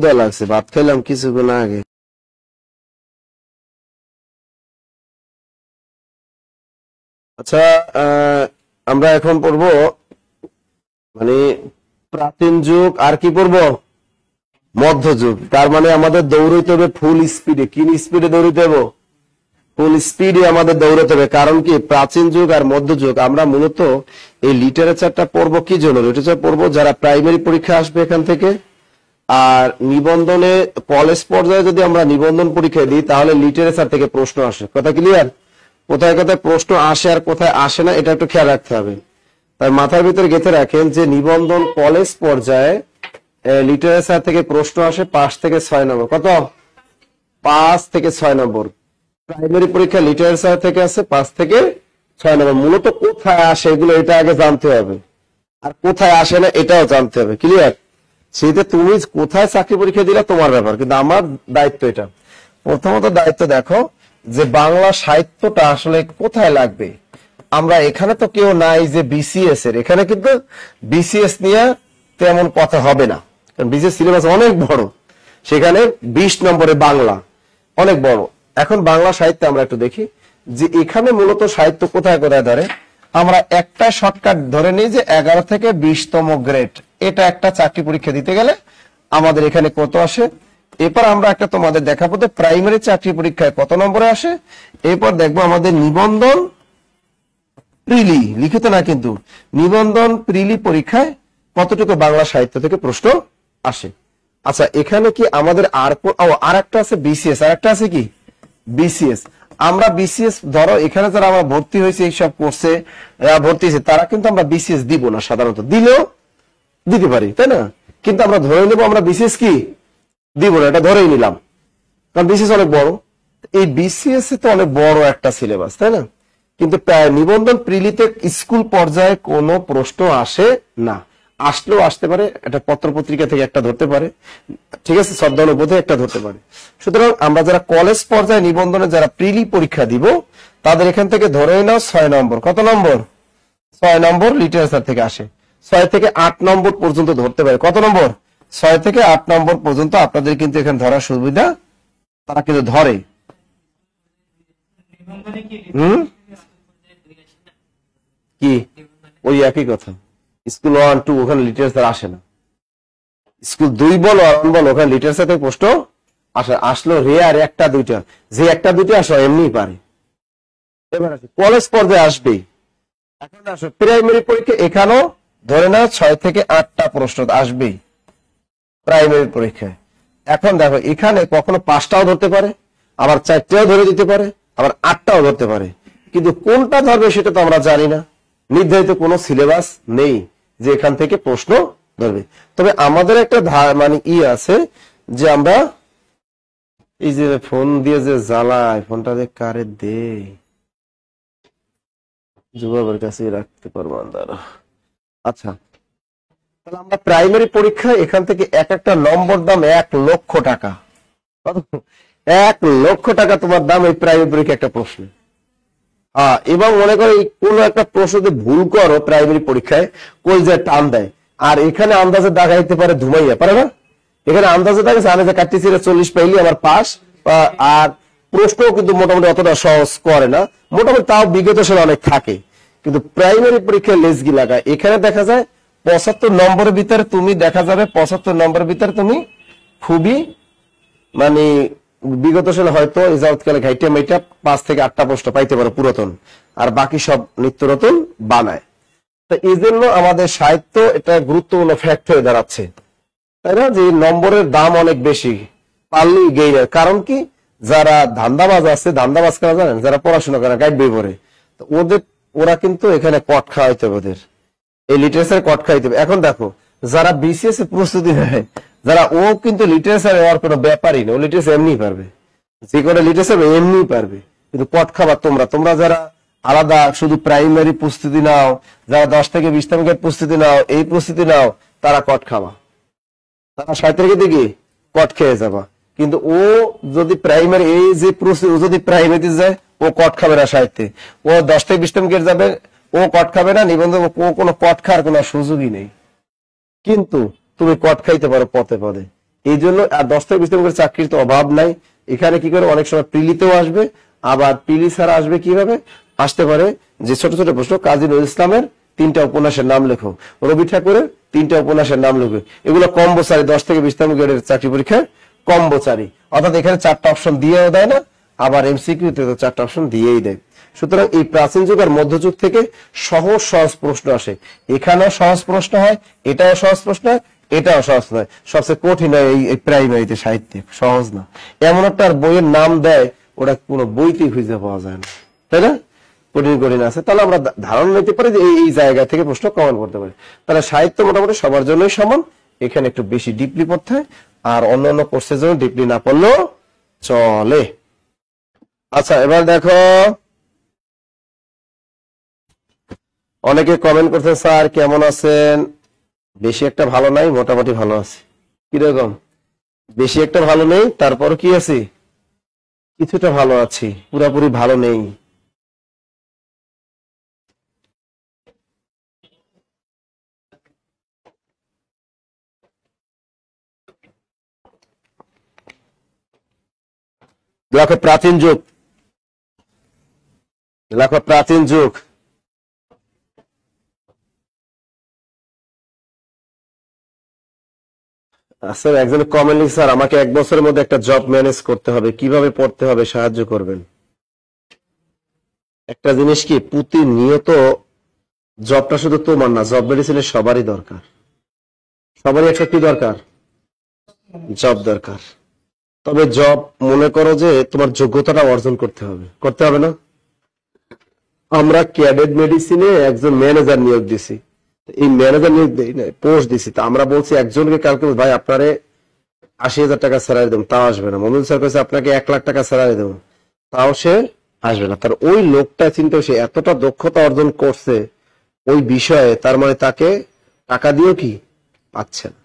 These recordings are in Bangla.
ক্ষুধা লাগছে, ভাত খাইলাম কিছুক্ষণ আগে। আচ্ছা, আমরা এখন পড়বো মানে প্রাচীন যুগ আর কি পড়বো, মধ্যযুগ। তার মানে আমাদের দৌড়াইতে হবে ফুল স্পিডে। কি স্পিডে দৌড়াইতে হবে? ফুল স্পিডে আমাদের দৌড়াতে হবে। কারণ কি, প্রাচীন যুগ আর মধ্যযুগ আমরা মূলত এই লিটারেচারটা পড়বো কি জন্য? লিটারেচার পড়বো যারা প্রাইমারি পরীক্ষা আসবে এখান থেকে, আর নিবন্ধনে কলেজ পর্যায়ে যদি আমরা নিবন্ধন পরীক্ষা দিই তাহলে লিটারেচার থেকে প্রশ্ন আসে। কথা ক্লিয়ার? কোথায় কোথায় প্রশ্ন আসে আর কোথায় আসে না এটা একটু খেয়াল রাখতে হবে। তাই মাথার ভিতরে গেঁথে রাখেন যে নিবন্ধন কলেজ পর্যায়ে লিটারেচার থেকে প্রশ্ন আসে 5 থেকে 6 নম্বর। কত? 5 থেকে 6 নম্বর। প্রাইমারি পরীক্ষা লিটারেচার থেকে আসে 5 থেকে 6 নম্বর। মূলত কোথায় আসে এগুলো এটা আগে জানতে হবে, আর কোথায় আসে না এটাও জানতে হবে। ক্লিয়ার? সেইটা তুমি কোথায় চাকরি পরীক্ষা দিলে তোমার ব্যাপার, কিন্তু আমার দায়িত্ব এটা। প্রথমত দায়িত্ব দেখো যে বাংলা সাহিত্যটা আসলে কোথায় লাগবে। আমরা এখানে তো কেউ নাই যে বিসিএস এর, এখানে কিন্তু বিসিএস নিয়ে তেমন কথা হবে না, কারণ বিসিএস সিলেবাস অনেক বড়, সেখানে 20 নম্বরে বাংলা অনেক বড়। এখন বাংলা সাহিত্য আমরা একটু দেখি যে এখানে মূলত সাহিত্য কোথায় কোথায় ধরে। আমরা একটা শর্টকাট ধরে নিই যে 11 থেকে 20তম গ্রেড, এটা একটা চাকরি পরীক্ষা দিতে গেলে আমাদের এখানে কত আসে। এরপর আমরা একটা তোমাদের দেখাবো যে প্রাইমারি চাকরি পরীক্ষায় কত নম্বরে আসে। এরপর দেখবো আমাদের নিবন্ধন প্রিলি, লিখিত না কিন্তু, নিবন্ধন প্রিলি পরীক্ষায় কতটুকু বাংলা সাহিত্য থেকে প্রশ্ন আসে। আচ্ছা, এখানে কি আমাদের আর একটা আছে বিসিএস, আর একটা আছে কি বিসিএস। আমরা বিসিএস ধরো এখানে যারা আমরা ভর্তি হয়েছে এইসব কোর্সে ভর্তি হয়েছে তারা কিন্তু আমরা বিসিএস দিব না, সাধারণত দিলেও দিতে পারি, তাই না? কিন্তু আমরা ধরে নেব আমরা বিসিএস কি দিব না, এটা ধরেই নিলাম, কারণ বিসিএস অনেক বড়। এই বিসিএস তো অনেক বড় একটা সিলেবাস, তাই না? কিন্তু নিবন্ধন প্রিলিতে স্কুল পর্যায়ে কোনো প্রশ্ন আসে না, আসলেও আসতে পারে, এটা পত্র পত্রিকা থেকে একটা ধরতে পারে, ঠিক আছে, শ্রদ্ধানুবোধে একটা ধরতে পারে। সুতরাং আমরা যারা কলেজ পর্যায়ে নিবন্ধনে যারা প্রিলি পরীক্ষা দিব তাদের এখান থেকে ধরে নাও 6 নম্বর। কত নম্বর? 6 নম্বর লিটারেচার থেকে আসে। 6 থেকে 8 নম্বর পর্যন্ত ধরতে পারে। কত নম্বর? 6 থেকে 8 নম্বর পর্যন্ত আপনাদের কিন্তু এখানে ধরার সুবিধা, তারা কিন্তু ধরে। কি ওই একই কথা, স্কুল 1, 2 ওখানে লিটারেচার আসে না, স্কুল 2 বল 1 বল ওখানে লিটারেচার থেকে প্রশ্ন আসে, আসলো রেয়ার একটা দুইটা, যে একটা দুইটা আসো এমনি পারে। এবার আসে কলেজ পর্যায়ে আসবে। এখন আসো প্রাইমারি পরীক্ষা, এখানেও ধরে না 6 থেকে 8টা প্রশ্ন আসবেই প্রাইমারি পরীক্ষায়। এখন দেখো এখানে কখনো 5টাও ধরতে পারে, আবার 4টাও ধরে দিতে পারে, আবার 8টাও ধরতে পারে, কিন্তু কোনটা ধরবে সেটা তো আমরা জানি না, নির্ধারিত কোনো সিলেবাস নেই যে এখান থেকে প্রশ্ন ধরবে। তবে আমাদের একটা মানে আছে যে আমরা এই যে ফোন দিয়ে যে জ্বালায়, ফোনটা যে কারে দে যুবকের কাছে রাখতে পারবো আমরা। আচ্ছা, তাহলে আমরা প্রাইমারি পরীক্ষা এখান থেকে এক একটা নম্বর দাম 1 লক্ষ টাকা। 1 লক্ষ টাকা তোমার দাম এই প্রাইমারি পরীক্ষা একটা প্রশ্ন। এবং মনে করো কোন একটা প্রশ্ন যদি ভুল করো প্রাইমারি পরীক্ষায় কই যে টান দেয়, আর এখানে আন্দাজে দাগাইতে পারে ধুমাইয়া পারে না, এখানে আন্দাজে দাগাইছে আমি যে কাটতেছি 40 পাইলি আমার পাস। আর প্রশ্নও কিন্তু মোটামুটি অতটা সহজ করে না, মোটামুটি তাও বিগত সালে অনেক থাকে, কিন্তু প্রাইমারি পরীক্ষায় লেজগি লাগায়। এখানে দেখা যায় 75 নম্বরের ভিতরে তুমি দেখা যাবে 75 নম্বরের ভিতরে তুমি খুবই মানে বিগত সালে হয়তো ইজাজতকালে ঘাইটে মেইটা 5 থেকে 8টা প্রশ্ন পাইতে পারো পুরাতন, আর বাকি সব নিত্য নতুন বানায়। তো এই জন্য আমাদের সাহিত্য এটা গুরুত্বপূর্ণ ফ্যাক্ট হয়ে দাঁড়াচ্ছে, তাই না? যে নম্বরের দাম অনেক বেশি, পারলেই গেইনের। কারণ কি, যারা ধান্দাবাজ আছে, ধান্দাবাজ কারা জানেন? যারা পড়াশোনা করে গাইড বই পড়ে, তো ওরা কিন্তু এখানে কট খাওয়াইতে হবে, ওদের এই লিটারেচার কট খাওয়াইতে হবে। এখন দেখো যারা বিসিএস এর প্রস্তুতি নেয়, যারা ও কিন্তু লিটারেচার হওয়ার কোনো ব্যাপারই না, ও লিটারেচার এমনি পারবে, যে কোনো লিটারেচার এমনি পারবে, কিন্তু কট খাবার তোমরা যারা আলাদা শুধু প্রাইমারি প্রস্তুতি নাও, যারা 10 থেকে 20তম গ্রেড প্রস্তুতি নাও, এই প্রস্তুতি নাও, তারা কট খাওয়া, তারা সাহিত্যের দিকে কট খেয়ে যাবা। কিন্তু ও যদি প্রাইমারি এই যে প্রস্তুতি, ও যদি প্রাইমারিতে যায় ও কট খাবে না সাহিত্যে, ও 10 থেকে 20তম গ্রেড যাবে ও কট খাবে না, নিবন্ধন ও কোনো কট খাওয়ার কোনো সুযোগই নেই। কিন্তু তুমি কট খাইতে পারো পথে পদে, এই জন্য আর 10 থেকে 20 করে চাকরির তো অভাব নাই। এখানে কি করে অনেক সময় প্রিলিতেও আসবে, আবার প্রিলি ছাড়া আসবে কিভাবে আসতে পারে যে ছোট ছোট প্রশ্ন, কাজী নজরুল ইসলামের 3টা উপন্যাসের নাম লেখো, রবি ঠাকুরের 3টা উপন্যাসের নাম লেখো, এগুলো কম্বোচারি 10 থেকে 20 গ্রেডের চাকরি পরীক্ষায় কম্বোচারি, অর্থাৎ এখানে 4টা অপশন দিয়েও দেয় না, আবার এমসিকিউতে তো 4টা অপশন দিয়েই দেয়। সুতরাং এই প্রাচীন যুগ আর মধ্যযুগ থেকে সহজ সহজ প্রশ্ন আসে, এখানেও সহজ প্রশ্ন হয়, এটাও সহজ প্রশ্ন হয়, এটাও সহজ নয়, সবচেয়ে কঠিন হয় এই প্রাইমারিতে সাহিত্যে, সহজ না। এমন একটা বইয়ের নাম দেয় ওটা কোনো বইতেই খুঁজে পাওয়া যায় না, তাই না? কঠিন কঠিন আছে, তাহলে আমরা ধারণা নিতে পারি যে এই জায়গা থেকে প্রশ্ন কমন করতে পারি। তাহলে সাহিত্য মোটামুটি সবার জন্যই সমান, এখানে একটু বেশি ডিপলি পড়তে হয়, আর অন্যান্য কোর্সের জন্য ডিপলি না পড়লেও চলে। আচ্ছা, এবার দেখো অনেকে কমেন্ট করছেন স্যার কেমন আছেন, বেশি একটা ভালো নাই, মোটামুটি ভালো আছে। কিরকম? বেশি একটা ভালো নেই, তারপর কি আছি, কিছুটা ভালো আছি, পুরাপুরি ভালো নেই। দেখো প্রাচীন যুগ, দেখো প্রাচীন যুগ, স্যার একজন কমেন্ট লিখছে স্যার আমাকে 1 বছরের মধ্যে একটা জব ম্যানেজ করতে হবে, কিভাবে পড়তে হবে সাহায্য করবেন। একটা জিনিস কি, প্রতিনিয়ত জবটা শুধু তোমার না, জব মেডিসিনের সবারই দরকার, সবারই একটা কি দরকার, জব দরকার। তবে জব মনে করো যে তোমার যোগ্যতাটা অর্জন করতে হবে, করতে হবে না? আমরা ক্যাডেট মেডিসিনে একজন ম্যানেজার নিয়োগ দিছি, এই ম্যানেজার নিয়োগ পোস্ট দিছি, তা আমরা বলছি একজনকে কালকে ভাই আপনারে 80,000 টাকা স্যালারি দেবো, তাও আসবে না। মমিন স্যার কাছে আপনাকে 1 লাখ টাকা স্যালারি দেবো, তাও সে আসবে না। তার ওই লোকটা চিন্তা, সে এতটা দক্ষতা অর্জন করছে ওই বিষয়ে, তার মানে তাকে টাকা দিয়েও কি পাচ্ছে না।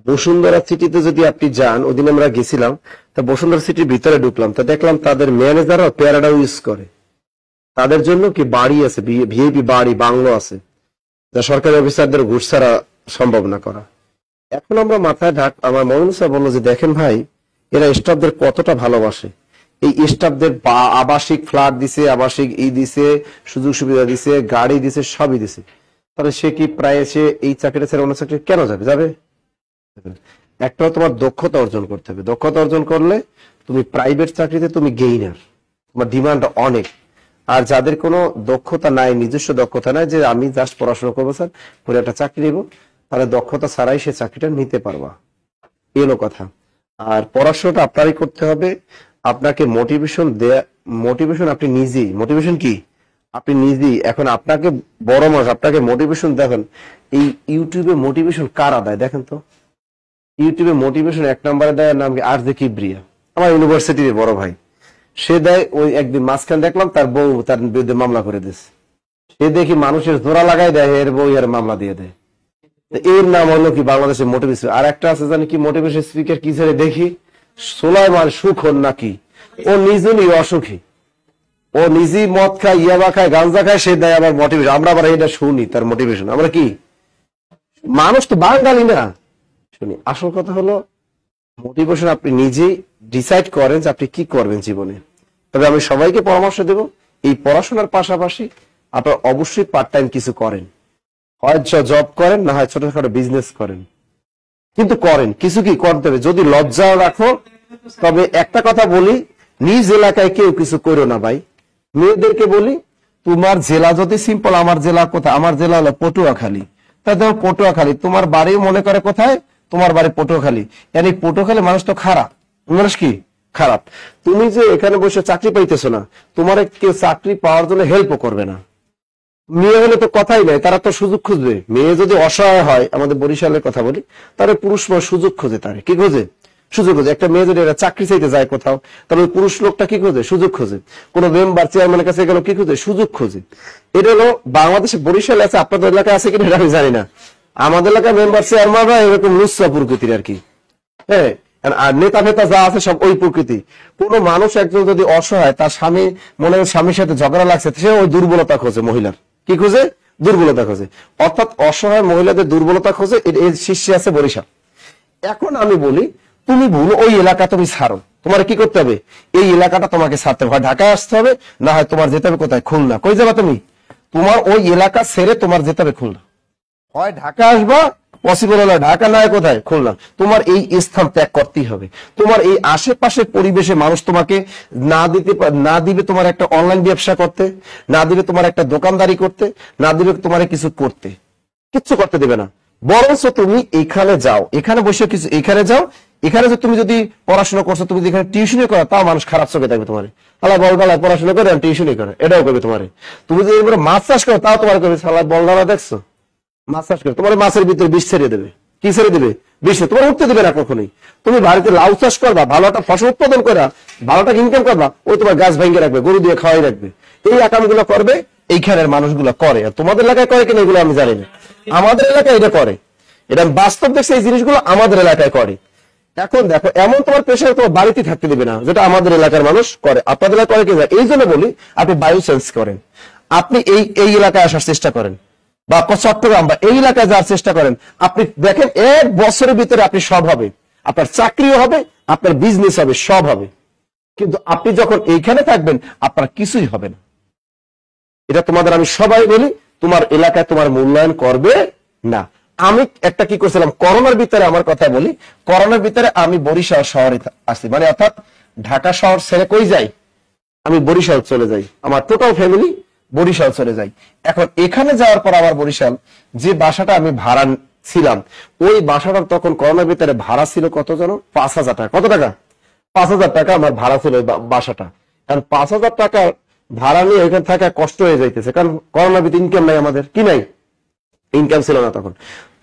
বসুন্ধরা সিটিতে যদি আপনি যান, ওই দিন আমরা গেছিলাম, তা বসুন্ধরা সিটির ভিতরে ঢুকলাম, তা দেখলাম তাদের ম্যানেজাররা প্যারাডা ইউজ করে, তাদের জন্য কি বাড়ি আছে, ভিআইপি বাড়ি বাংলো আছে, যা সরকারি অফিসারদের ঘুষ ছাড়া সম্ভব না করা। এখন আমরা মাথায় আমার মমিন স্যার বললো যে দেখেন ভাই, এরা স্টাফদের কতটা ভালোবাসে, এই স্টাফদের আবাসিক ফ্ল্যাট দিছে, আবাসিক দিছে, সুযোগ সুবিধা দিছে, গাড়ি দিছে, সবই দিছে, তাহলে সে কি প্রায় এসে এই চাকরিটা ছেড়ে অন্য চাকরি কেন যাবে? যাবে। একটা তোমার দক্ষতা অর্জন করতে হবে, দক্ষতা অর্জন করলে তুমি প্রাইভেট চাকরিতে তুমি গেইনার, তোমার ডিমান্ড অনেক। আর যাদের কোনো দক্ষতা নাই, নিজস্ব দক্ষতা নাই, যে আমি জাস্ট পড়াশোনা করবো স্যার করে একটা চাকরি নেবো, তাহলে দক্ষতা ছাড়াই সে চাকরিটা নিতে পারবা, এলো কথা। আর পড়াশোনাটা আপনারই করতে হবে, আপনাকে মোটিভেশন দেয়া, মোটিভেশন আপনি নিজেই, মোটিভেশন কি আপনি নিজেই। এখন আপনাকে বড় মানুষ আপনাকে মোটিভেশন দেখেন, এই ইউটিউবে মোটিভেশন কারা দেয় দেখেন তো, ইউটিউবে মোটিভেশন 1 নম্বরে দেয়, নাম কি আরজে কিবরিয়া, আমার ইউনিভার্সিটির বড় ভাই, সে দেয়। ওই একদিন মাঝখানে দেখলাম তার বউ তার বিরুদ্ধে মামলা করে দিচ্ছে, সে দেখি মানুষের জোড়া লাগাই দেয়, এর বউ এর মামলা দিয়ে দেয়। এর নাম হলো কি বাংলাদেশের মোটিভেশন। আর একটা আছে জানি কি মোটিভেশন স্পিকার, কি ছেড়ে দেখি সোলাইমান সুখন নাকি, ও নিজেই অসুখী, ও নিজেই মদ খায়, ইয়াবা খায়, গাঁজা খায়, সে দেয় আবার মোটিভেশন। আমরা আবার এটা শুনি তার মোটিভেশন, আমরা কি মানুষ তো বাঙালি না, শুনি। আসল কথা হলো মোটিভেশন আপনি নিজেই ডিসাইড করেন যে আপনি কি করবেন জীবনে। তবে আমি সবাইকে পরামর্শ দেব, এই পড়াশোনার পাশাপাশি আপনার অবশ্যই পার্ট টাইম কিছু করেন, হয় জব করেন, না হয় ছোটখাটো বিজনেস করেন, কিন্তু করেন কিছু, কি করতে হবে। যদি লজ্জা রাখো, তবে একটা কথা বলি, নিজ এলাকায় কেউ কিছু করো না ভাই। মেয়েদেরকে বলি, তোমার জেলা যদি সিম্পল, আমার জেলা কোথায়, আমার জেলা হলো পটুয়াখালী, তাই তোমার পটুয়াখালী, তোমার বাড়ি মনে করে কোথায়, তোমার বাড়ি পটুয়াখালী, yani পটুয়াখালী মানুষ তো খারাপ, মানুষ কি খারাপ। তুমি যে এখানে বসে চাকরি পাইতেছো না, তোমার কেউ চাকরি পাওয়ার জন্য হেল্পও করবে না। মেয়ে হলে তো কথাই নাই, তারা তো সুযোগ খুঁজবে। মেয়ে যদি অসহায় হয়, আমাদের বরিশালের কথা বলি, তাহলে পুরুষ সুযোগ খোঁজে, তারে কি খোঁজে, সুযোগ খোঁজে। একটা মেয়ে যদি একটা চাকরি চাইতে যায় কোথাও, তাহলে ওই পুরুষ লোকটা কি খোঁজে, সুযোগ খোঁজে। কোন মেম্বার চেয়ারম্যানের কাছে গেল কি খোঁজে, সুযোগ খোঁজে। এটা হলো বাংলাদেশে, বরিশালে আছে, আপনাদের এলাকায় আছে কিনা এটা আমি জানি না। আমাদের এলাকায় মেম্বার চেয়ারম্যানরা এরকম লুচ্ছা প্রকৃতির আর কি, হ্যাঁ। আর নেতা ফেতা যা আছে সব ওই প্রকৃতি। কোন মানুষ একজন যদি অসহায়, তার স্বামী মনে হয় স্বামীর সাথে ঝগড়া লাগছে, সে ওই দুর্বলতা খোঁজে, মহিলার কি খোঁজে, দুর্বলতা খোঁজে। অর্থাৎ অসহায় মহিলাদের দুর্বলতা খোঁজে, এর শীর্ষে আছে বরিশাল। এখন আমি বলি, তুমি ভুল ওই এলাকা তুমি ছাড়ো, তোমার কি করতে হবে, এই এলাকাটা তোমাকে ছাড়তে হবে, হয় ঢাকায় আসতে হবে, না হয় তোমার যেতে হবে কোথায়, খুলনা। কই যাবা তুমি? তোমার ওই এলাকা ছেড়ে তোমার যেতে হবে খুলনা, হয় ঢাকা আসবা, পসিবল হলে ঢাকা, নয় কোথায়, খুলনা। তোমার এই স্থান ত্যাগ করতেই হবে। তোমার এই আশেপাশের পরিবেশে মানুষ তোমাকে না দিবে তোমার একটা অনলাইন ব্যবসা করতে, না দিবে তোমার একটা দোকানদারি করতে, না দিবে তোমার কিছু করতে, কিচ্ছু করতে দেবে না। বরঞ্চ তুমি এখানে যাও, এখানে বসে কিছু, এখানে যাও, এখানে যে তুমি যদি পড়াশোনা করছো, তুমি যদি এখানে টিউশনই করো, তাও মানুষ খারাপ চোখে দেখবে তোমার, আল্লাহ বলগালা পড়াশোনা করে টিউশনই করে, এটাও করবে তোমার। তুমি যদি মাছ চাষ করো, তাও তোমার করবে, আল্লাহ বলগালা দেখছো মাছ চাষ করে, তোমার মাছের ভিতরে বিষ ছেড়ে দেবে। কি ছেড়ে দেবে? বিষ। তোমার উঠতে দেবে না কখনোই। তুমি বাড়িতে লাউ চাষ করবা, ভালো একটা ফসল উৎপাদন করা, ভালো একটা ইনকাম করবা, ওই তোমার গাছ ভেঙে রাখবে, গরু দিয়ে খাওয়াই রাখবে। এই আকামগুলো করবে, এইখানের মানুষগুলো করে। আর তোমাদের এলাকায় করে কিনা এগুলো আমি জানি না, আমাদের এলাকায় এটা করে। এটা বাস্তব দেখছে, এই জিনিসগুলো আমাদের এলাকায় করে। এখন দেখো, এমন তোমার পেশায় তোমার বাড়িতে থাকতে দেবে না, যেটা আমাদের এলাকার মানুষ করে। আপনাদের এলাকায় করে কিনা, এই জন্য বলি, আপনি বায়ু চেঞ্জ করেন, আপনি এই এলাকায় আসার চেষ্টা করেন, বা চট্টগ্রাম বা এই এলাকায় যাওয়ার চেষ্টা করেন। আপনি দেখেন 1 বছরের ভিতরে আপনি সব হবে, আপনার চাকরিও হবে, আপনার বিজনেস হবে, সব হবে। কিন্তু আপনি যখন এইখানে থাকবেন, আপনার কিছুই হবে না। এটা তোমাদের আমি সবাই বলি, তোমার এলাকায় তোমার মূল্যায়ন করবে না। আমি একটা কি করছিলাম, করোনার ভিতরে আমার কথা বলি, করোনার ভিতরে আমি বরিশাল শহরে আসি, মানে অর্থাৎ ঢাকা শহর ছেড়ে কই যাই, আমি বরিশাল চলে যাই, আমার টোটাল ফ্যামিলি বরিশাল চলে যাই। এখন এখানে যাওয়ার পর আমার বরিশাল যে বাসাটা আমি ভাড়া ছিলাম, ওই বাসাটা তখন করোনার ভিতরে ভাড়া ছিল কত জানো? 5,000 টাকা। কত টাকা? 5,000 টাকা আমার ভাড়া ছিল ওই বাসাটা। কারণ 5,000 টাকা ভাড়া নিয়ে ওইখানে থাকা কষ্ট হয়ে যাইতেছে, কারণ করোনার ভিতরে ইনকাম নাই, আমাদের কি নাই, ইনকাম ছিল না তখন।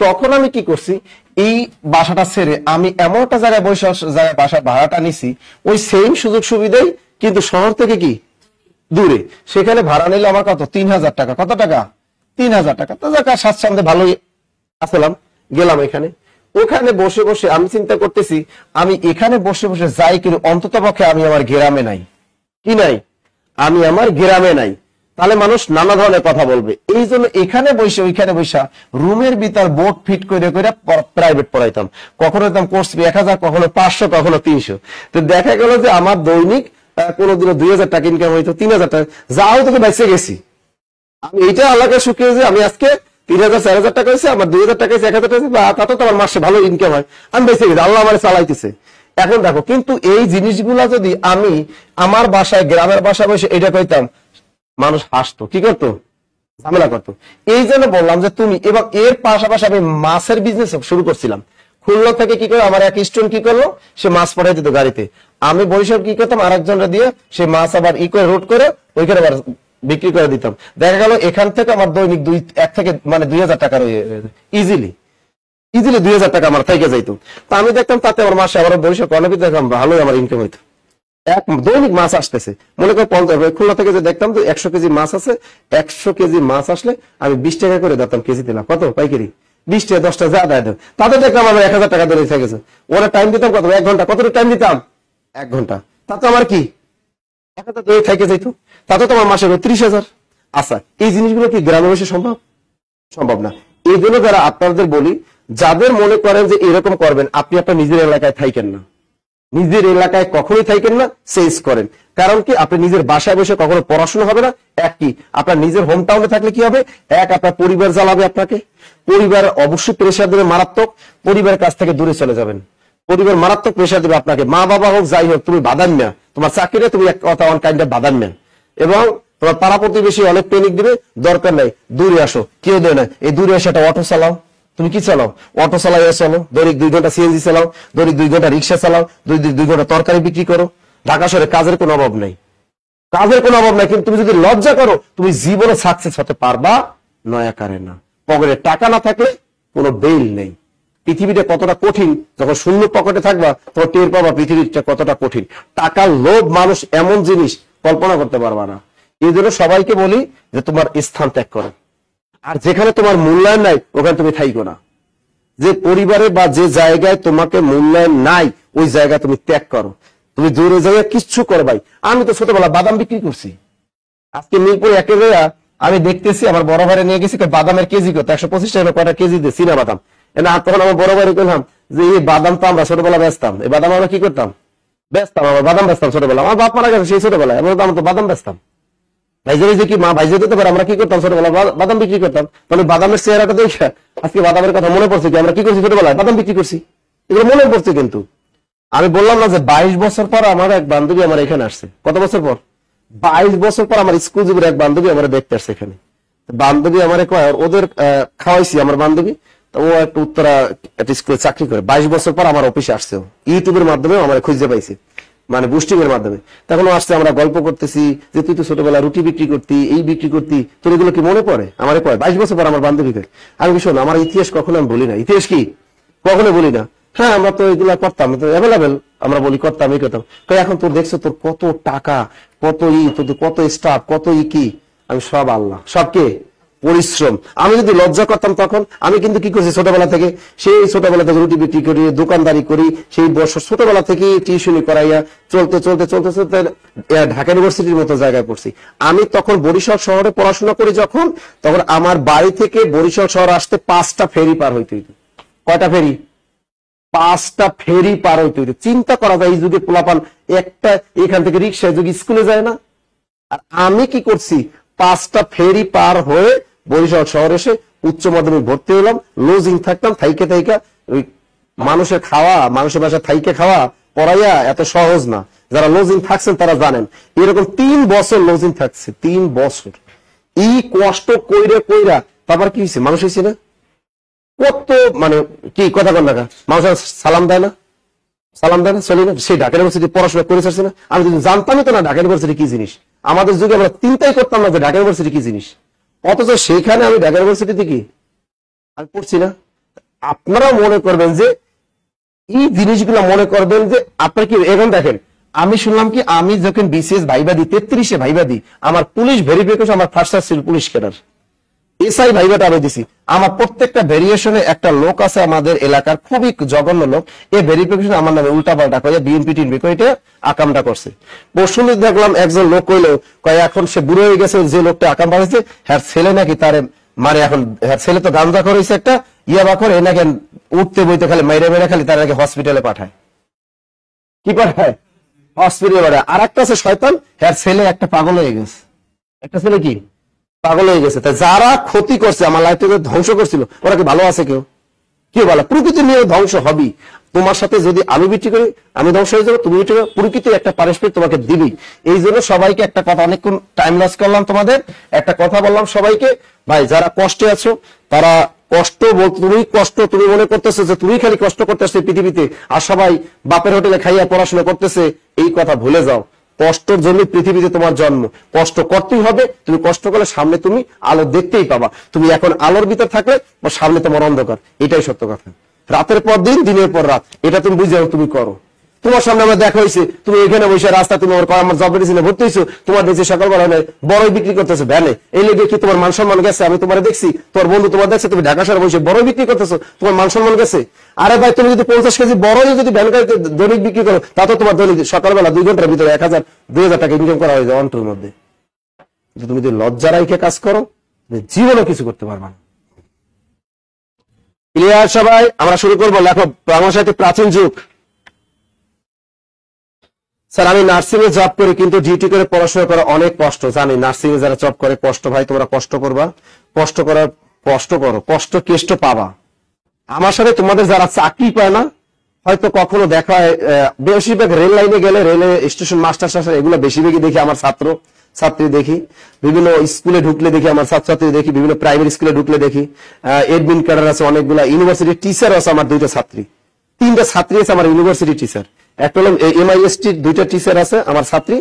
তখন আমি কি করছি, এই বাসাটা ছেড়ে আমি এমন একটা জায়গায় জায়গায় বাসা ভাড়াটা নিছি, ওই সেম সুযোগ সুবিধাই, কিন্তু শহর থেকে কি দূরে। সেখানে ভাড়া নিলে আমার কত? 3,000 টাকা। কত টাকা? 3,000 টাকা। তো যাক, স্বাচ্ছন্দ্যে ভালোই আসলাম, গেলাম এখানে। ওখানে বসে বসে আমি চিন্তা করতেছি, আমি এখানে বসে বসে যাই, কিন্তু অন্তত পক্ষে আমি আমার গ্রামে নাই। কি নাই? আমি আমার গ্রামে নাই। তাহলে মানুষ নানা ধরনের কথা বলবে। এই জন্য এখানে বসে ওইখানে বসা রুমের ভিতর বোর্ড ফিট করে করে প্রাইভেট পড়াইতাম। কখনো দিতাম কোর্স 1,000, কখনো 500, কখনো 300। তো দেখা গেল যে আমার দৈনিক কোনোদিনও 2,000 টাকা ইনকাম হইতো, 3,000 টাকা, যাও তোকে বেঁচে গেছি। আমি এইটা আল্লাহকে সুখে যে আমি আজকে 3,000 4,000 টাকা হয়েছে, আমার 2,000 টাকা হয়েছে, 1,000 টাকা, তাতে তো আমার মাসে ভালো ইনকাম হয়, আমি বেঁচে গেছি, আল্লাহ আমার চালাইতেছে। এখন দেখো, কিন্তু এই জিনিসগুলা যদি আমি আমার বাসায়, গ্রামের বাসায় বসে এটা কইতাম, মানুষ হাসতো, কি করতো, ঝামেলা করতো। এই জন্য বললাম যে তুমি, এবং এর পাশাপাশি আমি মাছের বিজনেস শুরু করছিলাম। খুলনা থেকে কি করে আমার এক স্টুডেন্ট কি করলো, সে মাছ পাঠাই দিত গাড়িতে, আমি বরিশাল কি করতাম আরেকজনরা দিয়ে, সে মাছ আবার করে রোড করে ওইখানে আবার বিক্রি করে দিতাম। দেখা গেল এখান থেকে আমার দৈনিক 1 থেকে 2,000 টাকা ইজিলি 2,000 টাকা আমার থেকে যাইতো। তা আমি দেখতাম তাতে আমার মাসে আবার বরিশাল কর্ণবিত দেখলাম ভালোই আমার ইনকাম হইতো। দৈনিক মাছ আসতেছে, মনে কর 50, খুলনা থেকে যে দেখতাম যে 100 কেজি মাছ আছে, 100 কেজি মাছ আসলে আমি 20 টাকা করে দিতাম কেজি দিলাম, কত পাইকারি 20 টাকা, 10 টাকা যা দেয় দেয়। তাতে দেখলাম আমার 1,000 টাকা ধরে গেছে। ওরা টাইম দিতাম কত? 1 ঘন্টা। কত টাইম দিতাম? 1 ঘন্টা। তাতে আমার কি 1,000 ধরে থেকে যাইতো, তাতে তোমার মাসে 30,000। আচ্ছা, এই জিনিসগুলো কি গ্রামে বসে সম্ভব? সম্ভব না। এই জন্য যারা আপনাদের বলি, যাদের মনে করেন যে এরকম করবেন, আপনি আপনার নিজের এলাকায় থাকেন না, নিজের এলাকায় কখনোই থাকেন না, চেঞ্জ করেন। কারণ কি, আপনি নিজের বাসায় বসে কখনো পড়াশোনা হবে না। এক কি, আপনার নিজের হোম টাউনে থাকলে কি হবে, এক আপনার পরিবার জ্বালাবে আপনাকে, পরিবার অবশ্যই প্রেশার দেবে মারাত্মক, পরিবারের কাছ থেকে দূরে চলে যাবেন, পরিবার মারাত্মক প্রেশার দেবে আপনাকে, মা বাবা হোক যাই হোক, তুমি বাদান না, তোমার চাকরিতে তুমি এক কথা অন কাইন্ড বাদান না, এবং তোমার পাড়া প্রতিবেশী অনেক পেনিক দিবে, দরকার নাই, দূরে আসো, কেউ দেয় না, এই দূরে এসে একটা অটো চালাও। তুমি কি চালাও? অটো চালাও, চলো, দৈনিক 2 ঘন্টা সিএনজি চালাও, দৈনিক 2 ঘন্টা রিক্সা চালাও, 2 ঘন্টা তরকারি বিক্রি করো। ঢাকা শহরে কাজের কোনো অভাব নাই, কাজের কোনো অভাব নাই। কিন্তু তুমি যদি লজ্জা করো, তুমি জীবনে সাকসেস হতে পারবা নয়া কারে না। পকেটে টাকা না থাকলে কোনো বেল নেই। পৃথিবীটা কতটা কঠিন, যখন শূন্য পকেটে থাকবা তখন টের পাবা পৃথিবীটা কতটা কঠিন। টাকার লোভ মানুষ এমন জিনিস কল্পনা করতে পারবা না। এই জন্য সবাইকে বলি যে তোমার স্থান ত্যাগ করো, আর যেখানে তোমার মূল্যায়ন নাই ওখানে তুমি থাইকো না। যে পরিবারে বা যে জায়গায় তোমাকে মূল্যায়ন নাই, ওই জায়গা তুমি ত্যাগ করো। তুমি দূরে জায়গায় কিচ্ছু করো ভাই। আমি তো ছোটবেলা বাদাম বিক্রি করছি। আজকে মিরপুর একেবারে আমি দেখতেছি, আমার বড় ভাইরে নিয়ে গেছি, বাদামের কেজি কত, 125 টাকা কয়টা কেজি দিয়ে চীনা বাদাম। তখন আমার বড় ভাইরে বললাম যে এই বাদাম তো আমরা ছোটবেলা বেচতাম, এই বাদাম আমরা কি করতাম, বেচতাম, আমরা বাদাম বেচতাম ছোটবেলা, আমার বাপ মারা গেছে সেই ছোটবেলায়, আমরা তো বাদাম বেচতাম। ভাইজারি যে কি মা ভাইজে দিতে পারে, আমরা কি করতাম ছোটবেলা, বাদাম বিক্রি করতাম। তাহলে বাদামের চেহারাটা দেখে আজকে বাদামের কথা মনে পড়ছে কি, আমরা কি করছি ছোটবেলায়, বাদাম বিক্রি করছি, এগুলো মনে পড়ছে। কিন্তু আমি বললাম না যে 22 বছর পর আমার এক বান্ধবী আমার এখানে আসছে। কত বছর পর? 22 বছর পর আমার স্কুল জীবনের এক বান্ধবী আমার দেখতে আসছে এখানে। বান্ধবী আমার ওদের খাওয়াইছি, আমার বান্ধবী ও একটা উত্তরা একটা স্কুলে চাকরি করে, 22 বছর পর আমার অফিসে আসছে। ইউটিউবের মাধ্যমে আমার খুঁজে পাইছে, মানে বুস্টিং এর মাধ্যমে। তখন আসছে, আমরা গল্প করতেছি যে তুই তো ছোটবেলা রুটি বিক্রি করতি, এই বিক্রি করতি, তোর এগুলো কি মনে পড়ে? আমার পড়ে। 22 বছর পর আমার বান্ধবীকে আমি শোন, আমার ইতিহাস কখনো আমি বলি না। ইতিহাস কি কখনো বলি না। হ্যাঁ, আমরা তো এগুলা করতাম, তো অ্যাভেলেবেল আমরা বলি করতাম, এই করতাম। এখন তোর দেখছো তোর কত টাকা, কত তোর কত স্টাফ, কত কি। আমি সব আল্লাহ, সব কে? পরিশ্রম। আমি যদি লজ্জা করতাম তখন, আমি কিন্তু কি করছি ছোটবেলা থেকে, সেই ছোটবেলা থেকে রুটি বিক্রি করি, দোকানদারি করি, সেই বছর ছোটবেলা থেকে টিউশনি করাইয়া চলতে চলতে চলতে চলতে ঢাকা ইউনিভার্সিটির মতো জায়গায় পড়ছি। আমি তখন বরিশাল শহরে পড়াশোনা করি যখন, তখন আমার বাড়ি থেকে বরিশাল শহর আসতে 5টা ফেরি পার হইতে হইতো। কয়টা ফেরি? 5টা ফেরি পার হইতে হইতো। চিন্তা করা যায় এই যুগে পোলাপান একটা এখান থেকে রিক্সায় যুগে স্কুলে যায় না। আর আমি কি করছি, 5টা ফেরি পার হয়ে বরিশাল শহরে এসে উচ্চ মাধ্যমিক ভর্তি হলাম, লজিং থাকতাম, থাইকে থাইকা ওই মানুষের খাওয়া, মানুষের বাসায় থাইকে খাওয়া পড়াইয়া এত সহজ না। যারা লজিং থাকছেন তারা জানেন, এরকম 3 বছর লজিং থাকছে, 3 বছর। এই কষ্ট কইরা কইরা তারপর কি হয়েছে, মানুষ হয়েছে না কত, মানে কি কথা কন না, মানুষ সালাম দেয় না, সালাম দেয় না, চলি না। সেই ঢাকা ইউনিভার্সিটি পড়াশোনা করে আসছে না। আমি যদি জানতামই তো না ঢাকা ইউনিভার্সিটি কি জিনিস, আমাদের যুগে আমরা চিন্তাই করতাম না যে ঢাকা ইউনিভার্সিটি কি জিনিস, অথচ সেইখানে আমি ঢাকা ইউনিভার্সিটিতে কি আমি পড়ছি না। আপনারাও মনে করবেন যে এই জিনিসগুলো মনে করবেন যে আপনার কি। এখন দেখেন, আমি শুনলাম কি, আমি যখন বিসিএস ভাইবা দিই, 33-এ ভাইবা দিই, আমার পুলিশ ভেরিফিকেশন আমার ফার্স্ট ছিল পুলিশ ক্যাডার, এসআই ভাইবাটা আমি দিছি। আমার প্রত্যেকটা ভেরিয়েশনে একটা লোক আছে আমাদের এলাকার, খুবই জঘন্য লোক, এই ভেরিফিকেশন আমার নামে উল্টা পাল্টা করে বিএনপি টিএনপি করে এটা আকামটা করছে। পরশু দেখলাম একজন লোক কইলো, এখন সে বুড়ো হয়ে গেছে, যে লোকটা আকাম পাঠাচ্ছে হ্যাঁ ছেলে নাকি তারে মানে, এখন হ্যাঁ ছেলে তো গাঞ্জা করেছে একটা ইয়াবা করে, নাকি উঠতে বইতে খালি মাইরে মেরে খালি তার নাকি হসপিটালে পাঠায়। কি পাঠায়? হসপিটালে পাঠায়। আর একটা আছে শয়তান, হ্যাঁ ছেলে একটা পাগল হয়ে গেছে, একটা ছেলে কি পাগল হয়ে গেছে। তাই যারা ক্ষতি করছে, আমার লাইফটাকে ধ্বংস করছিল, ওরা কি ভালো আছে? কেউ কেউ ভালো। প্রকৃতি নিয়ে ধ্বংস হবি। তোমার সাথে যদি আমি বিক্রি করি, আমি ধ্বংস হয়ে যাবো, তুমি বিক্রি করো, প্রকৃতি একটা পারিশ্রমিক তোমাকে দিবি। এই জন্য সবাইকে একটা কথা, অনেকক্ষণ টাইম লস করলাম তোমাদের, একটা কথা বললাম সবাইকে, ভাই যারা কষ্টে আছো তারা কষ্ট বলতে, তুমি কষ্ট তুমি মনে করতেছো যে তুমি খালি কষ্ট করতেছো পৃথিবীতে, আর সবাই বাপের হোটেলে খাইয়া পড়াশোনা করতেছে, এই কথা ভুলে যাও। কষ্টের জন্য পৃথিবীতে তোমার জন্ম, কষ্ট করতেই হবে। তুমি কষ্ট করলে সামনে তুমি আলো দেখতেই পাবা। তুমি এখন আলোর ভিতর থাকলে সামনে তোমার অন্ধকার, এটাই সত্য কথা। রাতের পর দিন, দিনের পর রাত, এটা তুমি বুঝে তুমি করো। তোমার সামনে আমার দেখা হয়েছে, তুমি এখানে বসে রাস্তা, তুমি আমার জব মেডিসিনে ভর্তি হয়েছো, তোমার দেখছি সকালবেলা বড়ই বিক্রি করতেছো ভ্যানে, এই লেগে কি তোমার মান সম্মান গেছে? আমি তোমার দেখছি, তোমার বন্ধু তোমার দেখছে, তুমি ঢাকা শহরে বসে বড়ই বিক্রি করতেছো, তোমার মান সম্মান গেছে? আরে ভাই, তুমি যদি 50 কেজি বড়ই যদি ভ্যান গাড়িতে দৈনিক বিক্রি করো, তা তো তোমার দৈনিক সকালবেলা 2 ঘন্টার ভিতরে 1000-2000 টাকা ইনকাম করা হয়ে যায় অন্টের মধ্যে। তুমি যদি লজ্জা রাইখে কাজ করো, জীবনে কিছু করতে পারবা না। ক্লিয়ার সবাই? আমরা শুরু করবো। লেখো বাংলা সাহিত্যে প্রাচীন যুগ। স্যার আমি নার্সিং এ জব করি, কিন্তু ডিউটি করে পড়াশোনা করা অনেক কষ্ট। জানি নার্সিং এ যারা জব করে কষ্ট, ভাই তোমরা কষ্ট করবা, কষ্ট করার কষ্ট করো, কষ্ট কেষ্ট পাবা। আমার সাথে তোমাদের যারা চাকরি পায় না, হয়তো কখনো দেখা হয়, বেশিরভাগ রেল লাইনে গেলে, রেলে স্টেশন মাস্টার শাস্টার এগুলো বেশিরভাগই দেখি, আমার ছাত্র ছাত্রী দেখি, বিভিন্ন স্কুলে ঢুকলে দেখি আমার ছাত্রছাত্রী দেখি, বিভিন্ন প্রাইমারি স্কুলে ঢুকলে দেখি, এডমিন ক্যাডার আছে অনেকগুলা, ইউনিভার্সিটি টিচার আছে আমার 2টা ছাত্রী, 3টা ছাত্রী আছে আমার ইউনিভার্সিটি টিচার। একটা হলো MIST 2টা টিচার আছে আমার ছাত্রী,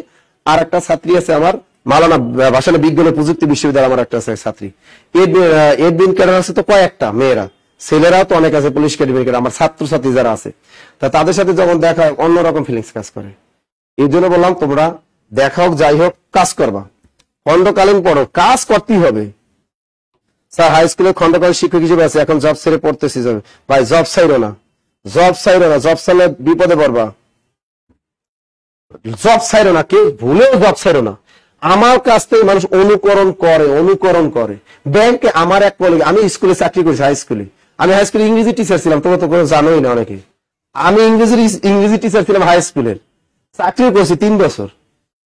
আর একটা ছাত্রী আছে আমার মাওলানা ভাসানী বিজ্ঞান ও প্রযুক্তি বিশ্ববিদ্যালয় আমার একটা আছে ছাত্রী। এডমিন ক্যাডার আছে তো কয়েকটা, মেয়েরা, ছেলেরাও তো অনেক আছে পুলিশ ক্যাডার। আমার ছাত্রছাত্রী যারা আছে, তা তাদের সাথে যখন দেখা হয় অন্যরকম ফিলিংস কাজ করে। এই জন্য বললাম তোমরা দেখা হোক যাই হোক কাজ করবা, খন্ডকালীন পড়ো, কাজ করতেই হবে। স্যার হাই স্কুলে খন্ডকালীন শিক্ষক হিসেবে আছে, এখন জব ছেড়ে পড়তেছি। ভাই জব ছাইরো না, জব ছাইরো না, জব ছাড়লে বিপদে পড়বা। জব ছাইরো না, কেউ ভুলেও জব ছাইরো না। আমার কাছ থেকে মানুষ অনুকরণ করে, অনুকরণ করে। ব্যাংকে আমার এক কলিগ, আমি স্কুলে চাকরি করেছি, হাই স্কুলে, আমি হাই স্কুলে ইংরেজি টিচার ছিলাম, তোমরা তো কোনো জানোই না অনেকে। আমি ইংরেজি টিচার ছিলাম হাই স্কুলের, চাকরিও করছি 3 বছর,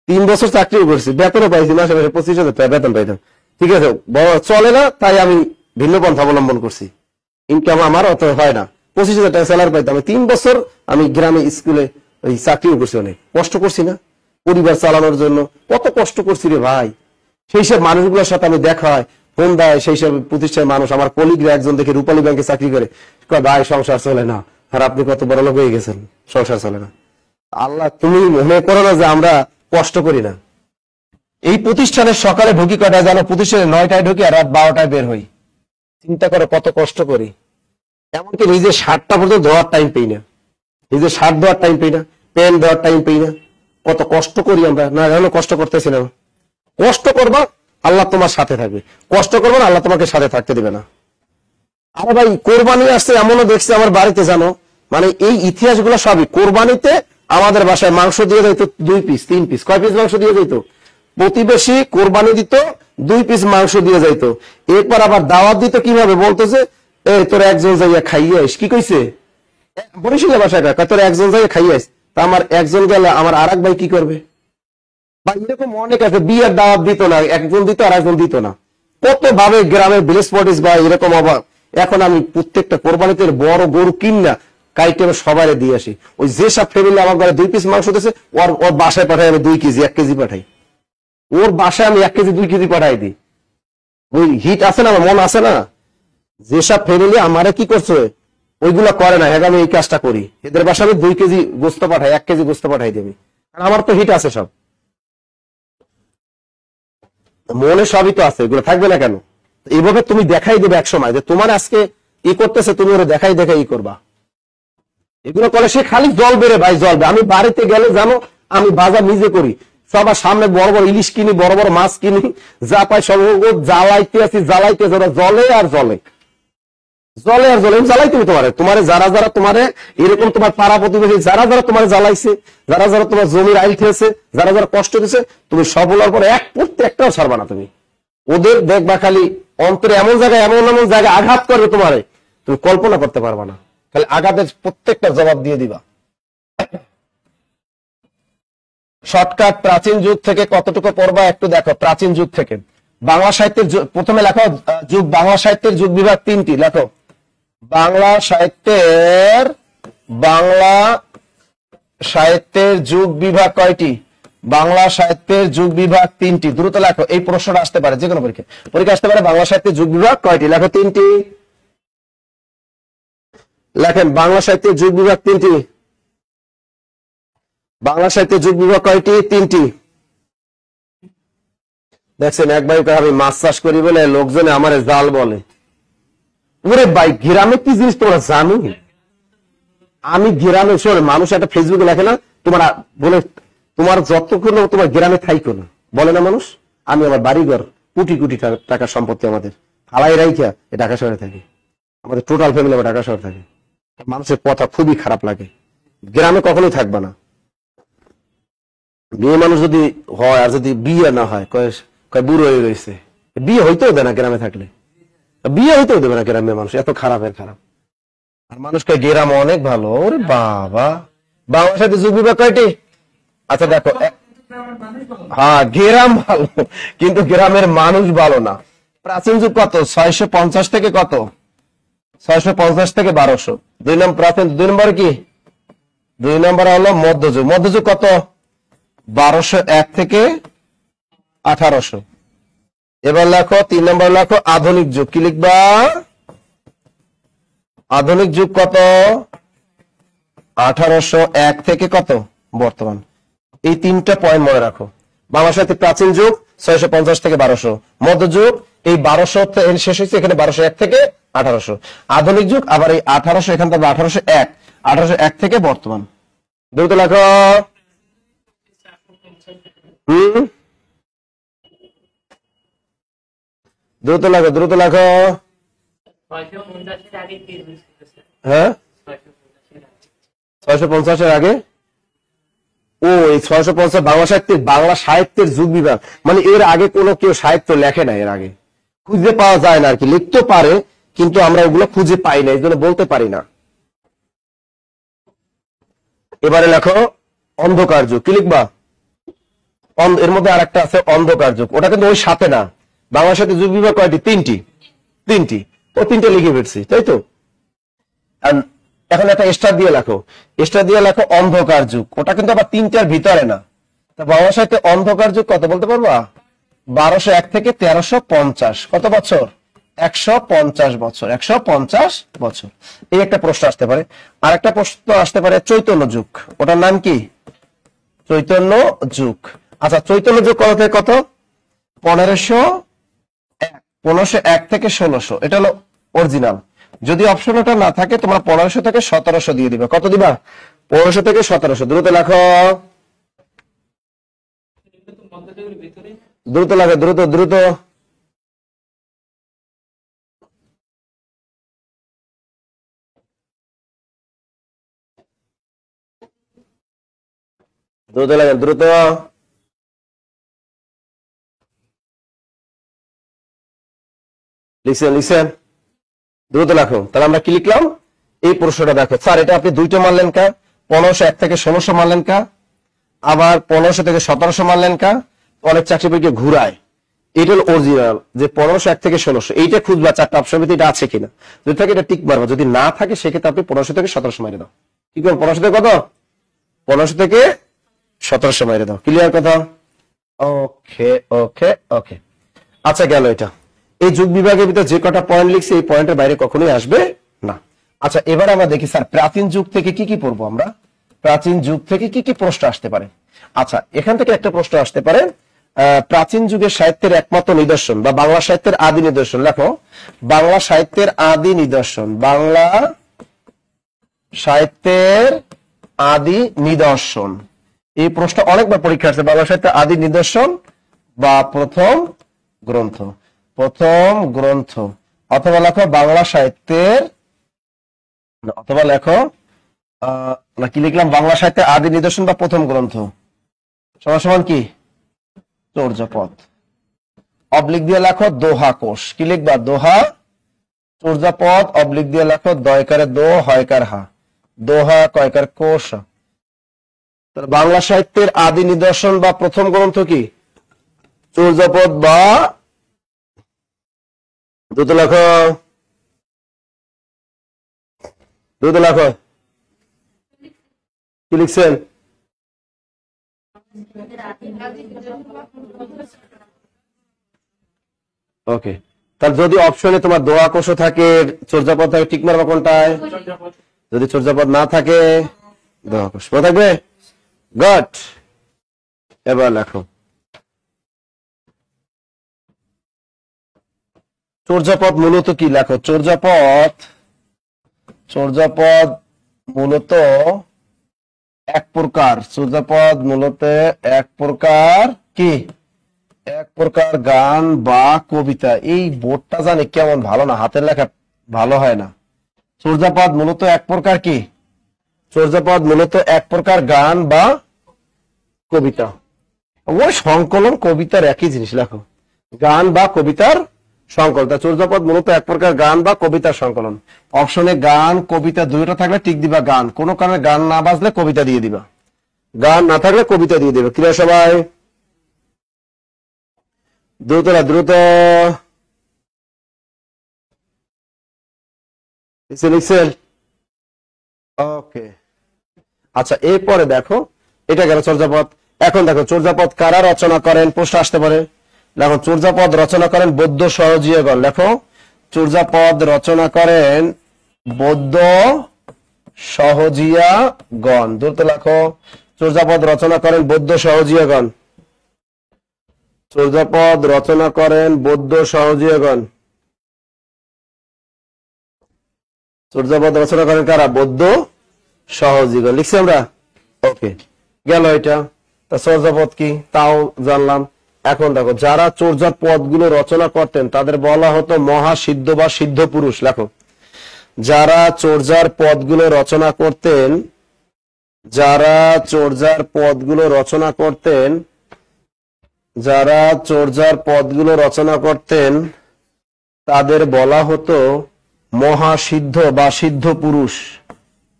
3 বছর চাকরিও করছি, বেতনও পাইছি, মাসে মাসে 25,000 টাকা বেতন পাইতাম। ঠিক আছে, চলে না, তাই আমি ভিন্ন পন্থা অবলম্বন করছি। ইনকাম আমার অত হয় না, 25,000 টাকা স্যালারি পাইতাম। 3 বছর আমি গ্রামে স্কুলে ওই চাকরিও করছি, অনেক কষ্ট করছি না পরিবার চালানোর জন্য, কত কষ্ট করছি রে ভাই। সেই সব মানুষগুলোর সাথে আমি দেখা হয়, ফোন দেয় সেই সব প্রতিষ্ঠানের মানুষ, আমার কলিগরা একজন দেখে রূপালী ব্যাংকে চাকরি করে, ভাই সংসার চলে না, আর আপনি কত বড় লোক হয়ে গেছেন, সংসার চলে না। আল্লাহ, তুমি মনে করো না যে আমরা কষ্ট করি না? এই প্রতিষ্ঠানে সকালে ঢুকি কটায় জানো? প্রতিষ্ঠানে 9টায় ঢুকি আর রাত 12টায় বের হই। চিন্তা করো কত কষ্ট করি। এমনকি নিজের শার্টটা পর্যন্ত ধোয়ার টাইম পেই না, নিজের শার্ট ধোয়ার টাইম পেই না, প্যান্ট ধোয়ার টাইম পেই না। কত কষ্ট করি আমরা, না জানো? কষ্ট করতেছি না? কষ্ট করবা, আল্লাহ তোমার সাথে থাকবে। কষ্ট করবো না, আল্লাহ তোমাকে সাথে থাকতে দিবে না। আরে ভাই, কোরবানি আসছে, এমনও দেখছি আমার বাড়িতে, জানো মানে এই ইতিহাসগুলো সবই কোরবানিতে আমাদের বাসায় মাংস দিয়ে যেত 2 পিস 3 পিস, কয় পিস মাংস দিয়ে যেত? প্রতিবেশী কোরবানি দিত 2 পিস মাংস দিয়ে যাইত। এরপর আবার দাওয়াত দিত কিভাবে, বলতেছে এই তোর একজন যাইয়া খাইয়ে আইস। কি কইছে? বরিশালের বাসায় তোর একজন যাইয়া খাইয়ে আইস। তা আমার একজন গেলে আমার আর এক ভাই কি করবে? বা এরকম অনেক আছে, বিয়ের দাওয়াত দিত না, একজন দিত আর একজন দিত না। কত ভাবে গ্রামের ভিলেজ পলিটিক্স বা এরকম অভাব। এখন আমি প্রত্যেকটা কোরবানিতে বড় গরু কিনা কাইটে আমি সবাই দিয়ে আসি। ওই যেসব ফ্যামিলি আমার ঘরে 2 পিস মাংস দিতেছে, ওর বাসায় পাঠাই আমি 2 কেজি 1 কেজি পাঠাই। ওর বাসায় আমি 1 কেজি 2 কেজি পাঠাই দিই। ওই হিট আছে না, আমার মন আছে না? যেসব ফ্যামিলি আমারে কি করছে ওইগুলা করে না, আমি এই কাজটা করি। এদের বাসায় আমি 2 কেজি গোস্ত পাঠাই, 1 কেজি গোস্ত পাঠাই দেবি, আমার তো হিট আছে সব মনে, সবই তো আছে, এগুলো থাকবে না কেন? এইভাবে তুমি দেখাই দেবে এক সময় যে তোমার আজকে ই করতেছে, তুমি ওরা দেখাই ই করবা। এগুলো করে সে খালি জল বেড়ে ভাই, জ্বলবে। আমি বাড়িতে গেলে জানো আমি বাজার নিজে করি, সবার সামনে বড় বড় ইলিশ কিনি, বড় বড় মাছ কিনি, যা পাই সব জ্বালাইতে আছি, জ্বালাইতে যারা জলে আর জলে, জলে আর জলে জ্বালাইতে তোমার যারা যারা তোমার এরকম তোমার পাড়া প্রতিবেশী যারা যারা তোমার জ্বালাইছে, যারা যারা তোমার জমির আইল খেয়েছে, যারা যারা কষ্ট দিছে, তুমি সব বলার পরে এক পড়তে একটাও ছাড়বা না। তুমি ওদের দেখবা খালি অন্তরে এমন জায়গায় এমন এমন জায়গায় আঘাত করবে তোমারে, তুমি কল্পনা করতে পারবা না। খালি আঘাতের প্রত্যেকটা জবাব দিয়ে দিবা। শর্টকাট প্রাচীন যুগ থেকে কতটুকু পড়বা একটু দেখো। প্রাচীন যুগ থেকে বাংলা সাহিত্যের প্রথমে লেখো যুগ, বাংলা সাহিত্যের যুগ বিভাগ 3টি লেখো। বাংলা সাহিত্যের যুগ বিভাগ কয়টি? বাংলা সাহিত্যের যুগ বিভাগ 3টি। দ্রুত লেখো, এই প্রশ্নটা আসতে পারে, যে কোনো পরীক্ষা আসতে পারে। বাংলা সাহিত্যের যুগ বিভাগ কয়টি? লেখো 3টি। লেখেন বাংলা সাহিত্যের যুগ বিভাগ 3টি। বাংলা সাহিত্যের যুগ বিভাগ কয়টি? 3টি। দেখছেন এক ভাই আমি মাছ চাষ করি বলে লোকজনে আমার জাল বলে। ওরে ভাই, গ্রামে কি জিনিস তোমরা জানো? আমি গ্রামে, শোন, মানুষ একটা ফেসবুকে লেখে না তোমার বলে তোমার যতক্ষণ তোমার গ্রামে থাইকো না, বলে না মানুষ। আমি আমার বাড়িঘর কোটি কোটি টাকার সম্পত্তি আমাদের ফালাই রাইখা ঢাকা শহরে থাকি, আমাদের টোটাল ফ্যামিলি আমার ঢাকা শহরে থাকে। মানুষের কথা খুবই খারাপ লাগে। গ্রামে কখনোই থাকবা না। মেয়ে মানুষ যদি হয় আর যদি বিয়ে না হয়, কয় বুড়ো হয়ে রয়েছে, বিয়ে হইতেও দেয় না গ্রামে থাকলে, বিয়ে হইতেও দেবে না গ্রামের মানুষ, এত খারাপের খারাপ। আর মানুষকে গ্রাম অনেক ভালো। ওরে বাবা, বাংলার সাথে যুগ বিভাগ কয়টি? আচ্ছা দেখো, হ্যাঁ গ্রাম ভালো, কিন্তু গ্রামের মানুষ ভালো না। প্রাচীন যুগ কত? 650 থেকে কত? 650 থেকে 1200। 2 নম্বর প্রাচীন, 2 নম্বর কি? 2 নম্বর হলো মধ্যযুগ। মধ্যযুগ কত? 1201 থেকে 1800। এবার লেখো 3 নম্বর লেখো আধুনিক যুগ। কি লিখবা? আধুনিক যুগ কত? 1801 থেকে কত বর্তমান। এই 3টা পয়েন্ট মনে রাখো। বাংলা সাহিত্যে প্রাচীন যুগ 650 থেকে 1200, মধ্যযুগ এই 1200 শেষ হয়েছে, এখানে 1201 থেকে 1800। আধুনিক যুগ আবার এই 1800, এখান থেকে 1801 থেকে বর্তমান। দ্রুত লেখো। দ্রুত লেখো, দ্রুত লেখো। হ্যাঁ, 650-এর আগে। ও, এই 650 বাংলা সাহিত্যের যুগ বিভাগ, মানে এর আগে কোনো কেউ সাহিত্য লেখে না, এর আগে খুঁজে পাওয়া যায় না আর কি। লিখতে পারে কিন্তু আমরা ওগুলো খুঁজে পাই না, এই জন্য বলতে পারি না। এবারে লেখো অন্ধকার যুগ। কি লিখবা? এর মধ্যে আরেকটা আছে অন্ধকার যুগ, ওটা কিন্তু ওই সাথে না। বাংলার সাথে যুগ বিভাগ কয়টি? তিনটি। ও তিনটে লিখে ফেলছি, তাই তো। এখন একটা স্টার দিয়ে লেখো, অন্ধকার যুগ। ওটা কিন্তু আবার তিনটার ভিতরে না। বাংলার সাথে অন্ধকার যুগ কত বলতে পারবা? 1201 থেকে 1350। কত বছর? 150 বছর। 150 বছর। এই একটা প্রশ্ন আসতে পারে। আর একটা প্রশ্ন আসতে পারে চৈতন্য যুগ। ওটার নাম কি? চৈতন্য যুগ। আচ্ছা, চৈতন্য যুগ কত থেকে কত? 1501 থেকে 1600। এটা হলো অরিজিনাল। যদি অপশন ওটা না থাকে, তোমরা 1500 থেকে 1700 দিয়ে দিবে। কত দিবা? 1500 থেকে 1700। দ্রুত লেখো, দ্রুত লেখো, দ্রুত দ্রুত। দ্রুত লেখো, দ্রুত। লিখছেন? দ্রুত লেখো। তাহলে আমরা কি লিখলাম? এই প্রশ্নটা দেখো। স্যার এটা আপনি দুইটা মানলেন কা? 1501 থেকে 1600 মানলেন কা? আবার 1500 থেকে 1700 মানলেন কা? অনেক চাকরি পরীক্ষা ঘুরায়। এটা হলো অরিজিনাল, যে 1501 থেকে 1600। এইটা খুঁজবা চারটা অপশন ভিতরে এটা আছে কিনা। যদি থাকে এটা টিক মারবা, যদি না থাকে সেক্ষেত্রে আপনি 1500 থেকে 1700 মাইরে দাও। কি করবেন? 1500 থেকে কত? 1500 থেকে 1700 মাইরে দাও। ক্লিয়ার কথা? ওকে ওকে ওকে। আচ্ছা, গেল এটা। এই যুগ বিভাগের ভিতরে যে কটা পয়েন্ট লিখছি, এই পয়েন্টের বাইরে কখনোই আসবে না। আচ্ছা, এবার আমরা দেখি স্যার প্রাচীন যুগ থেকে কি কি পড়বো আমরা। প্রাচীন যুগ থেকে কি কি প্রশ্ন আসতে পারে। আচ্ছা, এখান থেকে একটা প্রশ্ন আসতে পারে, প্রাচীন যুগের সাহিত্যের একমাত্র নিদর্শন বা বাংলা সাহিত্যের আদি নিদর্শন। লেখো, বাংলা সাহিত্যের আদি নিদর্শন। বাংলা সাহিত্যের আদি নিদর্শন। এই প্রশ্ন অনেকবার পরীক্ষা আসছে। বাংলা সাহিত্যের আদি নিদর্শন বা প্রথম গ্রন্থ। প্রথম গ্রন্থ। অথবা লেখো বাংলা সাহিত্যের, অথবা লেখো না কি লিখলাম? বাংলা সাহিত্যের আদি নিদর্শন বা প্রথম গ্রন্থ সমান সমান কি? চর্যাপদ। অবলিক দিয়ে লেখো দোহা কোষ। কি লিখবা? দোহা চর্যাপদ। অবলিক দিয়ে লেখো দয়কারে দো, হয়কার হা, দোহা কয়কার কোষ। বাংলা সাহিত্যের আদি নিদর্শন বা প্রথম গ্রন্থ কি? চর্যাপদ বা, দ্রুত লেখো, দ্রুত লেখো। কি লিখছেন? ওকে, তাহলে যদি অপশনে তোমার দোয়া কোষ থাকে, চর্যাপদ থাকে, ঠিক মারবা কোনটায়? যদি চর্যাপদ না থাকে, দোয়া কোষ থাকবে। গট। এবার লেখো চর্যাপদ মূলত কি। লেখো চর্যাপদ, চর্যাপদ মূলত এক প্রকার। চর্যাপদ মূলত এক প্রকার কি? এক প্রকার গান বা কবিতা। এই বোর্ডটা জানি কেমন ভালো না, হাতের লেখা ভালো হয় না। চর্যাপদ মূলত এক প্রকার কি? চর্যাপদ মূলত এক প্রকার গান বা কবিতা। ওই সংকলন কবিতার একই জিনিস। লেখো গান বা কবিতার সংকলন। চর্যাপদ মূলত এক প্রকার গান বা কবিতার সংকলন। অপশনে গান কবিতা দুইটা থাকলে টিক দিবা গান, কোন কারণে গান না বাজলে কবিতা দিয়ে দিবা, গান না থাকলে কবিতা দিয়ে দিবা। ক্লিয়ার সবাই? দ্রুত দ্রুত লিখছেন? ওকে। আচ্ছা, এরপরে দেখো, এটা গেল চর্যাপদ। এখন দেখো চর্যাপদ কারা রচনা করেন, প্রশ্ন আসতে পারে। দেখো চর্যাপদ রচনা করেন বৌদ্ধ সহজিয়াগণ। লেখো চর্যাপদ রচনা করেন বৌদ্ধ সহজিয়াগণ। দ্রুত লেখো চর্যাপদ রচনা করেন বৌদ্ধ সহজিয়াগণ। চর্যাপদ রচনা করেন বৌদ্ধ সহজিয়াগণ। চর্যাপদ রচনা করেন কারা? বৌদ্ধ সহজিগণ। লিখছি আমরা? ওকে, গেল এটা। তা চর্যাপদ কি তাও জানলাম। এখন দেখো যারা চর্যাপদ গুলো রচনা করতেন তাদের বলা হতো মহাসিদ্ধ বা সিদ্ধ পুরুষ। লেখো যারা চর্যার পদগুলো রচনা করতেন, যারা চর্যার পদগুলো রচনা করতেন, যারা চর্যার পদগুলো রচনা করতেন তাদের বলা হতো মহাসিদ্ধ বা সিদ্ধ পুরুষ,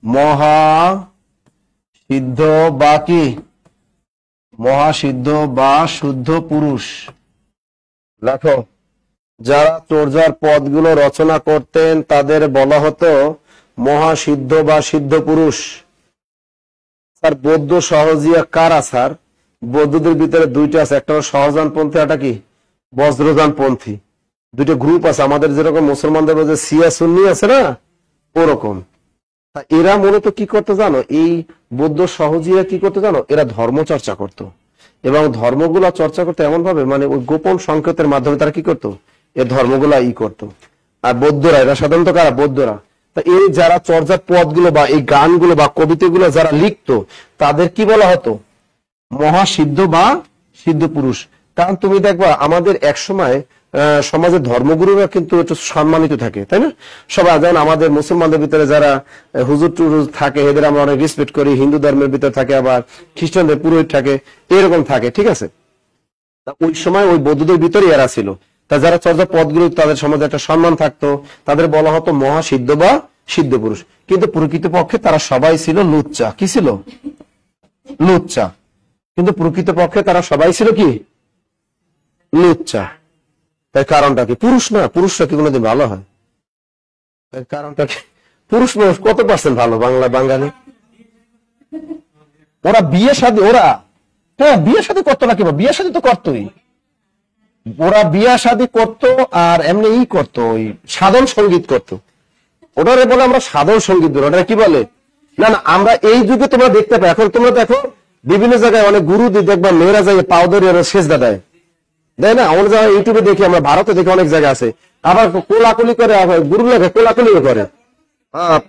মহাসিদ্ধ বা কি, মহাসিদ্ধ বা শুদ্ধ পুরুষ। লেখো, যারা চর্যার পদগুলো রচনা করতেন তাদের বলা হতো মহাসিদ্ধ বা সিদ্ধ পুরুষ। স্যার বৌদ্ধ সহজিয়া কারা স্যার? বৌদ্ধদের ভিতরে দুইটা আছে, একটা হলো সহজানপন্থী, একটা কি বজ্রযানপন্থী। দুইটা গ্রুপ আছে, আমাদের যেরকম মুসলমানদের মধ্যে শিয়া সুন্নি আছে না, ওরকম। এরা মূলত কি করতে জানো, এই বৌদ্ধ সহজিয়া কি করতে জানো, এরা ধর্ম চর্চা করত, এবং ধর্মগুলা চর্চা করতে এমন ভাবে, মানে ওই গোপন সংকেতের মাধ্যমে তারা কি করতো, এই ধর্মগুলা করতো। আর বৌদ্ধরা, এরা সাধারণত কারা, বৌদ্ধরা। তা এই যারা চর্যার পদগুলো বা এই গানগুলো বা কবিতাগুলো যারা লিখতো তাদের কি বলা হতো, মহাসিদ্ধ বা সিদ্ধ পুরুষ। কারণ তুমি দেখবা আমাদের এক সময় সমাজের ধর্মগুরুরা কিন্তু একটু সম্মানিত থাকে, তাই না? সবাই যেমন আমাদের মুসলমানদের ভিতরে যারা হুজুর টুজুর থাকে এদের আমরা অনেক রেসপেক্ট করি, হিন্দু ধর্মের ভিতরে থাকে, আবার খ্রিস্টানদের পুরোহিত থাকে, এরকম থাকে, ঠিক আছে? ওই সময় ওই বৌদ্ধদের ভিতরে এরা ছিল। তা যারা চর্যা পদগুলো, তাদের সমাজে একটা সম্মান থাকতো, তাদের বলা হতো মহাসিদ্ধ বা সিদ্ধ পুরুষ। কিন্তু প্রকৃতপক্ষে তারা সবাই ছিল লুচ্চা। কি ছিল? লুচ্চা। কিন্তু প্রকৃতপক্ষে তারা সবাই ছিল কি, লুচ্চা। তাই কারণটা কি? পুরুষ না, পুরুষরা কি কোনোদিন ভালো হয়? কারণটা কি? পুরুষ মানুষ কত পার্সেন্ট ভালো বাঙালি? ওরা বিয়ে শাদী, ওরা হ্যাঁ বিয়ে শাদী করতো না, কিংবা বিয়ে শাদী তো করতোই, ওরা বিয়ে শাদী করতো, আর এমনি করতো, ওই সাধন সঙ্গীত করতো। ওটারে বলে আমরা সাধন সঙ্গীত বলি। ওটা কি বলে? না না, আমরা এই যুগে তোমরা দেখতে পাই, এখন তোমরা দেখো বিভিন্ন জায়গায় অনেক গুরু দেখবা মেয়েরা যায় পাও ধরে সেজদা দেয়, দেয় না? অনেক জায়গায় ইউটিউবে দেখি, আমরা ভারতে দেখি, অনেক জায়গায় আছে। আবার কোলাকুলি করে, গুরু লাগে কোলাকুলিও করে,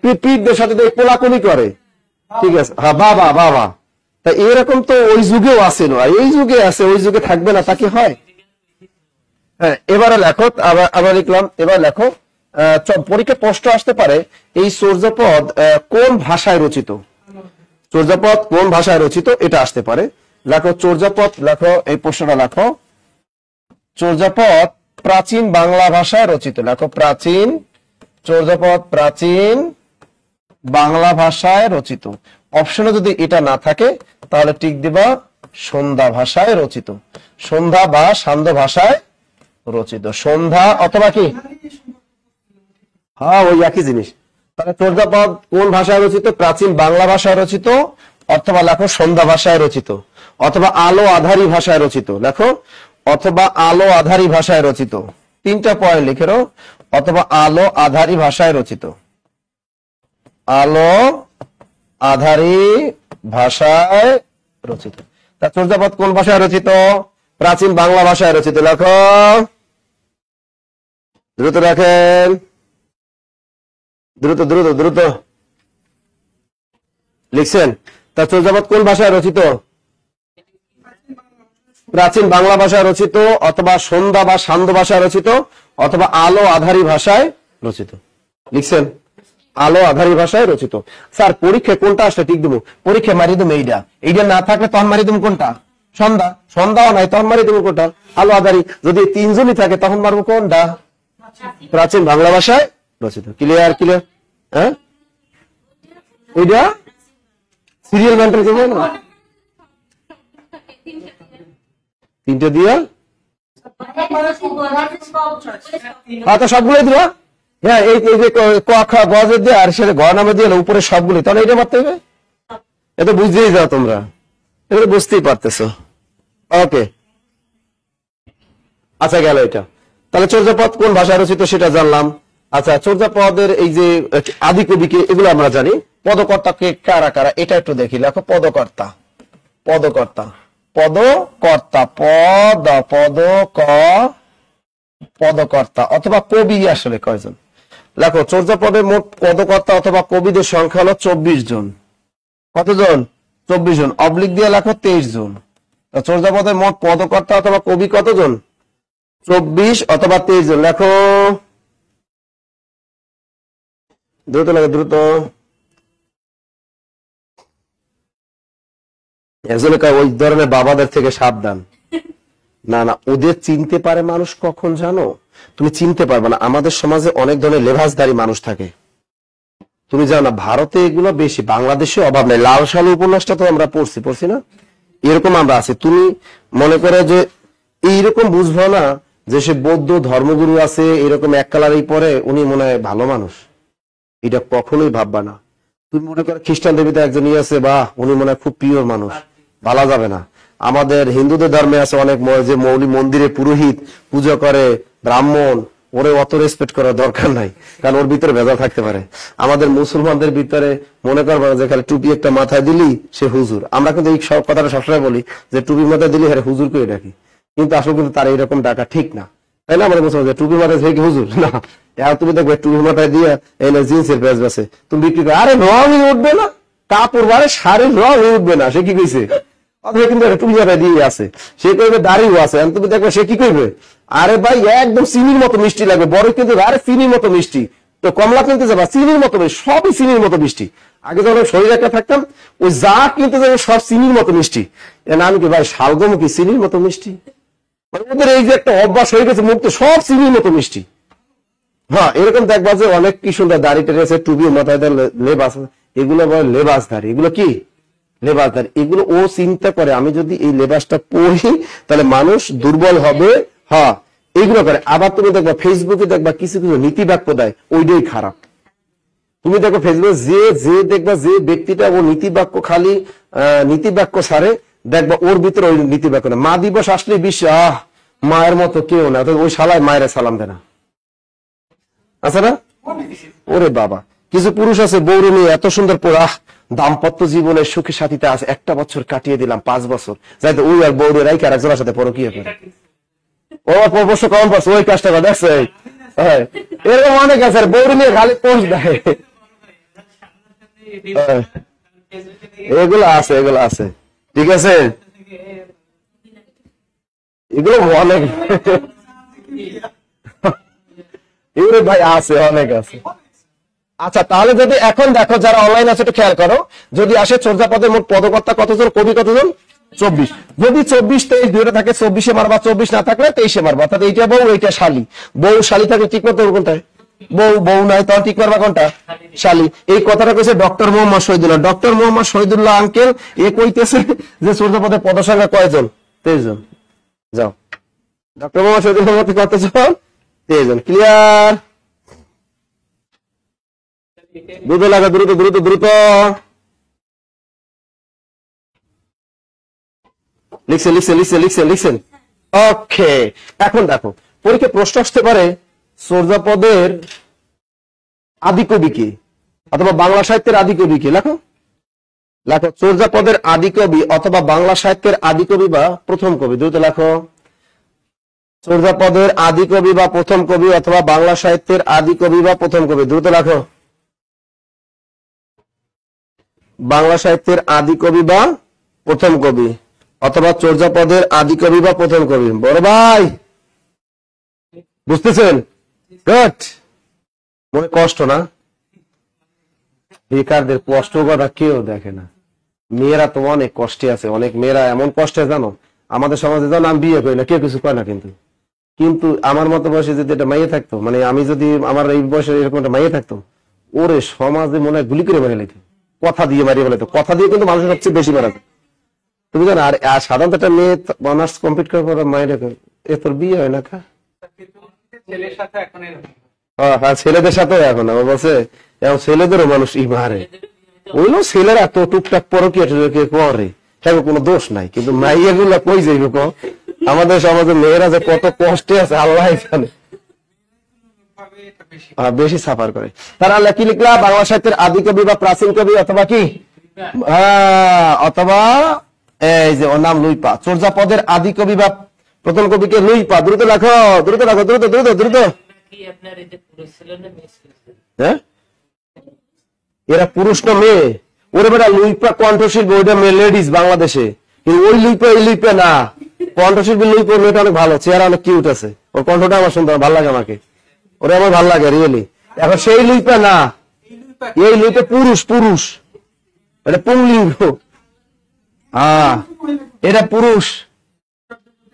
পিঠদের সাথে কোলাকুলি করে, ঠিক আছে? হ্যাঁ, বাবা বাবা। তা এরকম তো ওই যুগেও আছে, এই যুগে আছে, ওই যুগে থাকবে না, তা কি হয়? হ্যাঁ, এবারে লেখো, আবার লিখলাম, এবার লেখো, পরীক্ষা প্রশ্ন আসতে পারে এই চর্যাপদ কোন ভাষায় রচিত, চর্যাপদ কোন ভাষায় রচিত, এটা আসতে পারে। লেখো চর্যাপদ, লেখো এই প্রশ্নটা লেখো, চর্যাপদ প্রাচীন বাংলা ভাষায় রচিত। লেখো প্রাচীন, চর্যাপদ প্রাচীন বাংলা ভাষায় রচিত। অপশনে যদি এটা না থাকে তাহলে টিক দিবা সন্ধ্যা ভাষায় রচিত, সন্ধ্যা বা সান্ধ্য ভাষায় রচিত, সন্ধ্যা অথবা কি, হ্যাঁ ওই একই জিনিস। তাহলে চর্যাপদ কোন ভাষায় রচিত? প্রাচীন বাংলা ভাষায় রচিত, অথবা লেখো সন্ধ্যা ভাষায় রচিত, অথবা আলো আধারী ভাষায় রচিত। লেখো অথবা আলো আধারী ভাষায় রচিত, তিনটা পয়েন্ট লিখে রাখো, অথবা আলো আধারী ভাষায় রচিত, আলো আধারী ভাষায় রচিত। তা চর্যাপদ কোন ভাষায় রচিত? প্রাচীন বাংলা ভাষায় রচিত। লেখো, দ্রুত রাখেন, দ্রুত দ্রুত দ্রুত লিখছেন। তা চর্যাপদ কোন ভাষায় রচিত? প্রাচীন বাংলা ভাষায় রচিত, অথবা সন্ধ্যা বা সান্ধ্য ভাষায় রচিত, অথবা আলো আধারী ভাষায় রচিত। লিখছেন আলো আধারী ভাষায় রচিত। স্যার পরীক্ষায় কোনটা আসলে ঠিক দেবো? পরীক্ষায় মারি দেবো এইটা, এইটা না থাকলে তখন মারি দেবো কোনটা? সন্ধ্যা। সন্ধ্যাও নাই তখন মারি দেবো কোনটা? আলো আধারী। যদি তিনজনই থাকে তখন মারবো কোনটা? প্রাচীন বাংলা ভাষায় রচিত। Clear clear? হ্যাঁ, ওইটা সিরিয়াল মেন্টাল দেবো না, তিনটে দিয়ে আচ্ছা সবগুলোই দিবা। হ্যাঁ, এই যে ক খ গজের দিয়ে আর সেটা ঘ নামে দিয়ে উপরে সবগুলি, তাহলে এটা মারতে হবে। এটা বুঝতেই যাও তোমরা, এটা বুঝতেই পারতেছো। ওকে, আচ্ছা গেল এটা। তাহলে চর্যাপদ কোন ভাষায় রচিত সেটা জানলাম। আচ্ছা, চর্যাপদের এই যে আদি কবিকে এগুলো আমরা জানি। পদকর্তাকে কারা কারা এটা একটু দেখি। লেখো পদকর্তা, পদকর্তা, পদকর্তা, পদ পদ ক পদকর্তা অথবা কবি আসলে কয়জন? লেখো চর্যাপদের মোট পদকর্তা অথবা কবিদের সংখ্যা হলো 24 জন। কতজন? 24 জন। অবলিক দিয়ে লেখো 23 জন। চর্যাপদের মোট পদকর্তা অথবা কবি কতজন? 24 অথবা 23 জন। লেখো দ্রুত, লেখো দ্রুত। একজনে কয় ওই ধরনের বাবাদের থেকে সাবধান। না না, ওদের চিনতে পারে মানুষ কখন জানো? তুমি চিনতে পারবে না। আমাদের সমাজে অনেক ধরনের লেবাসধারী মানুষ থাকে, তুমি জানো না, ভারতে এগুলো বেশি, বাংলাদেশে অভাব নাই। লাল সালু উপন্যাসটা তো আমরা পড়ছি না, এরকম আমরা আছি। তুমি মনে করে যে এইরকম বুঝবো না যে সে বৌদ্ধ ধর্মগুরু আছে এরকম এক কালারই পরে উনি মনে হয় ভালো মানুষ, এটা কখনোই ভাববা না। তুমি মনে করো খ্রিস্টান দেবীতে একজন আছে, বা উনি মনে হয় খুব পিওর মানুষ, ভালা যাবে না। আমাদের হিন্দুদের ধর্মে আছে অনেক যে মৌলী মন্দিরে পুরোহিত পূজা করে, ব্রাহ্মণ, ওরে অত রেসপেক্ট করার দরকার নাই, কারণ ওর ভিতরে ভেজাল থাকতে পারে। আমাদের মুসলমানদের ভিতরে মনে করবো যে খালি টুপি একটা মাথায় দিলি সে হুজুর। আমরা কিন্তু এই সব কথাটা সবসময় বলি যে টুপি মাথায় দিলি হ্যাঁ হুজুর করে ডাকি, কিন্তু আসলে কিন্তু তার এইরকম ডাকা ঠিক না, তাই না? আমাদের মুসলমান টুপি মাথায় থেকে হুজুর না, এখন তুমি দেখবে টুপি মাথায় দিয়ে এই না জিন্সের প্যাচ বাসে তুমি বিক্রি করো, আরে রঙই উঠবে না, কাপড় বারে শাড়ির রং উঠবে না, সে কি কইছে? অথবা কিন্তু টুপি মাথায় দিয়ে আছে, সে করবে দাড়িও আছে, তুমি দেখবে সে কি করবে, আরে ভাই একদম চিনির মতো মিষ্টি লাগবে, বড় কিন্তু আরে চিনির মতো মিষ্টি, তো কমলা কিনতে যাবা চিনির মতো মিষ্টি, সবই চিনির মতো মিষ্টি। আগে যখন শরীর একটা থাকতাম ওই যা কিনতে যাবে সব চিনির মতো মিষ্টি, আমি কি ভাই শালগম কি চিনির মতো মিষ্টি? মানে ওদের এই যে একটা অভ্যাস হয়ে গেছে মুক্ত সব চিনির মতো মিষ্টি। হ্যাঁ, এরকম দেখবা যে অনেক কি সুন্দর দাড়ি টেরেছে, টুপি মাথায় লেবাস, এগুলো বলে লেবাসধারী। এগুলো কি লেবাসধারী? এগুলো ও চিন্তা করে আমি যদি এই লেবাসটা পরি তাহলে মানুষ দুর্বল হবে। হ্যাঁ, এইগুলো করে। আবার তুমি দেখবা ফেসবুকে দেখবা কিছু কিছু নীতি বাক্য দেয়, ওইটাই খারাপ। তুমি দেখো ফেসবুকে যে দেখবা যে ব্যক্তিটা ও নীতি বাক্য খালি নীতি বাক্য সারে, দেখবা ওর ভিতরে ওই নীতি বাক্য না। মা দিবস আসলে বিশ্বাস মায়ের মতো কেউ না, ওই শালায় মায়ের সালাম দেয় না, আচ্ছা না? ওরে বাবা, কিছু পুরুষ আছে বৌরে নিয়ে এত সুন্দর পোড়া দাম্পত্য জীবনের সুখে সাথীতে আছে, একটা বছর কাটিয়ে দিলাম 5 বছর, যাইতে ওই আর বৌরে রাইকে আর একজনের সাথে পরকীয়া করে, ও অবশ্য কম পাচ্ছে ওই কাজটা করে দেখছে। হ্যাঁ, এরকম অনেক আছে, বৌরে নিয়ে খালি পোস্ট দেয়। এগুলো আছে, এগুলো আছে, ঠিক আছে, এগুলো অনেক এগুলো ভাই আছে, অনেক আছে। আচ্ছা, তাহলে যদি এখন দেখো যারা অনলাইন আছে একটু খেয়াল করো, যদি আসে চর্যাপদের মোট পদকর্তা কতজন, কবি কতজন? 24। যদি 24 23 দুইটা থাকে 24-এ মারবা, 24 না থাকলে 23-এ মারবা, অর্থাৎ এইটা বউ এইটা শালি। বউ শালি থাকে ঠিক মতো কোনটায়? বউ নাই, তখন ঠিক মারবা কোনটা? শালি। এই কথাটা কইছে doctor Mohammad Shahidullah. Doctor Mohammad Shahidullah uncle এ কইতেছে যে চর্যাপদের পদসংখ্যা কয়জন? 23 জন। যাও, ডক্টর মোহাম্মদ শহীদুল্লাহ মতে কতজন? 23 জন। ক্লিয়ার? দ্রুত লাগা, দ্রুত দ্রুত দ্রুত লিখছেন লিখছেন লিখছেন লিখছেন লিখছেন। ওকে, এখন দেখো পরীক্ষা প্রশ্ন আসতে পারে চর্যাপদের আদিকবি কে, অথবা বাংলা সাহিত্যের আদিকবি কে? লেখো লেখো, চর্যাপদের আদিকবি অথবা বাংলা সাহিত্যের আদিকবি বা প্রথম কবি। দ্রুত লেখো, চর্যাপদের আদিকবি বা প্রথম কবি অথবা বাংলা সাহিত্যের আদিকবি বা প্রথম কবি। দ্রুত লেখো, বাংলা সাহিত্যের আদিকবি বা প্রথম কবি অথবা চর্যাপদের আদিকবি বা প্রথম কবি। বড় ভাই বুঝতেছেন? গুড। মনে কষ্ট না, বেকারদের কষ্ট কথা কেউ দেখে না। মেয়েরা তো অনেক কষ্টে আছে, অনেক মেয়েরা এমন কষ্টে, জানো আমাদের সমাজে জানো আমি বিয়ে করি না, কেউ কিছু কয় না, কিন্তু কিন্তু আমার মতো বয়সে যদি একটা মেয়ে থাকতো, মানে আমি যদি আমার এই বয়সে এরকম একটা মেয়ে থাকতো, ওরে সমাজে মনে হয় গুলি করে মেরে লাইতো, কথা দিয়ে মারিয়ে ফেলাইতো। কথা দিয়ে কিন্তু মানুষের সবচেয়ে বেশি মারা যায়, তুমি জানো। আর সাধারণত একটা মেয়ে অনার্স কমপ্লিট করার পর মায়ের এ তোর বিয়ে হয় না খা, হ্যাঁ ছেলেদের সাথে এখন আমার বলছে এখন ছেলেদেরও মানুষ ই মারে, ওইগুলো ছেলেরা তো টুকটাক পরকীয়া করে, সেগুলো কোনো দোষ নাই, কিন্তু মাইয়া গুলা কই যাইব ক? আমাদের সমাজে মেয়েরা যে কত কষ্টে আছে আল্লাহ জানে, বেশি সাফার করে। তারা কি লিখলা? বাংলা সাহিত্যের আদি কবি বা প্রাচীন কবি অথবা কি অথবা এই যে ওর নাম লুইপা। চর্যাপদের আদি কবি বা প্রথম কবিকে লুইপা। দ্রুত লেখো, দ্রুত লেখো, দ্রুত দ্রুত দ্রুত। হ্যাঁ, এরা পুরুষ না মেয়ে? ওরে বেটা লুইপা কণ্ঠশিল্পী, ওইটা মেয়ে লেডিস বাংলাদেশে, কিন্তু ওই লুইপা এই লুইপা না। কণ্ঠশিল্পী লুইপা মেয়েটা অনেক ভালো, চেহারা অনেক কিউট আছে, ওর কণ্ঠটা আমার সুন্দর, ভালো লাগে আমাকে, ওরে আমার ভালো লাগে রিয়েলি। এখন সেই লুইপা না, এই লুইপা পুরুষ, পুরুষ, এটা পুংলিঙ্গ। হ্যাঁ, এটা পুরুষ।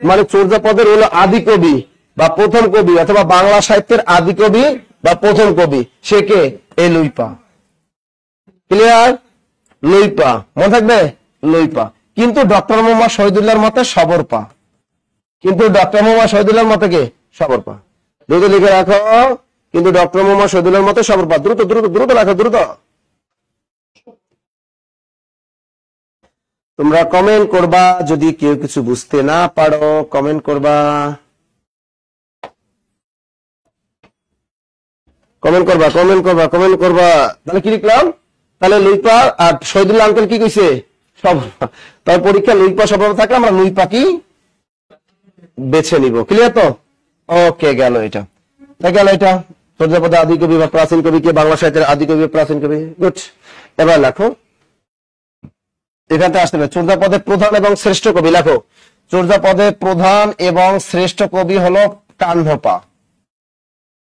মানে চর্যাপদের হলো আদি কবি বা প্রথম কবি অথবা বাংলা সাহিত্যের আদি কবি বা প্রথম কবি, সে কে? এই লুইপা। ক্লিয়ার? লুইপা মনে থাকবে, লুইপা। কিন্তু ডক্টর মোহাম্মদ শহীদুল্লাহর মতে সবরপা, কিন্তু ডক্টর মোহাম্মদ শহীদুল্লাহর মতে কে? সবরপা। দ্রুত লিখে রাখো, কিন্তু ডক্টর মোহাম্মদ শহীদুল্লাহর মতে সবরপা। দ্রুত দ্রুত দ্রুত রাখো, দ্রুত। তোমরা কমেন্ট করবা, যদি কেউ কিছু বুঝতে না পারো কমেন্ট করবা, কমেন্ট করবা, কমেন্ট করবা, কমেন্ট করবা। তাহলে কি লিখলাম? তাহলে লুইপা আর শহীদুল্লাহ আঙ্কেল কি কইছে? সবরপা। তাই পরীক্ষা লুইপা সবরপা থাকলে আমরা লুইপা কি বেছে নিব। ক্লিয়ার তো? ওকে, গেল এটা, গেল এটা। চর্যাপদের আদি কবি বা প্রাচীন কবি কে? বাংলা সাহিত্যের আদি কবি প্রাচীন কবি। গুড। এবার লেখো, এখানে আসতে হবে চর্যাপদের প্রধান এবং শ্রেষ্ঠ কবি। লেখো, চর্যাপদের প্রধান এবং শ্রেষ্ঠ কবি হলো কাহ্নপা।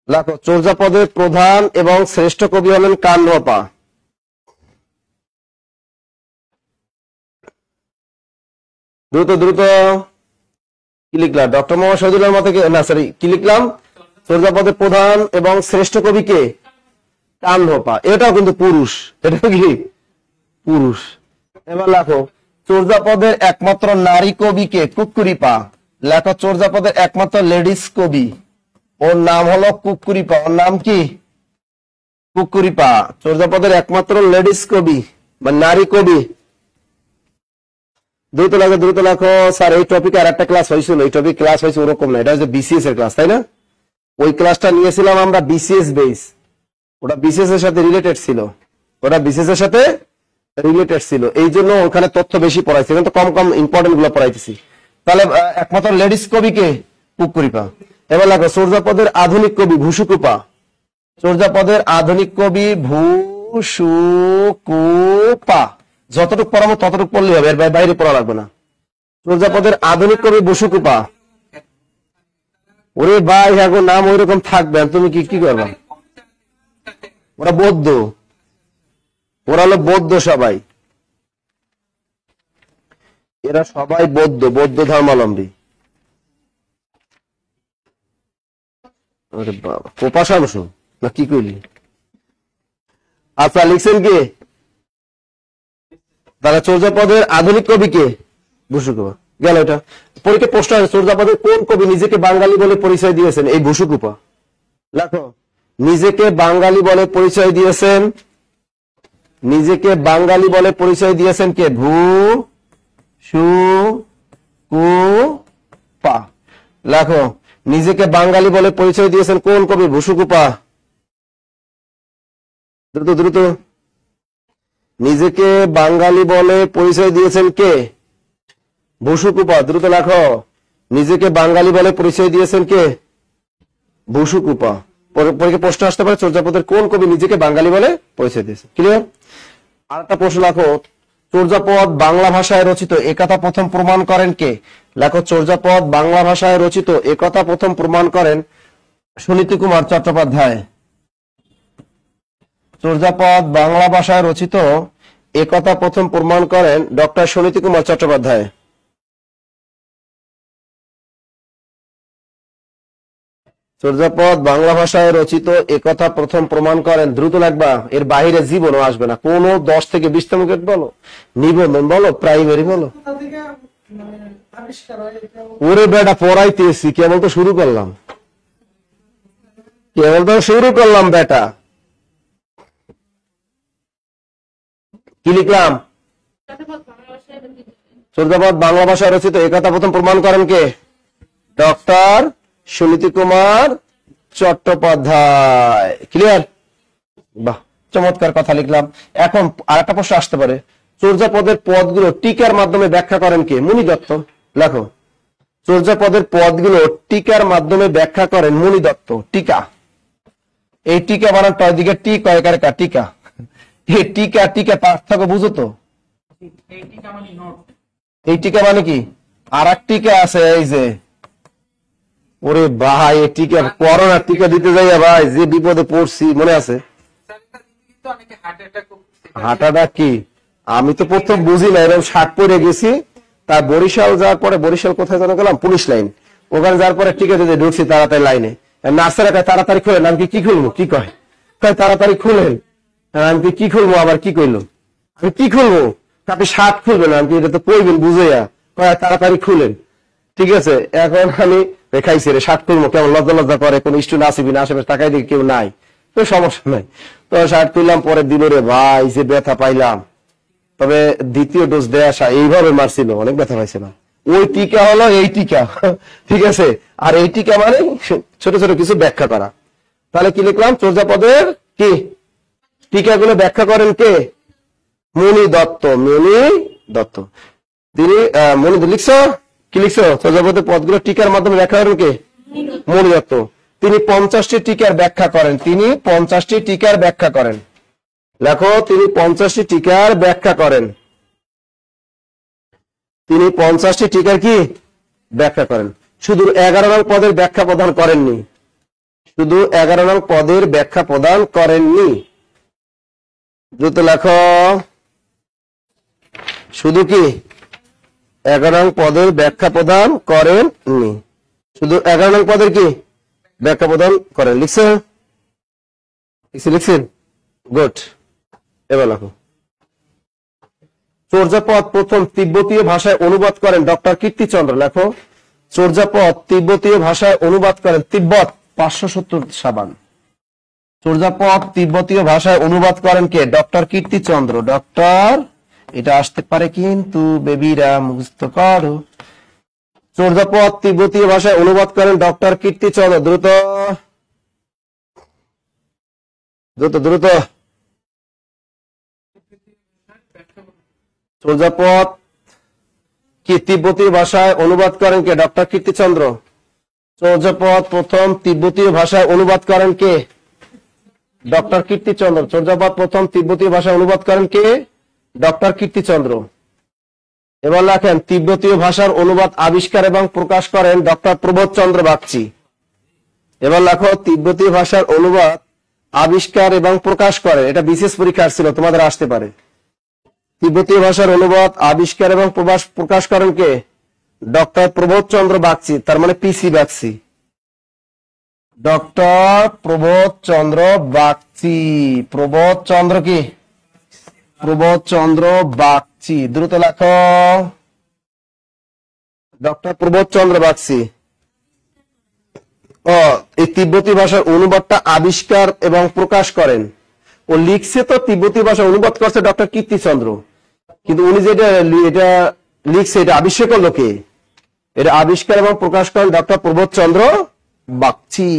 লেখো, চর্যাপদের প্রধান এবং শ্রেষ্ঠ কবি হলেন কাহ্নপা। দ্রুত দ্রুত। কি লিখলাম? ডক্টর মোহাম্মদ শহীদুল্লাহর মতে না, সরি, কি লিখলাম? চর্যাপদের প্রধান এবং শ্রেষ্ঠ কবি কে? কাহ্নপা। এটাও কিন্তু পুরুষ, এটা কি পুরুষ। এবার লেখো, চর্যাপদের একমাত্র নারী কবি কে? কুক্কুরিপা। লেখো, চর্যাপদের একমাত্র লেডিস কবি, ওর নাম হলো কুক্কুরিপা। ওর নাম কি? কুক্কুরিপা। চর্যাপদের একমাত্র লেডিস কবি বা নারী কবি। দ্রুত লেখো, দ্রুত লেখো। স্যার এই টপিকে আর একটা ক্লাস হয়েছিল, এই টপিক ক্লাস হয়েছে ওরকম না, এটা হচ্ছে বিসিএস এর ক্লাস, তাই না? ওই ক্লাসটা নিয়েছিলাম আমরা বিসিএস বেস, ওটা বিসিএস এর সাথে রিলেটেড ছিল, ওটা বিসিএস এর সাথে রিলেটেড ছিল, এই জন্য ওখানে তথ্য বেশি পড়াইছি, কিন্তু কম কম ইম্পর্টেন্ট গুলো পড়াইতেছি। তাহলে একমাত্র লেডিস কবি কে? কুক্কুরিপা। এবার লেখো, চর্যাপদের আধুনিক কবি ভূসুকুপা। চর্যাপদের আধুনিক কবি ভূসুকুপা। যতটুকু পড়াবো ততটুকু পড়লেই হবে, এর বাইরে পড়া লাগবে না। চর্যাপদের আধুনিক কবি ভূসুকুপা। ওরে ভাই, এখন নাম ওই রকম থাকবে, তুমি কি কি করবা? ওরা বৌদ্ধ, ওরা হলো বৌদ্ধ সবাই, এরা সবাই বৌদ্ধ, বৌদ্ধ ধর্মাবলম্বী। আরে বাবা, কোপা শামসু না কি কইলি? আচ্ছা, লিখছেন কে? তারা চর্যাপদের আধুনিক কবি কে? ভূসুকুপা। গেল এটা। পরীক্ষা প্রশ্ন আছে, চর্যাপদের কোন কবি নিজেকে বাঙালি বলে পরিচয় দিয়েছেন? এই ভূসুকুপা। লেখো, নিজেকে বাঙালি বলে পরিচয় দিয়েছেন, নিজেকে বাঙালি বলে পরিচয় দিয়েছেন কে? ভূসুকুপা। লেখো, নিজেকে বাঙালি বলে পরিচয় দিয়েছেন কোন কবি? ভূসুকুপা। দ্রুত দ্রুত। নিজেকে বাঙালি বলে পরিচয় দিয়েছেন কে? ভূসুকুপা। দ্রুত লেখো, নিজেকে বাঙালি বলে পরিচয় দিয়েছেন কে? ভূসুকুপা। পরীক্ষা প্রশ্ন আসতে পারে, চর্যাপদের কোন কবি নিজেকে বাঙালি বলে পরিচয় দিয়েছেন? ক্লিয়ার? আর একটা প্রশ্ন লেখো, চর্যাপদ বাংলা ভাষায় রচিত একথা প্রথম প্রমাণ করেন কে? লেখো, চর্যাপদ বাংলা ভাষায় রচিত একথা প্রথম প্রমাণ করেন সুনীতি কুমার চট্টোপাধ্যায়। চর্যাপদ বাংলা ভাষায় রচিত একথা প্রথম প্রমাণ করেন ডক্টর সুনীতি কুমার চট্টোপাধ্যায়। চর্যাপদ বাংলা ভাষায় রচিত একথা প্রথম প্রমাণ করেন। দ্রুত লাগবা, এর বাইরে জীবনও আসবে না। কোন 10 থেকে 20 মুকেট বলো, নিবন্ধন বলো, প্রাইমারি বলো। ওরে বেটা, পড়াইতেছি, কেবল তো শুরু করলাম, কেবল তো শুরু করলাম বেটা। কি লিখলাম? চর্যাপদ বাংলা ভাষায় রচিত একথা প্রথম প্রমাণ করেন কে? ডক্টর সুনীতি কুমার চট্টোপাধ্যায়। ক্লিয়ার? বাহ, চমৎকার কথা লিখলাম। এখন আর একটা প্রশ্ন আসতে পারে, চর্যাপদের পদগুলো টিকার মাধ্যমে ব্যাখ্যা করেন কে? মুনি দত্ত। লেখো, চর্যাপদের পদগুলো টিকার মাধ্যমে ব্যাখ্যা করেন মুনি দত্ত। টিকা, এই টিকা বানান টয় দিকে টি কয়কার কা, টিকা। এই টিকা টিকা পার্থক্য বুঝো তো? এই টিকা মানে কি? আর এক টিকা আছে, এই যে, ওরে ভাই, এই টিকা করোনার টিকা দিতে যাইয়া ভাই যে বিপদে পড়ছি, মনে আছে? হাঁটাটা কি, আমি তো প্রথম বুঝি না, এরকম শার্ট পরে গেছি, তার বরিশাল যাওয়ার পরে, বরিশাল কোথায় যেন গেলাম, পুলিশ লাইন, ওখানে যাওয়ার পরে ঠিক আছে ঢুকছি তাড়াতাড়ি লাইনে, নার্সারা কয় তাড়াতাড়ি খুলেন, আমি কি খুলবো, কি কয় তাড়াতাড়ি খুলেন, আমি কি খুলবো, আবার কি কইলো, আমি কি খুলবো, আপনি শার্ট খুলবেন, আমি এটা তো কইবেন বুঝাইয়া, কয় তাড়াতাড়ি খুলেন। ঠিক আছে, এখন আমি খাইছি রে শার্ট খুলবো, কেমন লজ্জা লজ্জা করে, কোন স্টুডেন্ট আসবি না, আশেপাশে তাকাই দেখি কেউ নাই, তো সমস্যা নাই। তো শার্ট খুললাম, পরে দিল রে ভাই যে ব্যথা পাইলাম। তবে দ্বিতীয় ডোজ দেয়া আসা এইভাবে মারছিল, অনেক ব্যথা পাইছিলাম। ওই টিকা হলো এই টিকা, ঠিক আছে, আর এই টিকা মানে ছোট ছোট কিছু ব্যাখ্যা করা। তাহলে কি লিখলাম, চর্যাপদের কি টিকাগুলো ব্যাখ্যা করেন কে, মণি দত্ত, মণি দত্ত। তিনি মণি লিখছো, কি লিখছো, চর্যাপদের পদগুলো টিকার মাধ্যমে ব্যাখ্যা করেন কে, মণি দত্ত। তিনি 50টি টিকার ব্যাখ্যা করেন, তিনি 50টি টিকার ব্যাখ্যা করেন। লেখো, তিনি 50টি টিকার ব্যাখ্যা করেন, তিনি 50টি টিকার কি ব্যাখ্যা করেন। শুধু 11 নং পদের ব্যাখ্যা প্রদান করেননি, শুধু 11 নং পদের ব্যাখ্যা প্রদান করেননি। দ্রুত লেখো, শুধু কি 11 নং পদের ব্যাখ্যা প্রদান করেননি, শুধু 11 নং পদের কি ব্যাখ্যা প্রদান করেন। লিখছেন, লিখছেন, গুড। এবার লেখো, চর্যাপদ প্রথম তিব্বতীয় ভাষায় অনুবাদ করেন ডক্টর কীর্তিচন্দ্র। লেখো, চর্যাপদ তিব্বতীয় ভাষায় অনুবাদ করেন, তিব্বত 570 সাবান। চর্যাপদ তিব্বতীয় ভাষায় অনুবাদ করেন কে, ডক্টর কীর্তিচন্দ্র। ডক্টর, এটা আসতে পারে কিন্তু বেবিরা মুখস্থ করো। চর্যাপদ তিব্বতীয় ভাষায় অনুবাদ করেন ডক্টর কীর্তিচন্দ্র। দ্রুত দ্রুত দ্রুত। চর্যাপদ কি তিব্বতীয় ভাষায় অনুবাদ করেন কে, ডক্টর কীর্তিচন্দ্র। চর্যাপদ প্রথম তিব্বতীয় ভাষায় অনুবাদ করেন কে, ডক্টর কীর্তিচন্দ্র। চর্যাপদ প্রথম তিব্বতীয় ভাষায় অনুবাদ করেন কে, ডক্টর কীর্তিচন্দ্র। এবার লেখেন, তিব্বতীয় ভাষার অনুবাদ আবিষ্কার এবং প্রকাশ করেন ডক্টর প্রবোধচন্দ্র বাগচি। এবার লেখো, তিব্বতীয় ভাষার অনুবাদ আবিষ্কার এবং প্রকাশ করেন, এটা বিশেষ পরীক্ষা ছিল, তোমাদের আসতে পারে। তিব্বতীয় ভাষার অনুবাদ আবিষ্কার এবং প্রকাশ করেন কে, ডক্টর প্রবোধচন্দ্র বাগচি, তার মানে পিসি বাগচি। ডক্টর প্রবোধচন্দ্র বাগচি, প্রবোধচন্দ্র কি, প্রবোধচন্দ্র বাগচি। দ্রুত লেখো, ডক্টর প্রবোধচন্দ্র বাগচি। এই তিব্বতী ভাষার অনুবাদটা আবিষ্কার এবং প্রকাশ করেন। ও লিখছে তো তিব্বতী ভাষা অনুবাদ করছে ডক্টর কীর্তিচন্দ্র, কিন্তু উনি যেটা এটা লিখছে এটা আবিষ্কার করলো কে, এটা আবিষ্কার এবং প্রকাশ করেন ডক্টর প্রবোধচন্দ্র বাগচি।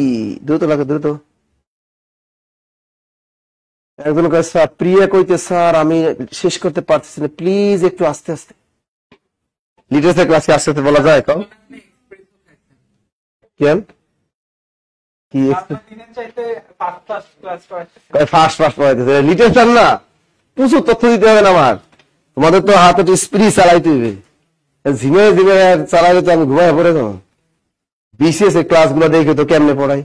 দ্রুত লেখো, দ্রুত। একজন স্যার প্রিয়া কইতে, স্যার আমি শেষ করতে পারতেছি না, প্লিজ একটু আস্তে আস্তে। লিটারেচার ক্লাসে আস্তে আস্তে বলা যায়, কম কেন কি ফাস্ট ফাস্ট পড়াইতেছে, লিটারেচার না, প্রচুর তথ্য দিতে হবে না আমার, তোমাদের তো হাতে স্প্রি চালাইতে হবে, ঝিমে ঝিমে চালাইলে তো আমি ঘুমাই পড়ে যাবো। বিসিএস এর ক্লাস গুলো দেখে তো কেমনে পড়াই,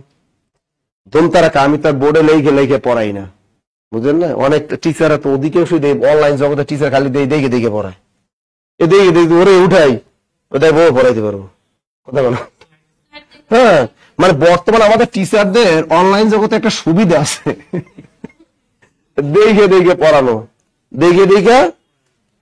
দমতারা আমি তার বোর্ডে লেখে লেখে পড়াই না, বুঝলেন না। অনেক টিচার তো ওদিকে অনলাইন জগতে টিচার খালি দেখে দেখে পড়ায়, এ দেখে দেখে ওরে উঠাই ওটাই বউ পড়াইতে পারবো, কথা বলো। হ্যাঁ, মানে বর্তমানে আমাদের টিচারদের অনলাইন জগতে একটা সুবিধা আছে, দেখে দেখে পড়ানো, দেখে দেখে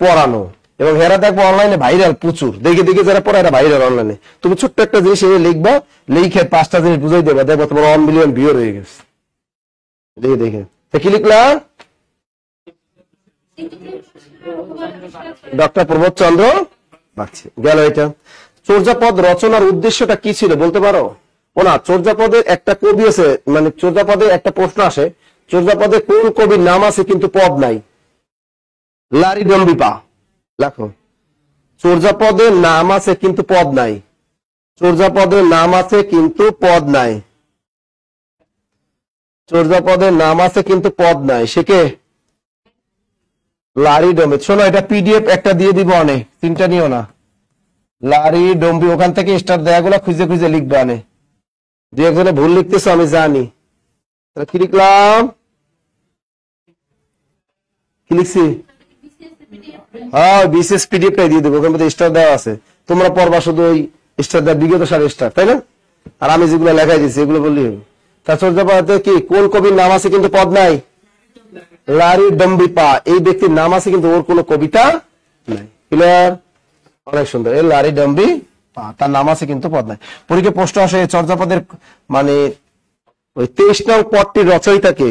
পড়ানো। এবং এরা দেখবো অনলাইনে ভাইরাল প্রচুর, দেখে দেখে যারা পড়ে এরা ভাইরাল অনলাইনে। তুমি ছোট্ট একটা জিনিস লিখবা, লিখে 5টা জিনিস বুঝাই দেবা, দেখবো তোমার 1 মিলিয়ন ভিউ হয়ে গেছে দেখে দেখে। কি লিখলা, ডক্টর প্রবোধচন্দ্র বাগচি। গেল এটা। চর্যাপদ রচনার উদ্দেশ্যটা কি ছিল বলতে পারো? ও না, চর্যাপদের একটা কবি আছে, মানে চর্যাপদে একটা প্রশ্ন আসে, চর্যাপদে কোন কবির নাম আছে কিন্তু পদ নাই? লারি ডম্বিপা। লেখো, চর্যাপদের নাম আছে কিন্তু পদ নাই, চর্যাপদের নাম আছে কিন্তু পদ নাই, চর্যাপদের নাম আছে কিন্তু পদ নাই, সে কে? লারি ডম্বি। শোনো, এটা পিডিএফ একটা দিয়ে দিব, অনেক চিন্তা নিও না। লারি ডম্বি, ওখান থেকে স্টার দেয়াগুলো খুঁজে খুঁজে লিখবে, আনে দু একজনে ভুল লিখতেছো আমি জানি। কি লিখলাম, কি লিখছি? হ্যাঁ, বিশেষ পিডিএফটাই দিয়ে দেবো, ওখান মধ্যে স্টার দেওয়া আছে, তোমরা পড়বা শুধু ওই স্টার দা বিগত সালে স্টার, তাই না? আর আমি যেগুলো লেখাই দিচ্ছি এগুলো বললি তার চর্যাপদে কি কোন কবির নাম আছে কিন্তু পদ নাই? লারি ডম্বিপা, এই ব্যক্তির নাম আছে কিন্তু ওর কোনো কবিতা নাই। ক্লিয়ার? অনেক সুন্দর। এই লারি ডম্বি পা, তার নাম আছে কিন্তু পদ নাই। পরীক্ষায় প্রশ্ন আসে চর্যাপদের মানে ওই 23 নং পদটির রচয়িতাকে,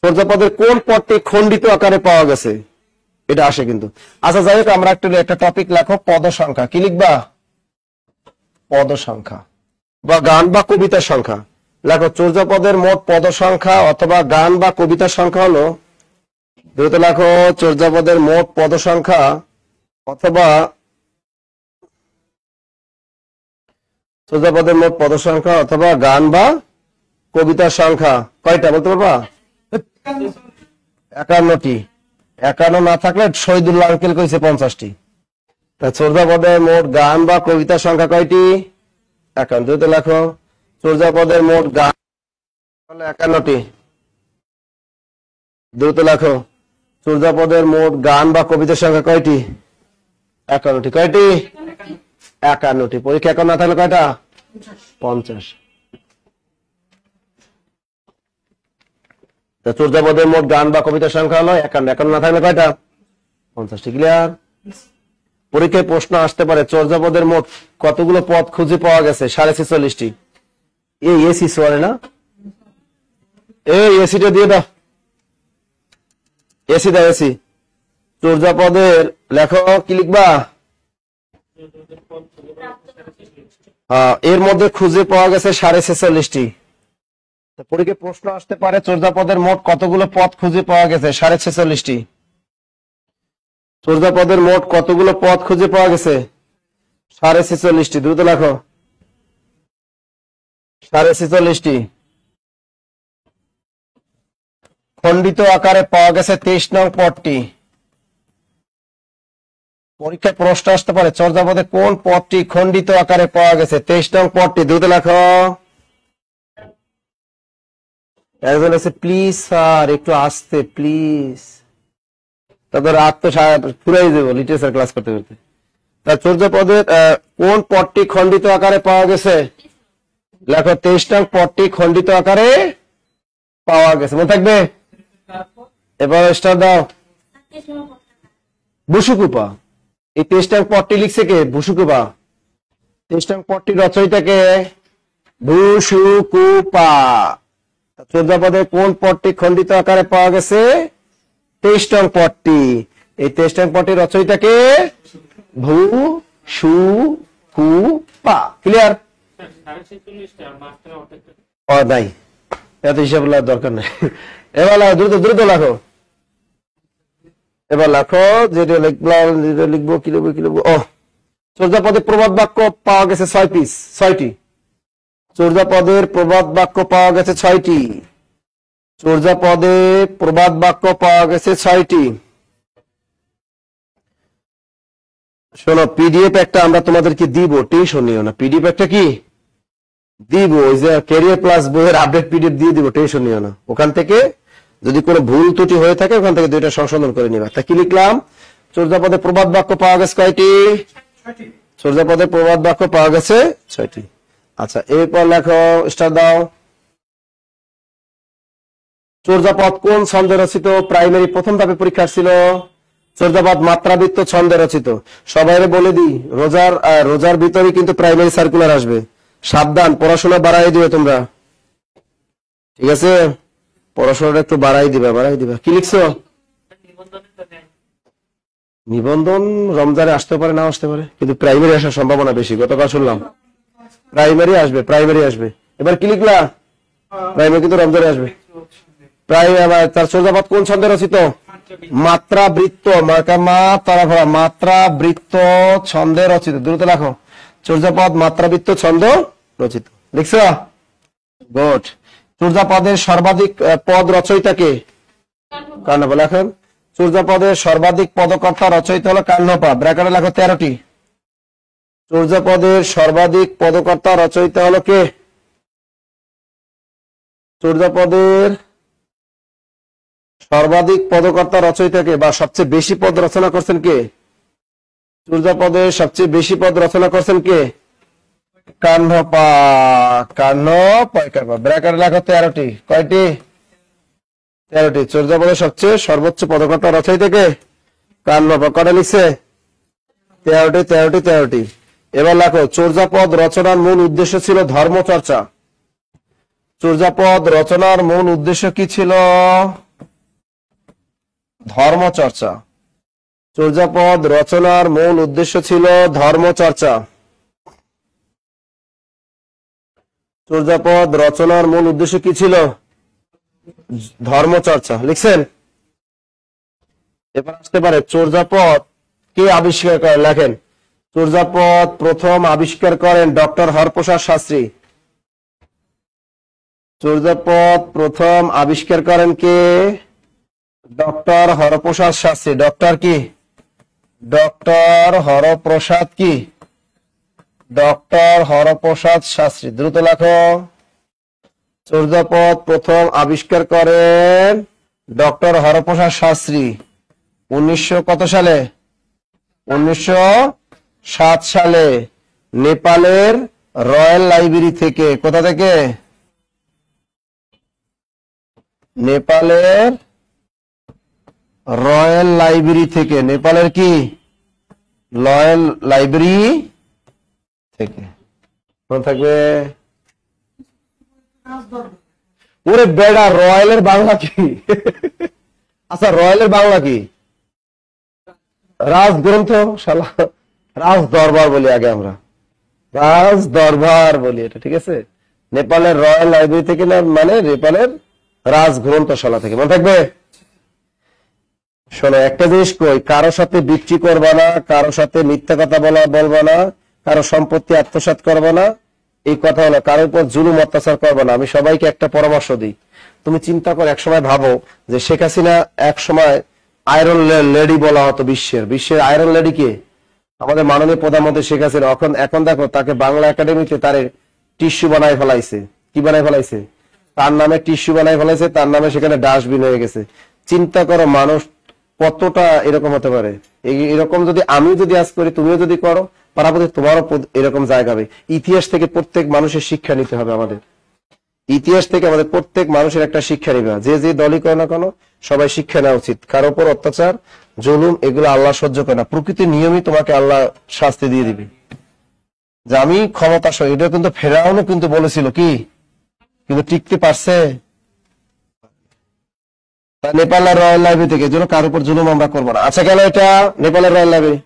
চর্যাপদের কোন পদটি খণ্ডিত আকারে পাওয়া গেছে, এটা আসে কিন্তু। আচ্ছা যাই হোক, আমরা একটা টপিক লেখো পদ সংখ্যা। কি লিখবা? পদ সংখ্যা বা গান বা কবিতার সংখ্যা লেখো। চর্যাপদের মোট পদ সংখ্যা অথবা গান বা কবিতার সংখ্যা হলো, দ্রুত লেখো, চর্যাপদের মোট পদ সংখ্যা অথবা চর্যাপদের মোট পদ সংখ্যা অথবা গান বা কবিতার সংখ্যা কয়টা বলতে পারবা? 51টি। 51 না থাকলে শহীদুল্লাহ আঙ্কেল কইছে 50টি। তা চর্যাপদের মোট গান বা কবিতার সংখ্যা কয়টি? 51। দ্রুত লেখো, চর্যাপদের মোট গান হলো 51টি। দ্রুত লেখো, চর্যাপদের মোট গান বা কবিতার সংখ্যা কয়টি? 51টি। কয়টি? 51টি। পরীক্ষা এখন না থাকলে কয়টা? 50। চর্যাপদের মোট গান বা কবিতার সংখ্যা হলো 51। এখন না থাকলে কয়টা? 50টি। ক্লিয়ার? পরীক্ষায় প্রশ্ন আসতে পারে চর্যাপদের মোট কতগুলো পদ খুঁজে পাওয়া গেছে? 46.5টি। এই এসি সোয়ারে না, এই এসিটা দিয়ে দাও, এসি দাও, এসি। চর্যাপদের লেখো, কি লিখবা? এর মধ্যে খুঁজে পাওয়া গেছে 46.5টি। পরীক্ষায় প্রশ্ন আসতে পারে চর্যাপদের মোট কতগুলো পদ খুঁজে পাওয়া গেছে? 46.5টি। চর্যাপদের মোট কতগুলো পদ খুঁজে পাওয়া গেছে? 46.5টি। দ্রুত লেখো, 46.5টি। খণ্ডিত আকারে পাওয়া গেছে 23 নং পদটি। পরীক্ষায় প্রশ্ন আসতে পারে চর্যাপদে কোন পদটি খণ্ডিত আকারে পাওয়া গেছে? 23 নং পদটি। দ্রুত লেখো। একজন আছে, প্লিজ স্যার একটু আসতে প্লিজ, তাদের রাত তো পুরাই দেবো লিটারেচার ক্লাস করতে করতে। তার চর্যাপদের কোন পদটি খণ্ডিত আকারে পাওয়া গেছে? লেখো, 23 নং পদটি খণ্ডিত আকারে পাওয়া গেছে। মনে থাকবে? এবার স্টার দাও। বুসুকুপা। এই 23 নং পদটি লিখছে কে? বুসুকুপা। 23 নং পদটির রচয়িতাকে? বুসুকুপা। চর্যাপদের কোন পদটি খণ্ডিত আকারে পাওয়া গেছে? 23 নং পদটি। এই 23 নং পদটির রচয়িতাকে? বুসুকুপা। ক্লিয়ার? নাই, এত হিসাব দরকার নেই। এবার দ্রুত দ্রুত লেখো। এবার লেখো, যেটা লিখবো কি লিখবো কি লিখবো। চর্যাপদে প্রবাদ বাক্য পাওয়া গেছে 6 পিস, 6টি। চর্যাপদের প্রবাদ বাক্য পাওয়া গেছে 6টি। চর্যাপদে প্রবাদ বাক্য পাওয়া গেছে 6টি। শোনো, পিডিএফ একটা আমরা তোমাদেরকে দিব, টেনশন নিও না। পিডিএফ একটা কি দিব, ওই যে ক্যারিয়ার প্লাস বইয়ের আপডেট পিডিএফ দিয়ে দিব, টেনশন নিও না। ওখান থেকে যদি কোনো ভুল ত্রুটি হয়ে থাকে ওখান থেকে 2টা সংশোধন করে নিবা। তা কি লিখলাম? চর্যাপদে প্রবাদ বাক্য পাওয়া গেছে কয়টি? চর্যাপদে প্রবাদ বাক্য পাওয়া গেছে 6টি। আচ্ছা, এরপর লেখো, স্টার দাও। চর্যাপদ কোন ছন্দে রচিত? প্রাইমারি প্রথম ধাপে পরীক্ষা ছিল। চর্যাপদ মাত্রাবৃত্ত ছন্দে রচিত। সবাইরে বলে দিই, রোজার ভিতরে কিন্তু প্রাইমারি সার্কুলার আসবে, সাবধান, পড়াশোনা বাড়াই দিবে তোমরা, ঠিক আছে? পড়াশোনাটা একটু বাড়াই দিবা। কি লিখছো? নিবন্ধন রমজানে আসতে পারে, না আসতে পারে, কিন্তু প্রাইমারি আসার সম্ভাবনা বেশি। গতকাল শুনলাম প্রাইমারি আসবে। এবার কি লিখলা? প্রাইমারি কিন্তু রমজানে আসবে। তার চর্যাপদ কোন ছন্দে রচিত? মাত্রাবৃত্ত, মাত্রাবৃত্ত ছন্দে রচিত। দ্রুত লেখো, চর্যাপদ মাত্রাবৃত্ত ছন্দ রচিত। লিখছো? গুড। চর্যাপদের সর্বাধিক পদ রচয়িতাকে? কান্নপা। লেখেন, চর্যাপদের সর্বাধিক পদকর্তা রচয়িতা হলো কান্নপা। ব্র্যাকেটে লেখো 13টি। চর্যাপদের সর্বাধিক পদকর্তা রচয়িতা হলো কে? চর্যাপদের সর্বাধিক পদকর্তা রচয়িতাকে বা সবচেয়ে বেশি পদ রচনা করছেন কে? চর্যাপদের সবচেয়ে বেশি পদ রচনা করছেন কে? কাহ্নপা। কাহ্নপা ব্র্যাকেট লেখো 13টি। কয়টি? 13টি। চর্যাপদের সবচেয়ে সর্বোচ্চ পদকর্তা রচয়িতা কে? কাহ্নপা। কটা লিখছে? 13টি। এবার লেখো, চর্যাপদ রচনার মূল উদ্দেশ্য ছিল ধর্মচর্চা। চর্যাপদ রচনার মূল উদ্দেশ্য কি ছিল? ধর্মচর্চা। চর্যাপদ রচনার মূল উদ্দেশ্য ছিল ধর্মচর্চা। চর্যাপদ রচনার মূল উদ্দেশ্য কি ছিল? ধর্মচর্চা। লিখছেন? এবার আসতে পারে, চর্যাপদ কে আবিষ্কার করেন? লেখেন, চর্যাপদ প্রথম আবিষ্কার করেন ডক্টর হরপ্রসাদ শাস্ত্রী। চর্যাপদ প্রথম আবিষ্কার করেন কে? ডক্টর হরপ্রসাদ শাস্ত্রী। ডক্টর কি? ডক্টর হরপ্রসাদ কি? ডক্টর হরপ্রসাদ শাস্ত্রী। দ্রুত লেখো। চর্যাপদ প্রথম আবিষ্কার করেন ডক্টর হরপ্রসাদ শাস্ত্রী। 1900 কত সালে? 1907 সালে নেপালের রয়্যাল লাইব্রেরি থেকে। কোথা থেকে? নেপালের রয়্যাল লাইব্রেরি থেকে। নেপালের কি? রয়্যাল লাইব্রেরি থেকে। মনে থাকবে? ওরে বেড়া, রয়্যালের বাংলা কি? আচ্ছা, রয়্যালের বাংলা কি? রাজগ্রন্থ। শালা রাজ দরবার বলি আগে আমরা, রাজ দরবার বলি এটা, ঠিক আছে? নেপালের রয়্যাল লাইব্রেরি থেকে না, মানে নেপালের রাজগ্রন্থশালা থেকে। মনে থাকবে? শোনো, একটা জিনিস কই, কারো সাথে বিক্রি করবা না, কারো সাথে মিথ্যা কথা বলবা না, কারো সম্পত্তি আত্মসাৎ করবা না, এই কথা হলো, কারোর উপর জুলুম অত্যাচার করবা না। আমি সবাইকে একটা পরামর্শ দিই, তুমি চিন্তা করো, একসময় ভাবো যে শেখ হাসিনা এক সময় আয়রন লেডি বলা হতো, বিশ্বের আয়রন লেডি কে? আমাদের মাননীয় প্রধানমন্ত্রী শেখ হাসিনা। এখন দেখো, তাকে বাংলা একাডেমিতে তার টিস্যু বানায় ফেলাইছে। কি বানায় ফেলাইছে? তার নামে টিস্যু বানায় ফেলাইছে, তার নামে সেখানে ডাস্টবিন হয়ে গেছে। চিন্তা করো মানুষ কতটা এরকম হতে পারে। এরকম যদি আমি যদি আজ করি, তুমিও যদি করো, পারাপতি তোমারও এরকম জায়গা হবে। ইতিহাস থেকে প্রত্যেক মানুষের শিক্ষা নিতে হবে। আমাদের ইতিহাস থেকে আমাদের প্রত্যেক মানুষের একটা শিক্ষা নিবে। যে দলই করে না কেন, সবাই শিক্ষা নেওয়া উচিত। কারো উপর অত্যাচার, জুলুম, এগুলো আল্লাহ সহ্য করে না। প্রকৃতির নিয়মই তোমাকে আল্লাহ শাস্তি দিয়ে দিবে। যে আমি ক্ষমতাশালী, এটা কিন্তু ফেরাউনও কিন্তু বলেছিল, কি কিন্তু টিকতে পারছে? নেপালের রয়্যাল লাইব্রেরি থেকে। জন্য কার উপর জুলুম আমরা করবো না। আচ্ছা, গেল এটা নেপালের রয়্যাল লাইব্রেরি।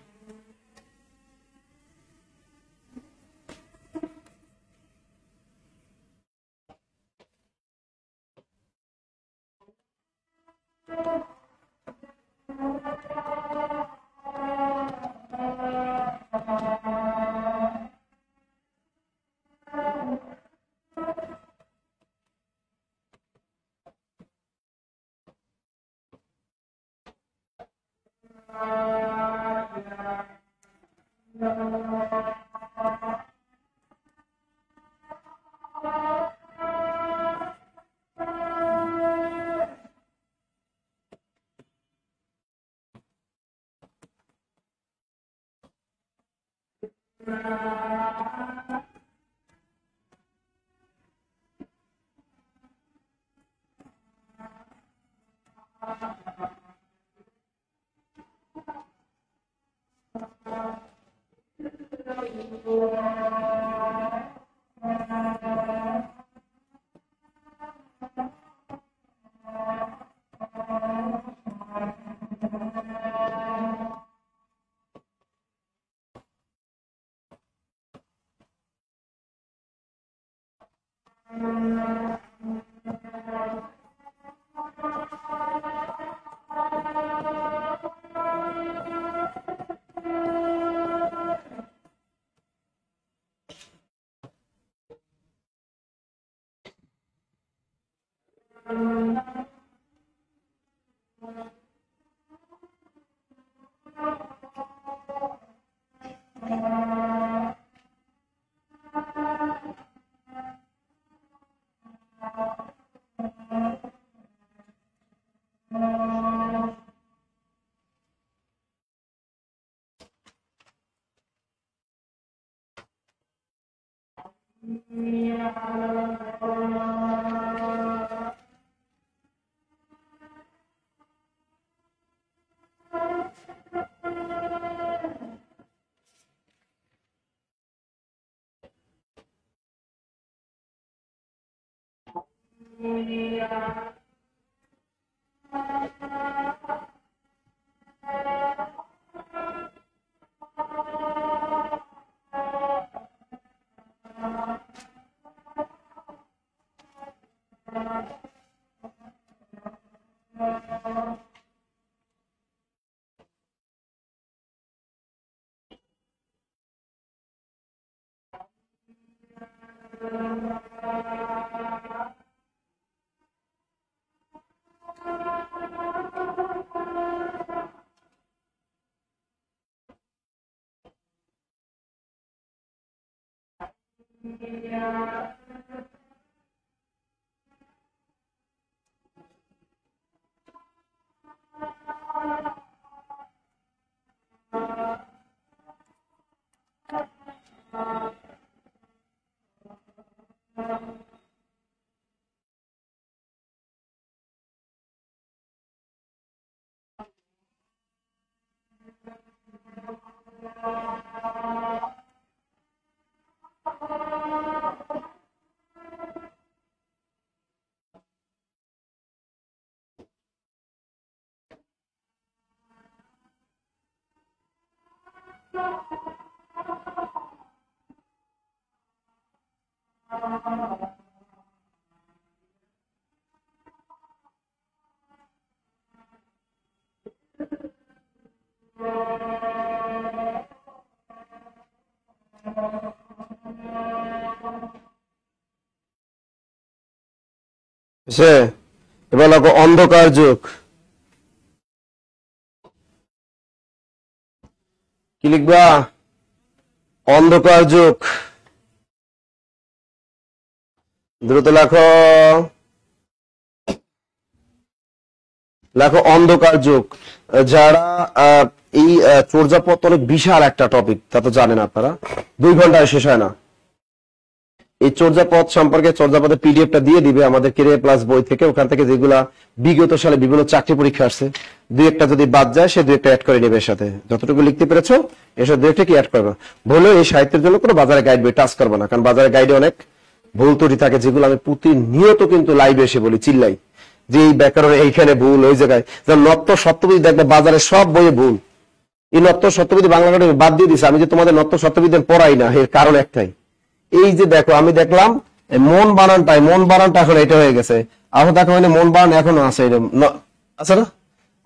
এবার লাগো অন্ধকার যুগ। কি লিখবা? অন্ধকার যুগ। দ্রুত লেখো, লেখো অন্ধকার যুগ। যারা এই চর্যাপদ অনেক বিশাল একটা টপিক, তা তো জানেন আপনারা, 2 ঘন্টায় শেষ হয় না। এই চর্যাপদ সম্পর্কে চর্যাপদের পিডিএফটা দিয়ে দিবে আমাদের কেরিয়ার প্লাস বই থেকে। ওখান থেকে যেগুলা বিগত সালে বিভিন্ন চাকরি পরীক্ষা আসছে, 2-1টা যদি বাদ যায় সে 2-1টা অ্যাড করে নেবে এর সাথে। যতটুকু লিখতে পেরেছো এসব 2-1টা কি অ্যাড করবে। বলে এই সাহিত্যের জন্য কোনো বাজারে গাইড বই টাচ করবে না, কারণ বাজারে গাইডে অনেক ভুল ত্রুটি থাকে, যেগুলো আমি প্রতিনিয়ত কিন্তু লাইভে এসে বলি, চিল্লাই যে এই ব্যাকরণ এইখানে ভুল, ওই জায়গায়। যেমন নত্য সত্যবিধি দেখবে বাজারে সব বইয়ে ভুল। এই নত্য সত্যবিধি বাংলা কাটে বাদ দিয়ে দিছে। আমি যে তোমাদের নত্য সত্যবিধি পড়াই না, এর কারণ একটাই, এই যে দেখো আমি দেখলাম মন বানানটা এখন এটা হয়ে গেছে। আবার দেখো মন বানান এখনো আছে, আছে না?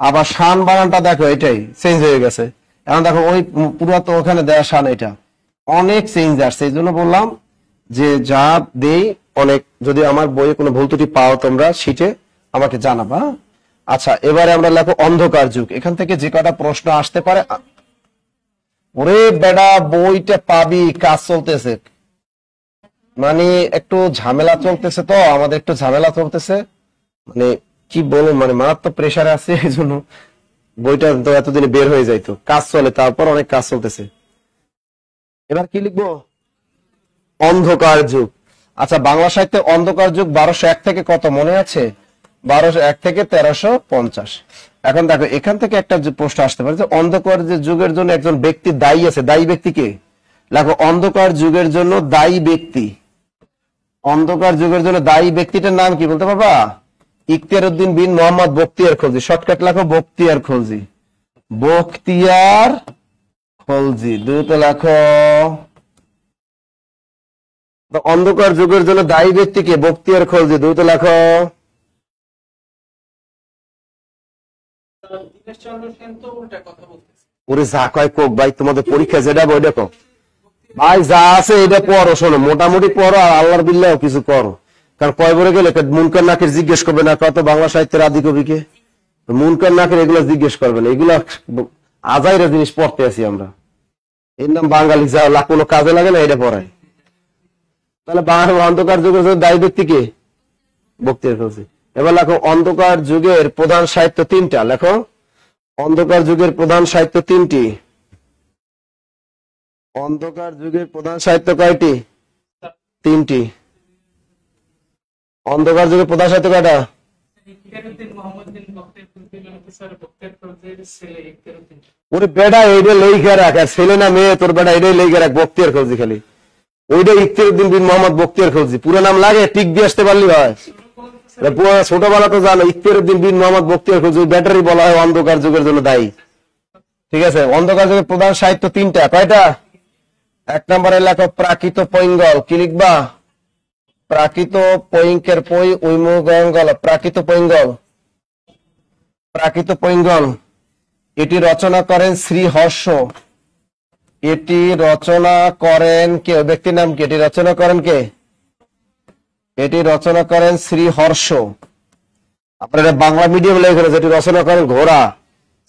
আবার শান বানানটা দেখো এটাই চেঞ্জ হয়ে গেছে। এখন দেখো ওই পুরাতো ওখানে দেয়া শান, এটা অনেক চেঞ্জ আসছে। এই জন্য বললাম যে যা দেই অনেক, যদি আমার বইয়ে কোনো ভুল ত্রুটি পাও তোমরা শিটে আমাকে জানাবা। আচ্ছা, এবারে আমরা লেখো অন্ধকার যুগ। এখান থেকে যে কটা প্রশ্ন আসতে পারে, ওরে বেডা বইটা পাবি, কাজ চলতেছে, মানে একটু ঝামেলা চলতেছে, তো আমাদের একটু ঝামেলা চলতেছে, মানে কি বলুন, মানে মারাত্মক প্রেসারে আছে, এই জন্য বইটা তো এতদিনে বের হয়ে যাইতো। কাজ চলে, তারপর অনেক কাজ চলতেছে। এবার কি লিখবো? অন্ধকার যুগ। আচ্ছা, বাংলা সাহিত্যে অন্ধকার যুগ 1201 থেকে কত মনে আছে? 1201 থেকে 1350। এখন দেখো এখান থেকে একটা প্রশ্ন আসতে পারে যে অন্ধকার যে যুগের জন্য একজন ব্যক্তি দায়ী আছে, দায়ী ব্যক্তিকে লেখো। অন্ধকার যুগের জন্য দায়ী ব্যক্তি, অন্ধকার যুগের জন্য দায়ী ব্যক্তিটার নাম কি বলতে পারবা? ইখতিয়ার উদ্দিন বিন মোহাম্মদ বখতিয়ার খলজি। শর্টকাট লেখো বখতিয়ার খলজি, বখতিয়ার খলজি। দ্রুত লেখো। অন্ধকার যুগের জন্য দায়ী ব্যক্তিকে বখতিয়ার খলজি। দ্রুত লেখো। ওরে যা কয় কোক ভাই, তোমাদের পরীক্ষা যেটা বই দেখো ভাই, যা আছে এটা পড়ো, শোনো মোটামুটি পড়ো, আর আল্লাহর বিল্লাহ কিছু করো। কারণ কয়বারে গেলে মুনকার নাকের জিজ্ঞেস করবে না, কত বাংলা সাহিত্যের আদি কবিকে মুনকার নাকের এগুলো জিজ্ঞেস করবে না। এগুলা আজাইরা জিনিস পড়তে আছি আমরা, এর নাম বাঙালি, যা কোনো কাজে লাগে না, এটা পড়ায়। তাহলে অন্ধকার যুগের জন্য দায়ী ব্যক্তিকে বখতিয়ার খলজি। এবার লেখো অন্ধকার যুগের প্রধান সাহিত্য 3টা। লেখো অন্ধকার যুগের প্রধান সাহিত্য 3টি। অন্ধকার যুগের প্রধান সাহিত্য কয়টি? 3টি। অন্ধকার যুগের প্রধান সাহিত্য কয়টা? ওরে বেটা এইটা লেখা রাখ, আর ছেলে না মেয়ে তোর বেটা এটাই লেখা রাখ, বখতিয়ার খলজি খালি ওইটা ইখতিয়ারউদ্দিন বিন মোহাম্মদ বখতিয়ার খলজি। পুরো নাম লাগে টিক দিয়ে আসতে পারলি হয়। ছোটবেলা তো জানো ইখতিয়ারউদ্দিন বিন মোহাম্মদ বখতিয়ার খলজি, ব্যাটারি বলা হয় অন্ধকার যুগের জন্য দায়ী। ঠিক আছে, অন্ধকার যুগের প্রধান সাহিত্য তিনটা, কয়টা? 1 নম্বরে লেখো প্রাকৃত পৈঙ্গল। কি লিখবা? প্রাকৃত পৈঙ্কের পৈ উইমুগল, প্রাকৃত পৈঙ্গল। প্রাকৃত পৈঙ্গল এটি রচনা করেন শ্রীহর্ষ। এটি রচনা করেন কে? ব্যক্তির নাম কি? এটি রচনা করেন কে? এটি রচনা করেন শ্রীহর্ষ। আপনারা বাংলা মিডিয়াম লেখেন, যেটি রচনা করেন ঘোড়া,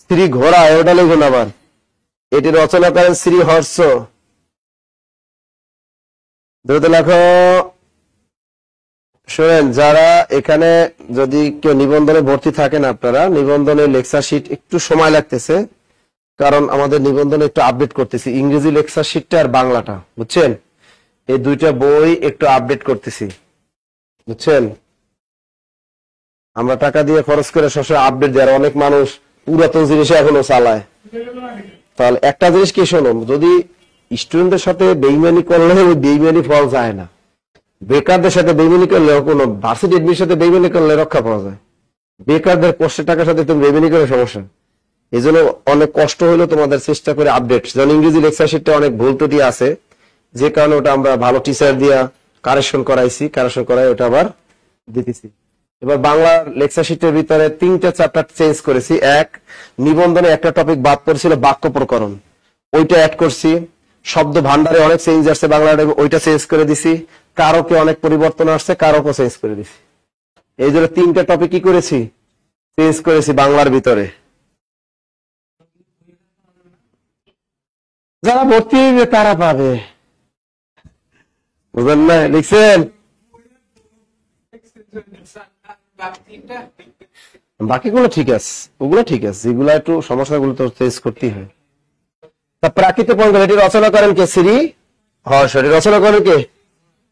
শ্রী ঘোড়া, ওটা লিখুন আবার। এটি রচনা করেন শ্রীহর্ষ। দ্রুত লেখো। শোনেন, যারা এখানে যদি কেউ নিবন্ধনে ভর্তি থাকেন, আপনারা নিবন্ধনের লেকচার শিট একটু সময় লাগতেছে, কারণ আমাদের নিবন্ধনে একটু আপডেট করতেছি, ইংরেজি লেকচার শিটটা আর বাংলাটা, বুঝছেন? এই দুইটা বই একটু আপডেট করতেছি, বুঝছেন? আমরা টাকা দিয়ে খরচ করে সবসময় আপডেট দেয়, আর অনেক মানুষ পুরাতন জিনিসে এখনো চালায়। তাহলে একটা জিনিস কি শোনো, যদি স্টুডেন্টদের সাথে বেইমানি করলে ওই বেইমানি ফল যায় না, বেকারদের সাথে বেইমানি করলে, কোনো ভার্সিটি এডমির সাথে বেইমানি করলে রক্ষা পাওয়া যায়। বেকারদের কষ্টের টাকার সাথে তুমি বেইমানি করে সমস্যা। এই জন্য অনেক কষ্ট হলো তোমাদের চেষ্টা করে আপডেট, যেমন ইংরেজি লেকচার শিটটা অনেক ভুল ত্রুটি আছে, যে কারণে ওটা আমরা ভালো টিচার দিয়া কারেকশন করাইছি, কারেকশন করাই ওটা আবার দিতেছি। এবার বাংলা লেকচার শিটের ভিতরে 3টা চ্যাপ্টার চেঞ্জ করেছি। এক, নিবন্ধনে একটা টপিক বাদ পড়ছিল বাক্য প্রকরণ, ওইটা অ্যাড করছি। শব্দ ভান্ডারে অনেক চেঞ্জ আসছে বাংলাটা, ওইটা চেঞ্জ করে দিছি। কারকে অনেক পরিবর্তন আসছে, কারকও চেঞ্জ করে দিছি। এই জন্য 3টা টপিক কি করেছি? চেঞ্জ করেছি বাংলার ভিতরে। যারা ভর্তি হইবে তারা পাবে, বুঝলেন না? লিখছেন? বাকিগুলো ঠিক আছে, ওগুলো ঠিক আছে, যেগুলো একটু সমস্যাগুলো তো চেঞ্জ করতেই হয়। তা প্রাকৃত পৈঙ্গল এটি রচনা করেন কে? শ্রী হর্ষ। এটি রচনা করেন কে?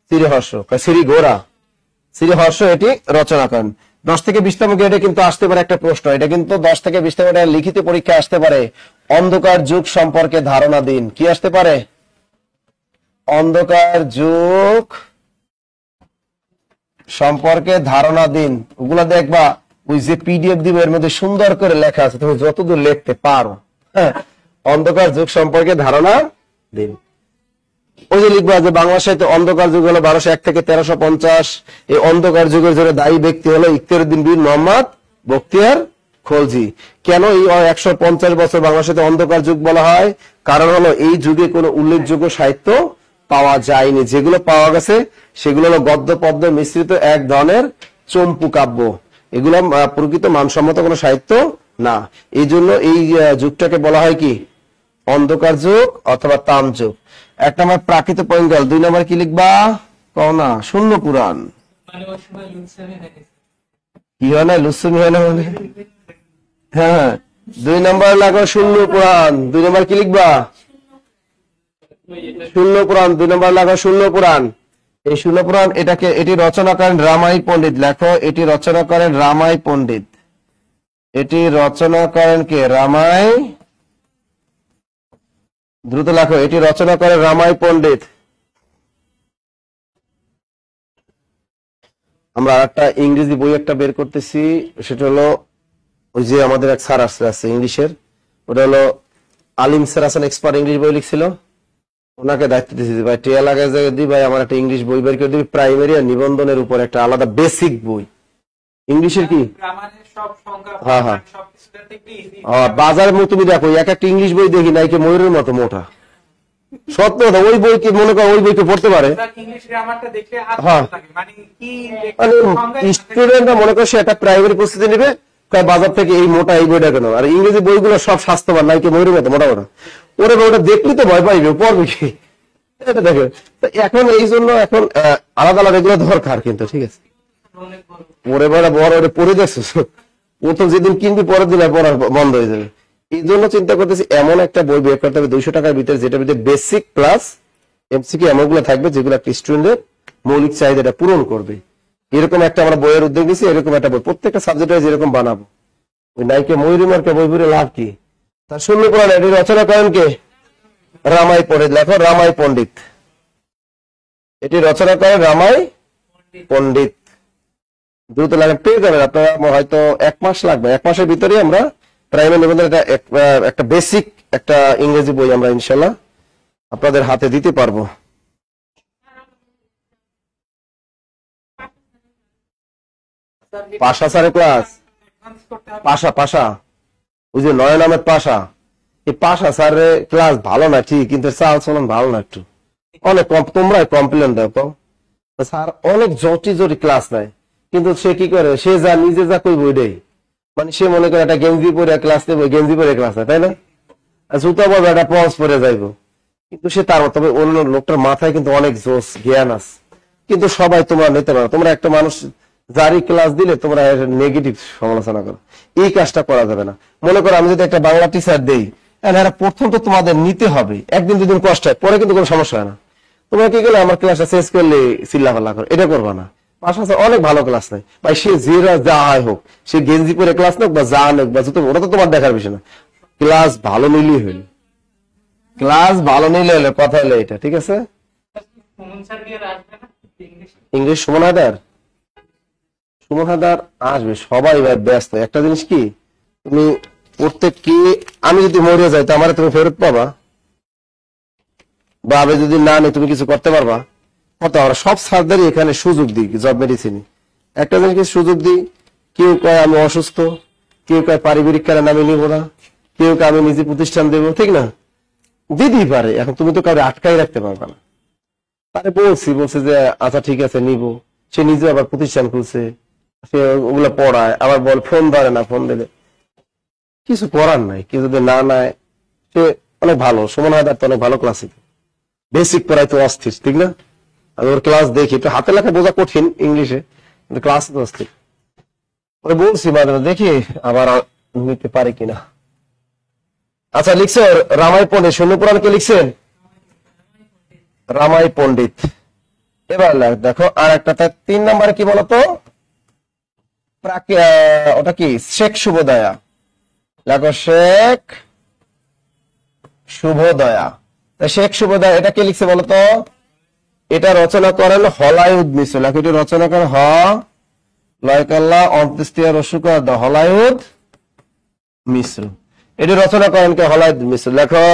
শ্রী হর্ষ। শ্রী ঘোড়া, শ্রী হর্ষ এটি রচনা করেন। 10 থেকে 20তম গ্রেডে কিন্তু আসতে পারে একটা প্রশ্ন, এটা কিন্তু 10 থেকে 20তম গ্রেডে লিখিত পরীক্ষা আসতে পারে। অন্ধকার যুগ সম্পর্কে ধারণা দিন। কি আসতে পারে? অন্ধকার যুগ সম্পর্কে ধারণা দিন। ওগুলা দেখবা, ওই যে পিডিএফ দিবে এর মধ্যে সুন্দর করে লেখা আছে, তুমি যতদূর লিখতে পারো। হ্যাঁ, অন্ধকার যুগ সম্পর্কে ধারণা দিন। ওই যে লিখবা যে বাংলা সাহিত্যে অন্ধকার যুগ হলো 1201 থেকে 1350। এই অন্ধকার যুগের জন্য দায়ী ব্যক্তি হলো ইখতিয়ারউদ্দিন বিন মোহাম্মদ বখতিয়ার খলজি। কেন এই 150 বছর বাংলা সাহিত্যে অন্ধকার যুগ বলা হয়? কারণ হলো এই যুগে কোনো উল্লেখযোগ্য সাহিত্য পাওয়া যায়নি, যেগুলো পাওয়া গেছে সেগুলো হলো গদ্য পদ্য মিশ্রিত এক ধরনের চম্পু কাব্য। এগুলো প্রকৃত মানসম্মত কোনো সাহিত্য না। এই জন্য এই যুগটাকে বলা হয় কি? অন্ধকার যুগ অথবা তাম যুগ। 1 নম্বর প্রাকৃত পৈঙ্গল। 2 নম্বর কি লিখবা? কও না। শূন্য পুরাণ। কি হয় না? লুসুমি হয় না মানে? হ্যাঁ, 2 নম্বর লাগো শূন্য পুরাণ। 2 নম্বর কি লিখবা? শূন্য পুরাণ। 2 নম্বর লাগো শূন্য পুরাণ। এই শূন্য পুরাণ এটি রচনা করেন রামাই পণ্ডিত। লেখো, এটি রচনা করেন রামাই পণ্ডিত। এটি রচনা করেন কে? রামাই। দ্রুত লেখো, এটি রচনা করেন রামাই পণ্ডিত। আমরা একটা ইংরেজি বই একটা বের করতেছি, সেটা হলো ওই যে আমাদের এক স্যার আছে ইংলিশের, ওটা হলো আলিম স্যার আছেন, এক্সপার্ট ইংলিশ বই লিখছিল, ওনাকে দায়িত্ব দিয়েছি ভাই টিয়া লাগাই দি ভাই আমার একটা ইংলিশ বই বের করে দিবি, প্রাইমারি আর নিবন্ধনের উপর একটা আলাদা বেসিক বই ইংলিশের। কি হ্যাঁ হ্যাঁ, বাজারের মতো তুমি দেখো এক একটা ইংলিশ বই দেখি নাইকে ময়ূরের মতো মোটা। সত্য কথা, ওই বই কি মনে করো ওই বইকে পড়তে পারে? হ্যাঁ, স্টুডেন্টরা মনে করো সে একটা প্রাইমারি প্রস্তুতি নেবে, বাজার থেকে এই মোটা এই বইটা কেন। আর ইংরেজি বইগুলো সব স্বাস্থ্যবান, নাইকে ময়ূরের মতো মোটা মোটা। ওরে ওটা দেখলি তো ভয় পাইবে, পড়বে কি? এটা দেখে এখন এই জন্য এখন আলাদা আলাদা এগুলো দরকার কিন্তু। ঠিক আছে, ওরে বড় বড় ওরে পড়ে দেখছো, প্রথম যেদিন কিনবি পরের দিন পড়া বন্ধ হয়ে যাবে। এই জন্য চিন্তা করতেছি এমন একটা বই বের করতে হবে 200 টাকার ভিতরে, যেটার ভিতরে বেসিক প্লাস এমসিকিউ এমনগুলো থাকবে যেগুলো একটা স্টুডেন্টের মৌলিক চাহিদাটা পূরণ করবে। এরকম একটা আমরা বইয়ের উদ্যোগ নিচ্ছি, এরকম একটা বই প্রত্যেকটা সাবজেক্ট ওয়াইজ এরকম বানাবো। ওই নাইকে ময়ূরীমার্কে বই পড়ে লাভ কি? তার শূন্য কোরআন এটি রচনা করেন কে? রামাই পণ্ডিত। লেখো রামাই পণ্ডিত। এটি রচনা করেন রামাই পণ্ডিত। দ্রুত লেখেন, পেয়ে যাবেন আপনারা, হয়তো 1 মাস লাগবে। 1 মাসের ভিতরে আমরা প্রাইমারি নিবন্ধন একটা বেসিক একটা ইংরেজি বই আমরা ইনশাল্লাহ আপনাদের হাতে দিতে পারবো। পাশা স্যারের ক্লাস, পাশা ওই যে নয়ন আহমেদ পাশা, এই পাশা স্যারের ক্লাস ভালো না ঠিক, কিন্তু চাল চলন ভালো না, একটু অনেক কম। তোমরা কমপ্লেন দাও, স্যার অনেক জটি ক্লাস নেয়, কিন্তু সে কি করে, সে যা নিজে যা কই বই, মানে সে মনে করে একটা গেঞ্জি পরে ক্লাস নেবো, গেঞ্জি পরে ক্লাস নেয়, তাই না? জুতা পরে একটা পঞ্চ পরে যাইবো, কিন্তু সে তার, তবে অন্য লোকটার মাথায় কিন্তু অনেক জোশ জ্ঞান আছে, কিন্তু সবাই তোমরা নিতে পারো। তোমরা একটা মানুষ যারই ক্লাস দিলে তোমরা নেগেটিভ সমালোচনা করো, এই কাজটা করা যাবে না। মনে করো আমি যদি একটা বাংলা টিচার দেই, প্রথম তো তোমাদের নিতে হবে, 1 দিন 2 দিন কষ্ট হয়, পরে কিন্তু কোনো সমস্যা হয় না। তোমরা কি গেলে আমার ক্লাসটা শেষ করলে চিল্লাফাল্লা করো, এটা করবা না। পাশাপাশি অনেক ভালো ক্লাস নেই ভাই, সে যা হয় হোক, সে গেঞ্জি পরে ক্লাস নেক বা যা নেক বা জুতো, ওটা তো তোমার দেখার বিষয় না। ক্লাস ভালো নিলেই হইল, ক্লাস ভালো নিলে হলো, কথা হলো এটা, ঠিক আছে? ইংলিশ সুমন হায়দার আসবে, সবাই ব্যস্ত। একটা জিনিস কি, তুমি প্রত্যেককে, আমি যদি মরে যাই তো আমার তুমি ফেরত পাবা, বা আমি যদি না নেই তুমি কিছু করতে পারবা? কত আমরা সব সার্জারি এখানে সুযোগ দিই, জব মেডিসিনে একটা জিনিস সুযোগ দিই। কেউ কয় আমি অসুস্থ, কেউ কয় পারিবারিক কারণে আমি নিব না, কেউ কয় আমি নিজে প্রতিষ্ঠান দেবো, ঠিক না? দিতেই পারে। এখন তুমি তো কাউকে আটকাই রাখতে পারবে না। তারে বলছে যে আচ্ছা ঠিক আছে নিব, সে নিজে আবার প্রতিষ্ঠান খুলছে, সে ওগুলো পড়ায়, আবার বল ফোন ধরে না, ফোন দিলে কিছু করার নাই। কেউ যদি না নেয়, সে অনেক ভালো। সুমন হায়দার তো অনেক ভালো ক্লাসিক, বেসিক পড়াই তো অস্থির, ঠিক না? আমি ওর ক্লাস দেখি, একটু হাতে লেখা বোঝা কঠিন ইংলিশে, কিন্তু ক্লাস তো অস্থির। ওরা বলছি মাঝে মাঝে, দেখি আবার নিতে পারে কিনা। আচ্ছা লিখছে রামাই পণ্ডিত, শূন্য পুরাণ কে লিখছেন? রামাই পণ্ডিত। এবার দেখো আর একটা, 3 নম্বরে কি বলতো, ওটা কি, শেখ শুভদয়া। দেখো শেখ শুভদয়া, শেখ শুভদয়া এটা কে লিখছে বলতো? এটা রচনা করেন হলায়ুদ মিশ্র। লেখো, এটি রচনা করেন লয়কাল্লা অন্ত্যেষ্টিয়া রসুকা হলায়ুদ মিশ্র। এটি রচনা করেন কে? হলায়ুদ মিশ্র। লেখো,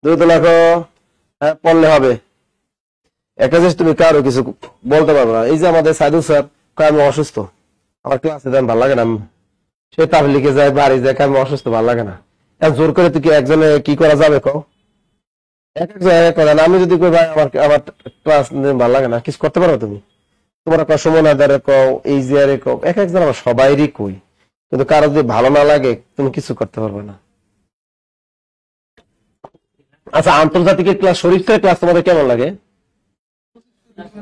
দ্রুত লেখো, হ্যাঁ পড়লে হবে। একটা জিনিস তুমি কারো কিছু বলতে পারবো না। এই যে আমাদের সাইদুল স্যার, আমি অসুস্থ, আমার ক্লাসে দেন ভালো লাগে না, সে তার লিখে যায় বাড়ি যায়, আমি অসুস্থ ভালো লাগে না। জোর করে তুই কি একজনে কি করা যাবে কও? একজন এক কথা না। আমি যদি কই ভাই আমার ক্লাস ভালো লাগে না, কিছু করতে পারো তুমি? তোমরা কও সুমন হায়দারে কও, এই জিয়ারে কও, একজন আমার সবাইরই কই, কিন্তু কারো যদি ভালো না লাগে তুমি কিছু করতে পারবে না। আচ্ছা আন্তর্জাতিক ক্লাস, শরীফ স্যারের ক্লাস তোমাদের কেমন লাগে?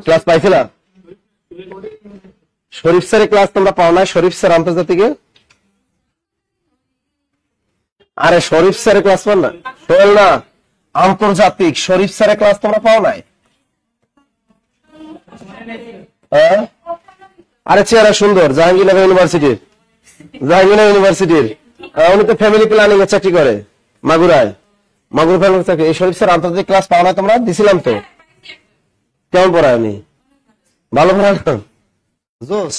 ক্লাস পাইছিলা? শরীফ স্যারের ক্লাস তোমরা পাও না? শরীফ স্যার আন্তর্জাতিকে, আরে শরীফ স্যারের ক্লাস পাও না? শোল না, আন্তর্জাতিক শরীফ স্যারের ক্লাস তোমরা পাও নাই? আরে চেহারা সুন্দর, জাহাঙ্গীরনগর ইউনিভার্সিটির, উনি তো ফ্যামিলি প্ল্যানিং এ চাকরি করে মাগুরায়, মাগুর ফ্যামিলি চাকরি। এই শরীফ স্যার আন্তর্জাতিক ক্লাস পাও না তোমরা? দিছিলাম তো। কেমন পড়ায় উনি? ভালো পড়ায় না? জোস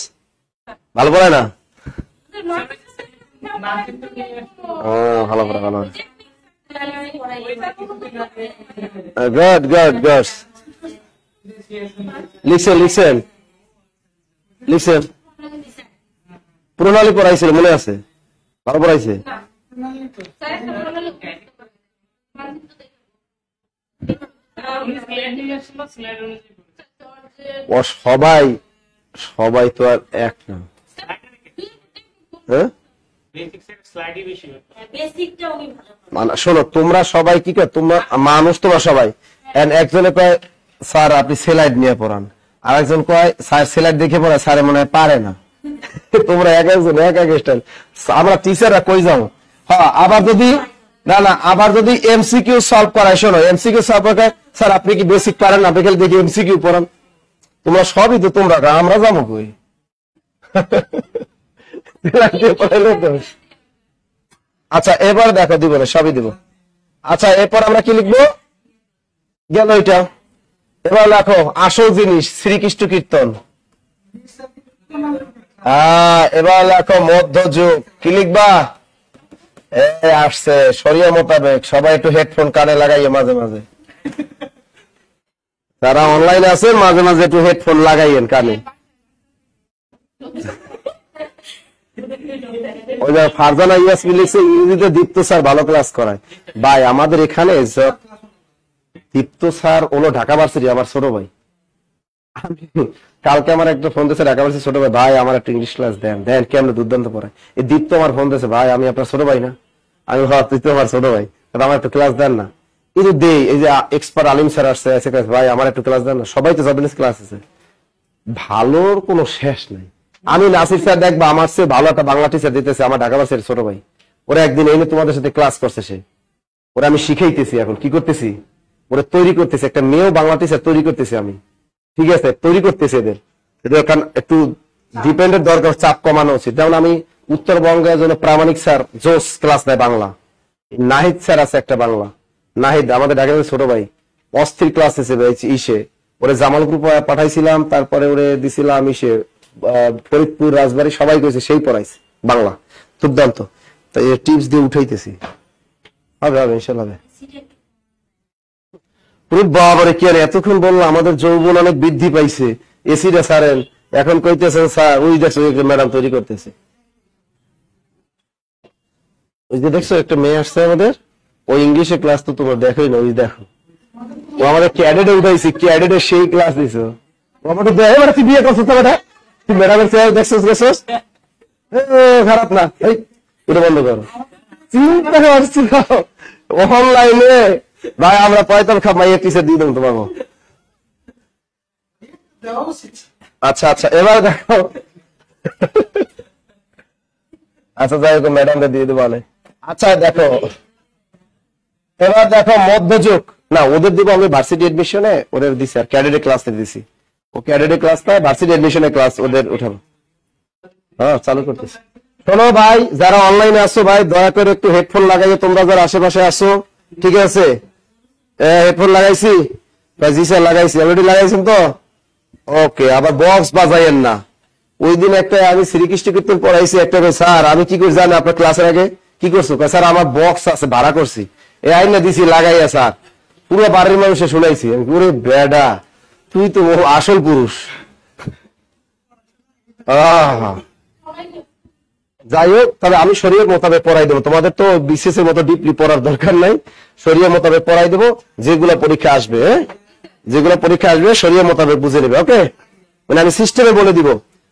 ভালো পড়ায় না? ভালো পড়ায়, ভালো। Good good good. লিখছেন প্রণালী পড়াইছিল, মনে আছে? ভালো পড়াইছে? ও সবাই তো আর এক না, হ্যাঁ? শোনো তোমরা সবাই কি কর, তোমরা মানুষ, তোমরা সবাই একজনে কয় স্যার আপনি স্লাইড নিয়ে পড়ান, আর একজন কয় স্যার স্লাইড দেখে পড়ায়, স্যার মনে হয় পারে না। তোমরা এক একজন এক এক স্টাইল। আমরা টিচাররা কই যাও? হ্যাঁ, আবার যদি এমসিকিউ সলভ করায়, শোনো এমসিকিউ সলভ করে স্যার আপনি কি বেসিক পারেন, আপনি খালি দেখি এমসিকিউ পড়ান, তোমরা সবই তো তোমরা, আমরা যাবো কই? আচ্ছা এবার দেখো, দিব না, সবই দিব। আচ্ছা এরপর আমরা কি লিখবো? গেল এটা। এবার লেখো আসল জিনিস, শ্রীকৃষ্ণ কীর্তন। এবার লেখো মধ্যযুগ, কি লিখবা? আসছে শরিয়া মোতাবেক। সবাই একটু হেডফোন কানে লাগাইয়ে মাঝে মাঝে, যারা অনলাইনে আছেন মাঝে মাঝে একটু হেডফোন লাগাইয়েন কানে। ওই যে ফারজানা ইয়াসমিন লিখছে ইংরেজিতে দীপ্ত স্যার ভালো ক্লাস করায়। ভাই আমাদের এখানে দীপ্ত স্যার হলো ঢাকা ভার্সিটি আমার ছোট ভাই। কালকে আমার একটা ফোন দিয়েছে ঢাকা ভার্সিটি ছোট ভাই, ভাই আমার একটা ইংলিশ ক্লাস দেন। দেন কেমন দুর্দান্ত পড়ায়। এই দীপ্ত আমার ফোন দিয়েছে, ভাই আমি আপনার ছোট ভাই না? আমি ভাব তুই তো আমার ছোট ভাই, আমার একটু ক্লাস দেন না। কিন্তু দেই, এই যে এক্সপার্ট আলিম স্যার আসছে, ভাই আমার একটু ক্লাস দেন না। সবাই তো জাপানিজ ক্লাস আছে, ভালোর কোনো শেষ নাই। আমি নাসির স্যার দেখবা আমার চেয়ে ভালো একটা বাংলা টিচার দিতেছে, আমার ঢাকা ভার্সিটির ছোট ভাই। ওরা একদিন এনে তোমাদের সাথে ক্লাস করছে, সে ওরা আমি শিখাইতেছি, এখন কি করতেছি ওরা তৈরি করতেছি, একটা মেয়েও বাংলা টিচার তৈরি করতেছি আমি। ঠিক আছে, তৈরি করতেছি এদের একটু ডিপেন্ডেন্ট দরকার, চাপ কমানো উচিত। যেমন আমি উত্তরবঙ্গের জন্য প্রামাণিক স্যার জোস ক্লাস নেয় বাংলা। নাহিদ স্যার আছে একটা বাংলা, নাহিদ আমাদের ঢাকা ছোট ভাই, অস্থির ক্লাস হিসেবে ইসে ওরে জামালপুর পাঠাইছিলাম, তারপরে ওরে দিছিলাম ইসে ফরিদপুর, রাজবাড়ী, সবাই করেছে, সেই পড়াইছে বাংলা দুর্দান্ত। তাই টিপস দিয়ে উঠাইতেছি, হবে হবে ইনশাল্লাহ হবে। বাবারে কি আর এতক্ষণ বললাম, আমাদের যৌবন অনেক বৃদ্ধি পাইছে। এসিটা সারেন, এখন কইতেছেন স্যার ওই দেখছো ম্যাডাম তৈরি করতেছে। ওই যে দেখছো একটা মেয়ে আসছে আমাদের, ওই ইংলিশের ক্লাস তো তোমার দেখোই না, ওই দেখো ও আমাদের ক্যাডেটে উঠাইছি, ক্যাডেটে সেই ক্লাস দিছো। এবার তুই বিয়ে করছো তো বেটা, তুই ম্যাডামের চেয়ার দেখছিস গেছিস, খারাপ না, এটা বন্ধ করো। চিন্তা করছিল অনলাইনে, ভাই আমরা পয়তাম খামাইয়ে টিচার দিয়ে দেবো তোমাকে। আচ্ছা আচ্ছা এবার দেখো, আচ্ছা যাই হোক ম্যাডামটা দিয়ে দেবো। আচ্ছা দেখো এবার দেখো মধ্যযুগ, না ওদের দিব আমি ভার্সিটি এডমিশনে, ওদের দিছি আর ক্যাডেটে ক্লাসে দিছি। ও ক্যাডেটে ক্লাসটা ভার্সিটি এডমিশনের ক্লাস ওদের উঠাবো। হ্যাঁ চালু করতেছি। শোনো ভাই যারা অনলাইনে আসো, ভাই দয়া করে একটু হেডফোন লাগাইয়ে তোমরা যারা আশেপাশে আসো, ঠিক আছে? হেডফোন লাগাইছি, জি স্যার লাগাইছি, অলরেডি লাগাইছেন তো? ওকে, আবার বক্স বাজাইয়েন না। ওই দিন একটা আমি শ্রীকৃষ্ণ কীর্তন পড়াইছি, একটা স্যার আমি কি করি জানি আপনার ক্লাসের আগে কি করছো, স্যার আমার বক্স আছে ভাড়া করছি, এই আইনা দিছি লাগাইয়া স্যার, পুরো বাড়ির মানুষে শুনাইছি। পুরো বেডা, তুই তো আসল পুরুষ। যাই হোক, তবে আমি শরীয়ত মোতাবেক পড়াই দেবো, তোমাদের তো বিসিএস এর মতো ডিপলি পড়ার দরকার নাই, শরীয়ত মোতাবেক পড়াই দেবো। যেগুলো পরীক্ষা আসবে, যেগুলো পরীক্ষা আসবে শরীয়ত মোতাবেক বুঝে নেবে, ওকে? মানে আমি সিস্টেমে বলে দিব।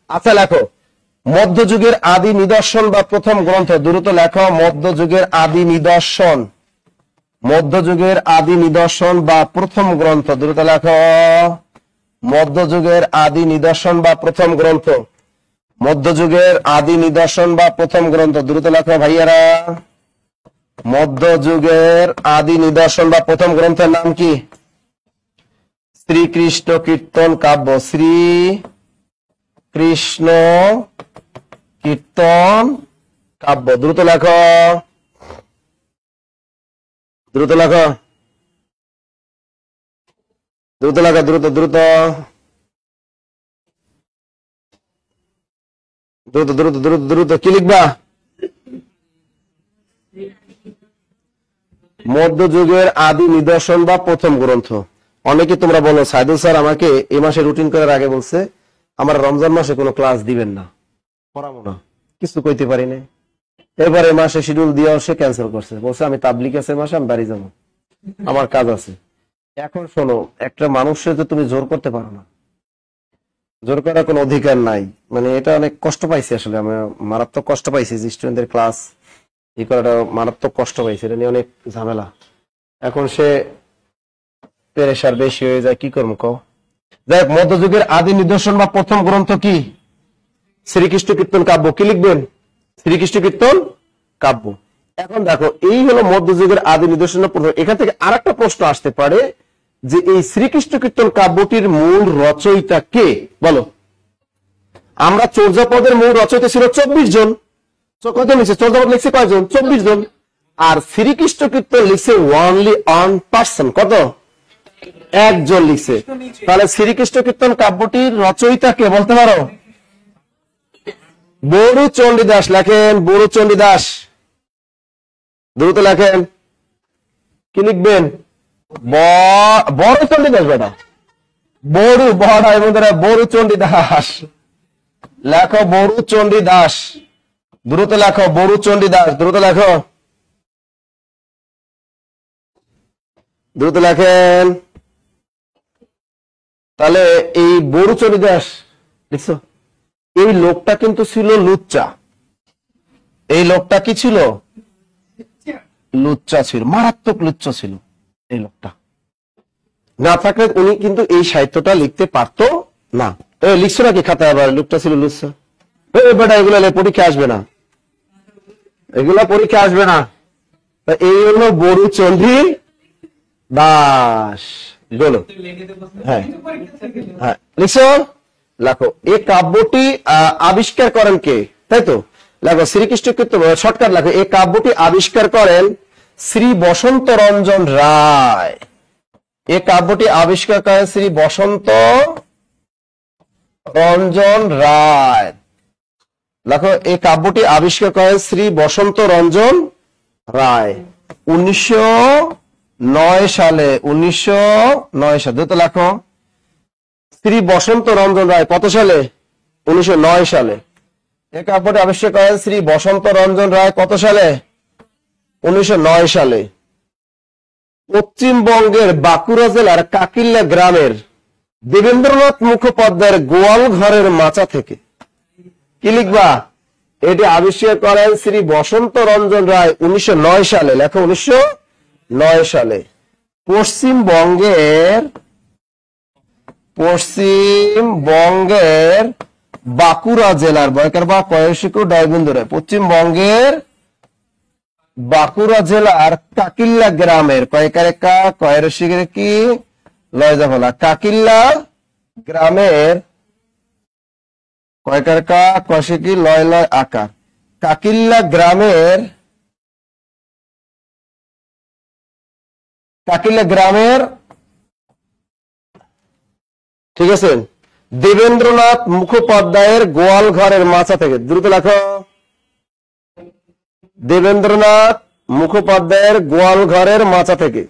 আচ্ছা লেখো মধ্যযুগের আদি নিদর্শন বা প্রথম গ্রন্থ, দ্রুত লেখো মধ্যযুগের আদি নিদর্শন, মধ্যযুগের আদি নিদর্শন বা প্রথম গ্রন্থ, দ্রুত লেখো মধ্যযুগের আদি নিদর্শন বা প্রথম গ্রন্থ, মধ্যযুগের আদি নিদর্শন বা প্রথম গ্রন্থ, দ্রুত লেখো ভাইয়ারা। মধ্যযুগের আদি নিদর্শন বা প্রথম গ্রন্থের নাম কি? শ্রীকৃষ্ণ কীর্তন কাব্য, শ্রীকৃষ্ণ কীর্তন কাব্য, দ্রুত লেখো, দ্রুত লেখো, দ্রুত লেখো, দ্রুত দ্রুত দ্রুত দ্রুত দ্রুত দ্রুত কি লিখবা? মধ্যযুগের আদি নিদর্শন বা প্রথম গ্রন্থ। অনেকে তোমরা বলো সাইদুল স্যার আমাকে এই মাসে রুটিন করার আগে বলছে আমার রমজান মাসে কোনো ক্লাস দিবেন না, পড়াবো না, কিছু কইতে পারি না। এবারে মাসে শিডিউল দিয়েও সে ক্যান্সেল করছে, বলছে আমি তাবলিগ আছে মাসে, আমি বাড়ি যাবো, আমার কাজ আছে। এখন শোনো, একটা মানুষের তো তুমি জোর করতে পারো না, জোর করার কোনো অধিকার নাই। মানে এটা অনেক কষ্ট পাইছি আসলে, আমি মারাত্মক কষ্ট পাইছি যে স্টুডেন্টদের ক্লাস ই করাটা মারাত্মক কষ্ট পাইছি, এটা নিয়ে অনেক ঝামেলা। এখন সে প্রেশার বেশি হয়ে যায়, কি করবো কও? যাই হোক, মধ্যযুগের আদি নিদর্শন বা প্রথম গ্রন্থ কি? শ্রীকৃষ্ণ কীর্তন কাব্য। কি লিখবেন? শ্রীকৃষ্ণ কীর্তন কাব্য। এখন দেখো এই হলো মধ্যযুগের আদি নিদর্শন। এখান থেকে আর একটা প্রশ্ন আসতে পারে যে এই শ্রীকৃষ্ণ কীর্তন কাব্যটির মূল রচয়িতা কে? বলো। আমরা চর্যাপদের মূল রচয়িতা ছিল 24 জন। কত লিখছে? চর্যাপদ লিখছে কয়জন? 24 জন। আর শ্রীকৃষ্ণ কীর্তন লিখছে ওনলি ওয়ান পার্সন। কত? একজন লিখছে। তাহলে শ্রীকৃষ্ণ কীর্তন কাব্যটির রচয়িতা কে বলতে পারো? বড়ু চণ্ডীদাস। লেখেন বড়ু চণ্ডীদাস, দ্রুত লেখেন। কি লিখবেন? বড় চণ্ডীদাস বেটা, বড়ু বড়াই বন্ধুরা, বড়ু চণ্ডীদাস লেখো, বড়ু চণ্ডীদাস, দ্রুত লেখো, বড়ু চণ্ডীদাস, দ্রুত লেখো, দ্রুত লেখেন। তাহলে এই বড়ু চণ্ডীদাস লিখছো, এই লোকটা কিন্তু ছিল লুচ্চা। এই লোকটা কি ছিল? লুচ্চা ছিল, মারাত্মক লুচ্চা ছিল এই লোকটা। না থাকলে উনি কিন্তু এই সাহিত্যটা লিখতে পারতো না। লিখছো নাকি খাতায়? আবার লোকটা ছিল লুচ্চা। বেটা এগুলো পরীক্ষা আসবে না, এগুলা পরীক্ষা আসবে না। এই হলো বড়ু চণ্ডী দাস। বলো। হ্যাঁ হ্যাঁ, লিখছো? লেখো। এই কাব্যটি আবিষ্কার করেন কে? তাই তো, লেখো শ্রীকৃষ্ণ কীর্তন। শর্টকাট লেখো। এই কাব্যটি আবিষ্কার করেন শ্রী বসন্ত রঞ্জন রায়। এই কাব্যটি আবিষ্কার করেন শ্রী বসন্ত রঞ্জন রায়। লেখো, এই কাব্যটি আবিষ্কার করেন শ্রী বসন্ত রঞ্জন রায় 1909 সালে। 1909 সালে। দ্রুত লেখো। শ্রী বসন্ত রঞ্জন রায় কত সালে? 1909 সালে। এই কাব্যটি আবিষ্কার করেন শ্রী বসন্ত রঞ্জন রায় কত সালে? 1909 সালে। পশ্চিমবঙ্গের বাঁকুড়া জেলার কাকিল্লা গ্রামের দেবেন্দ্রনাথ মুখোপাধ্যায়ের গোয়াল ঘরের মাচা থেকে। কি লিখবা? এটি আবিষ্কার করেন শ্রী বসন্ত রঞ্জন রায় 1909 সালে। লেখো 1909 সালে। পশ্চিমবঙ্গের বাঁকুড়া জেলার বয়কার বা কয়শিকু ডাইবন্ধুরে, পশ্চিমবঙ্গের বাঁকুড়া জেলার কাকিল্লা গ্রামের কয়কারে কা কয়রশিকের কি লয়জাফলা, কাকিল্লা গ্রামের কয়কার কা কয়শিকি লয় লয় আকার, কাকিল্লা গ্রামের ঠিক আছে, দেবেন্দ্রনাথ মুখোপাধ্যায়ের গোয়াল ঘরের মাচা থেকে। দ্রুত লেখো। দেবেন্দ্রনাথ মুখোপাধ্যায়ের গোয়াল ঘরের মাচা থেকে।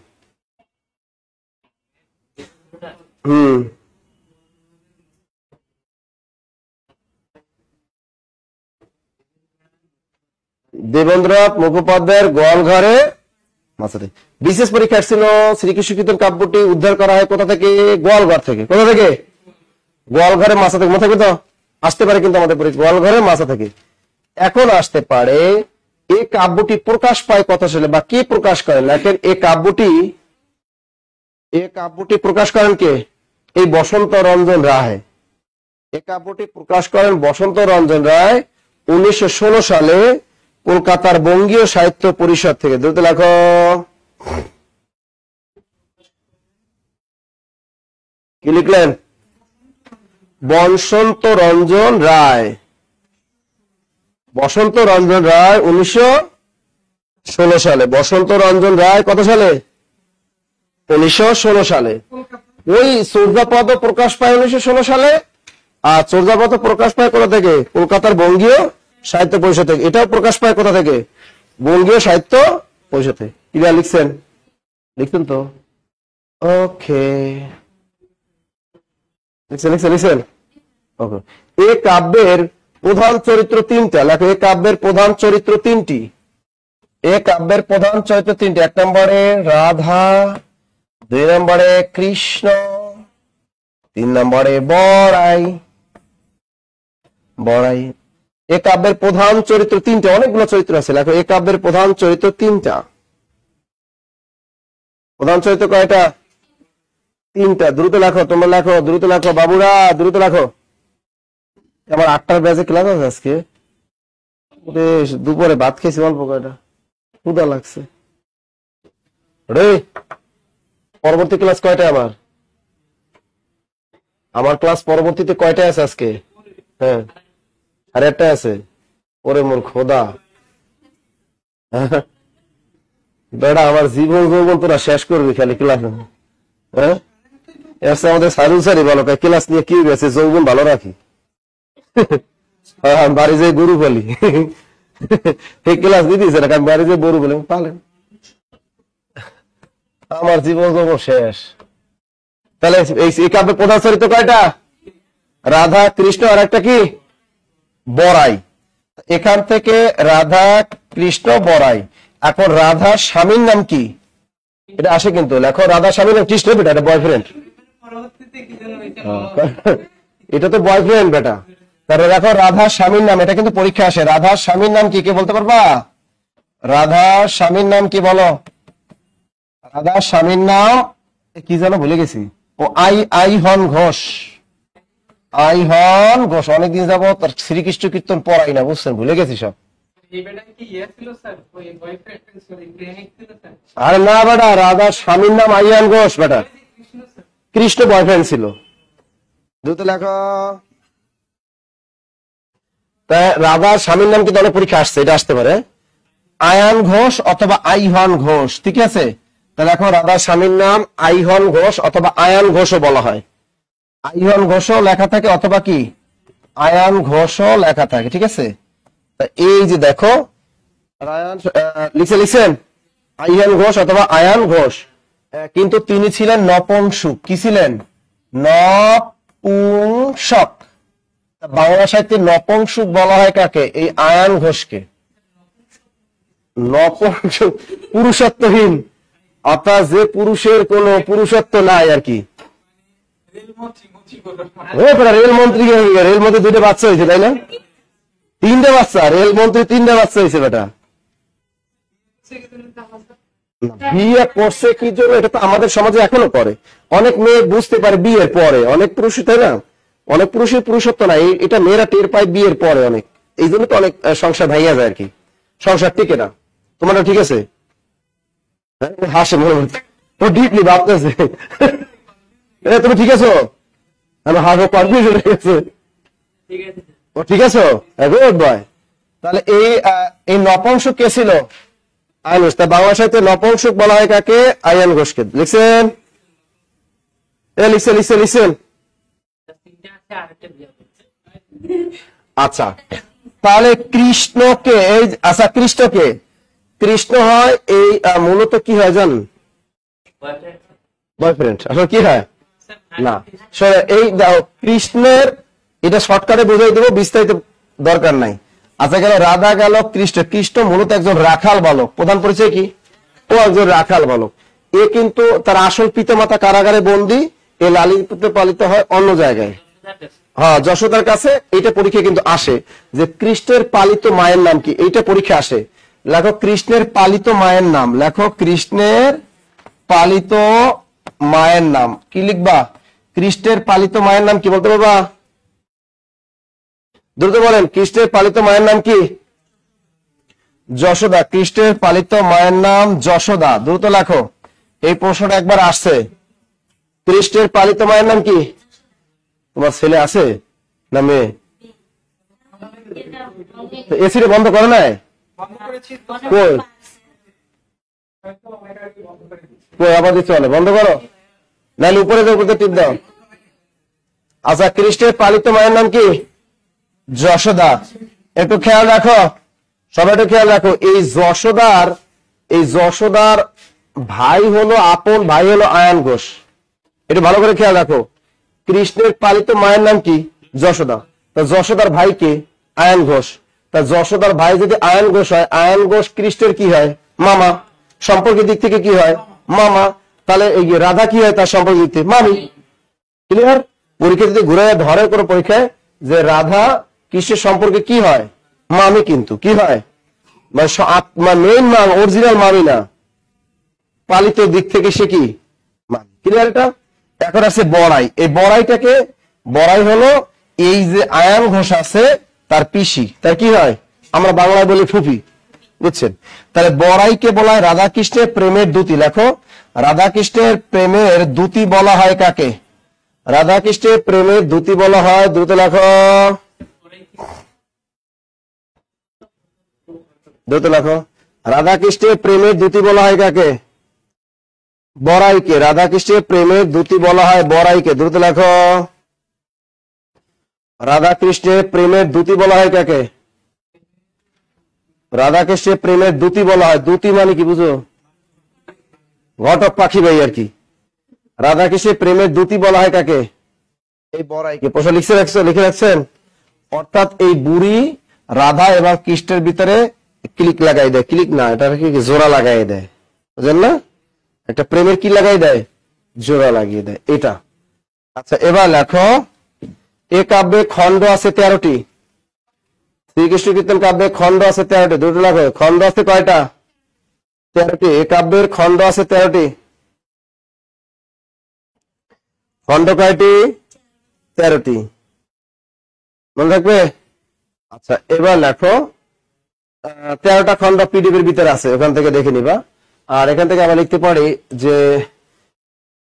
দেবেন্দ্রনাথ মুখোপাধ্যায়ের গোয়াল ঘরে মাচা থেকে। বিশেষ পরীক্ষা ছিল শ্রীকৃষ্ণ কীর্তন কাব্যটি উদ্ধার করা হয় কোথা থেকে? গোয়ালঘর থেকে। কোথা থেকে? গোয়ালঘরের মাচা থেকে। মনে থাকবে তো? আসতে পারে কিন্তু আমাদের পরীক্ষা গোয়ালঘরের মাচা থেকে। এখন আসতে পারে এই কাব্যটি প্রকাশ পায় কত সালে বা কে প্রকাশ করেন? লেখেন এই কাব্যটি প্রকাশ করেন কে? এই বসন্ত রঞ্জন রায়। এই কাব্যটি প্রকাশ করেন বসন্ত রঞ্জন রায় 1916 সালে কলকাতার বঙ্গীয় সাহিত্য পরিষদ থেকে। দ্রুত লেখো। কি লিখলেন? বসন্ত রঞ্জন রায়। বসন্ত রঞ্জন রায় 1916 সালে। বসন্ত রঞ্জন রায় কত সালে? 1916 সালে। ওই চর্যাপদ প্রকাশ পায় 1916 সালে। আর চর্যাপদ প্রকাশ পায় কোথা থেকে? কলকাতার বঙ্গীয় সাহিত্য পরিষদ থেকে। এটাও প্রকাশ পায় কোথা থেকে? বঙ্গীয় সাহিত্য পরিষদ থেকে। কিভাবে লিখছেন? লিখছেন তো? ওকে, লিখছেন। ওকে। এই কাব্যের প্রধান চরিত্র 3টা। লেখো। এই কাব্যের প্রধান চরিত্র 3টি। এই কাব্যের প্রধান চরিত্র 3টি। 1 নম্বরে রাধা, 2 নম্বরে কৃষ্ণ, 3 নম্বরে বড়াই। এই কাব্যের প্রধান চরিত্র 3টা। অনেকগুলো চরিত্র আছে। লেখো। এই কাব্যের প্রধান চরিত্র 3টা। প্রধান চরিত্র কয়টা? 3টা। দ্রুত লেখো। তোমরা লেখো, দ্রুত লেখো বাবুরা, দ্রুত লেখো। আমার 8টার ব্যাচে ক্লাস আছে আজকে। দুপুরে ভাত খেয়েছি অল্প কয়টা, ক্ষুধা লাগছে রে। পরবর্তী ক্লাস কয়টায় আমার? আমার ক্লাস পরবর্তীতে কয়টায় আছে আজকে? হ্যাঁ, আর একটা আছে। ওরে মোর খোদা, বেড়া আমার জীবন যৌবন তোরা শেষ করবি খালি ক্লাস। হ্যাঁ, আমাদের সারুল স্যারই ভালো, ক্লাস নিয়ে কি গেছে, যৌবন ভালো রাখি। বাড়ি যে গরু বলি, এই ক্লাস দিতেছে না, বাড়ি যে গরু বলি পালেন। আমার জীবন যৌবন শেষ। তাহলে এই কাব্যের প্রধান চরিত্র কয়টা? রাধা, কৃষ্ণ, আর একটা কি বড়াই। এখান থেকে রাধা, কৃষ্ণ, বড়াই। এখন রাধা স্বামীর নাম কি? এটা আসে কিন্তু, লেখো রাধা স্বামীর নাম কৃষ্ণ বেটা, এটা বয়ফ্রেন্ড। এটা তো বয়ফ্রেন্ড বেটা। তাহলে দেখো রাধা স্বামীর নাম, এটা কিন্তু পরীক্ষা আসে। রাধা স্বামীর নাম কি, কে বলতে পারবা? রাধা স্বামীর নাম কি বলো? রাধা স্বামীর নাম কি যেন ভুলে গেছি। ও আইহন ঘোষ। আইহন ঘোষ। অনেকদিন যাবো তার শ্রীকৃষ্ণ কীর্তন পড়াই না, বুঝছেন, ভুলে গেছি সব। আরে না বেটা, রাধা স্বামীর নাম আইহন ঘোষ বেটা, কৃষ্ণ বয়ফ্রেন্ড ছিল। দ্রুত লেখো। রাধার স্বামীর নাম কিন্তু অনেক পরীক্ষা আসছে, এটা আসতে পারে আয়ান ঘোষ অথবা আইহন ঘোষ, ঠিক আছে? তাহলে এখন রাধার স্বামীর নাম আইহন ঘোষ অথবা আয়ান ঘোষও বলা হয়। আইহন ঘোষও লেখা থাকে অথবা কি আয়ান ঘোষও লেখা থাকে, ঠিক আছে? এই যে দেখো লিখছেন আইহন ঘোষ অথবা আয়ান ঘোষ, কিন্তু তিনি ছিলেন নপুংসক। কি ছিলেন? নপুংসক। বাংলা সাহিত্যে নপুংসক বলা হয় কাকে? এই আয়ান ঘোষকে। নপুংসক পুরুষত্বহীন, অর্থাৎ যে পুরুষের কোন পুরুষত্ব নাই আর কি। রেলমন্ত্রী, রেলমন্ত্রী দুইটা বাচ্চা হয়েছে তাই না? তিনটা বাচ্চা, রেলমন্ত্রী তিনটা বাচ্চা হয়েছে বেটা। বিয়ে করছে কি জন্য? এটা তো আমাদের সমাজে এখনো করে। অনেক মেয়ে বুঝতে পারে বিয়ের পরে, অনেক পুরুষ তাই না, অনেক পুরুষের পুরুষত্ব নাই, এটা মেয়েরা টের পায় বিয়ের পরে অনেক। এই জন্য তো অনেক সংসার ভাইয়া যায় আর কি, সংসার টিকে না। তোমারটা ঠিক আছে? হাসে মনে হচ্ছে, ও ডিপলি ভাবতেছে তুমি ঠিক আছো? আমি হাসো, কনফিউশন হয়ে গেছে। ও ঠিক আছো? Good boy. তাহলে এই নপুংসক কে ছিল? আয়ান ঘোষ। তা বাংলা সাহিত্যে নপুংসক বলা হয় কাকে? আয়ান ঘোষকে। লিখছেন? লিখছেন। আচ্ছা, তাহলে কৃষ্ণকে, আচ্ছা কৃষ্ণকে, কৃষ্ণ হয় এই মূলত কি হয় জান? বয়ফ্রেন্ড। আসলে কি হয় না, এই দেখো কৃষ্ণের, এটা শর্টকাটে বোঝাই দেবো, বিস্তারিত দরকার নাই। আচ্ছা গেল রাধা, গেল কৃষ্ণ। কৃষ্ণ মূলত একজন রাখাল বালক। প্রধান পরিচয় কি? ও একজন রাখাল বালক। এ কিন্তু তার আসল পিতামাতা কারাগারে বন্দী, এ লালিত পালিত হয় অন্য জায়গায়। হ্যাঁ, যশোদার কাছে। এটা পরীক্ষা কিন্তু আসে যে কৃষ্ণের পালিত মায়ের নাম কি, এইটা পরীক্ষা আসে। লেখো কৃষ্ণের পালিত মায়ের নাম। লেখো কৃষ্ণের পালিত মায়ের নাম। কি লিখবা? কৃষ্ণের পালিত মায়ের নাম কি বলতে পারবা? দ্রুত বলেন, কৃষ্ণের পালিত মায়ের নাম কি? যশোদা। কৃষ্ণের পালিত মায়ের নাম যশোদা। দ্রুত লেখো, এই প্রশ্নটা একবার আসছে। কৃষ্ণের পালিত মায়ের নাম কি? তোমার ছেলে আছে না মেয়ে? এসিটা বন্ধ করে নাই? আবার দিতে হবে, বন্ধ করো, নাহলে উপরে টিপ দাও। আচ্ছা, কৃষ্ণের পালিত মায়ের নাম কি? যশোদা। একটু খেয়াল রাখো, সবাই একটু খেয়াল রাখো। এই যশোদার ভাই হলো, আপন ভাই হলো আয়ান ঘোষ। এটা ভালো করে খেয়াল রাখো। কৃষ্ণের পালিত মায়ের নাম কি? যশোদা। তা যশোদার ভাই কে? আয়ান ঘোষ। তা যশোদার ভাই যদি আয়ান ঘোষ হয়, আয়ান ঘোষ কৃষ্ণের কি হয়? মামা। সম্পর্কের দিক থেকে কি হয়? মামা। তাহলে এই রাধা কি হয় তার সম্পর্কের দিক থেকে? মামি। ক্লিয়ার? পরীক্ষা যদি ঘুরে ধরে কোনো পরীক্ষায় যে রাধা কৃষ্ণের সম্পর্কে কি হয়? মামি। কিন্তু কি হয়? মেইন মাম, অরিজিনাল মামি না, পালিত দিক থেকে সে কি? মামি। ক্লিয়ার? এটা এখন আছে বড়াই। এই বড়াইটাকে, বড়াই হলো এই যে আয়ান ঘোষ আছে তার পিসি, তার কি হয়? আমরা বাংলায় বলি ফুফি, বুঝছেন? তাহলে বড়াইকে বলা হয় রাধা কৃষ্ণের প্রেমের দূতি। লেখো, রাধাকৃষ্ণের প্রেমের দূতি বলা হয় কাকে? রাধাকৃষ্ণের প্রেমের দূতি বলা হয়, দ্রুত লেখো, দ্রুত লেখো। রাধাকৃষ্ণের প্রেমের দূতি বলা হয় কাকে? বড়াইকে। রাধাকৃষ্ণের প্রেমের দূতি বলা হয় বড়াইকে, দ্রুত লেখো। রাধাকৃষ্ণের প্রেমের দূতি বলা হয় কাকে? রাধাকৃষ্ণের প্রেমের দূতি বলা হয়, দূতি মানে কি বুঝো? ঘটক পাখি ভাই আর কি। রাধাকৃষ্ণের প্রেমের দূতি বলা হয় কাকে? এই বড়াইকে। প্রশ্ন লিখে রাখছেন। অর্থাৎ এই বুড়ি রাধা এবং কৃষ্ণের ভিতরে ক্লিক লাগাই দেয়, ক্লিক না, এটা কি জোড়া লাগাই দেয়, বুঝলেন না? একটা প্রেমের কি লাগাই দেয়? জোড়া লাগিয়ে দেয়, এটা। আচ্ছা, এবার লেখো, এ কাব্যে খণ্ড আছে 13টি। শ্রীকৃষ্ণ কীর্তন কাব্যে খণ্ড আছে 13টি, দুটো লেখো। খণ্ড আছে কয়টা? 13টি। এ কাব্যের খণ্ড আছে 13টি। খণ্ড কয়টি? 13টি। মনে রাখবে? আচ্ছা, এবার লেখো, 13টা খণ্ড পিডিএফ এর ভিতরে আছে, ওখান থেকে দেখে নিবা। আর এখান থেকে আমরা লিখতে পারি যে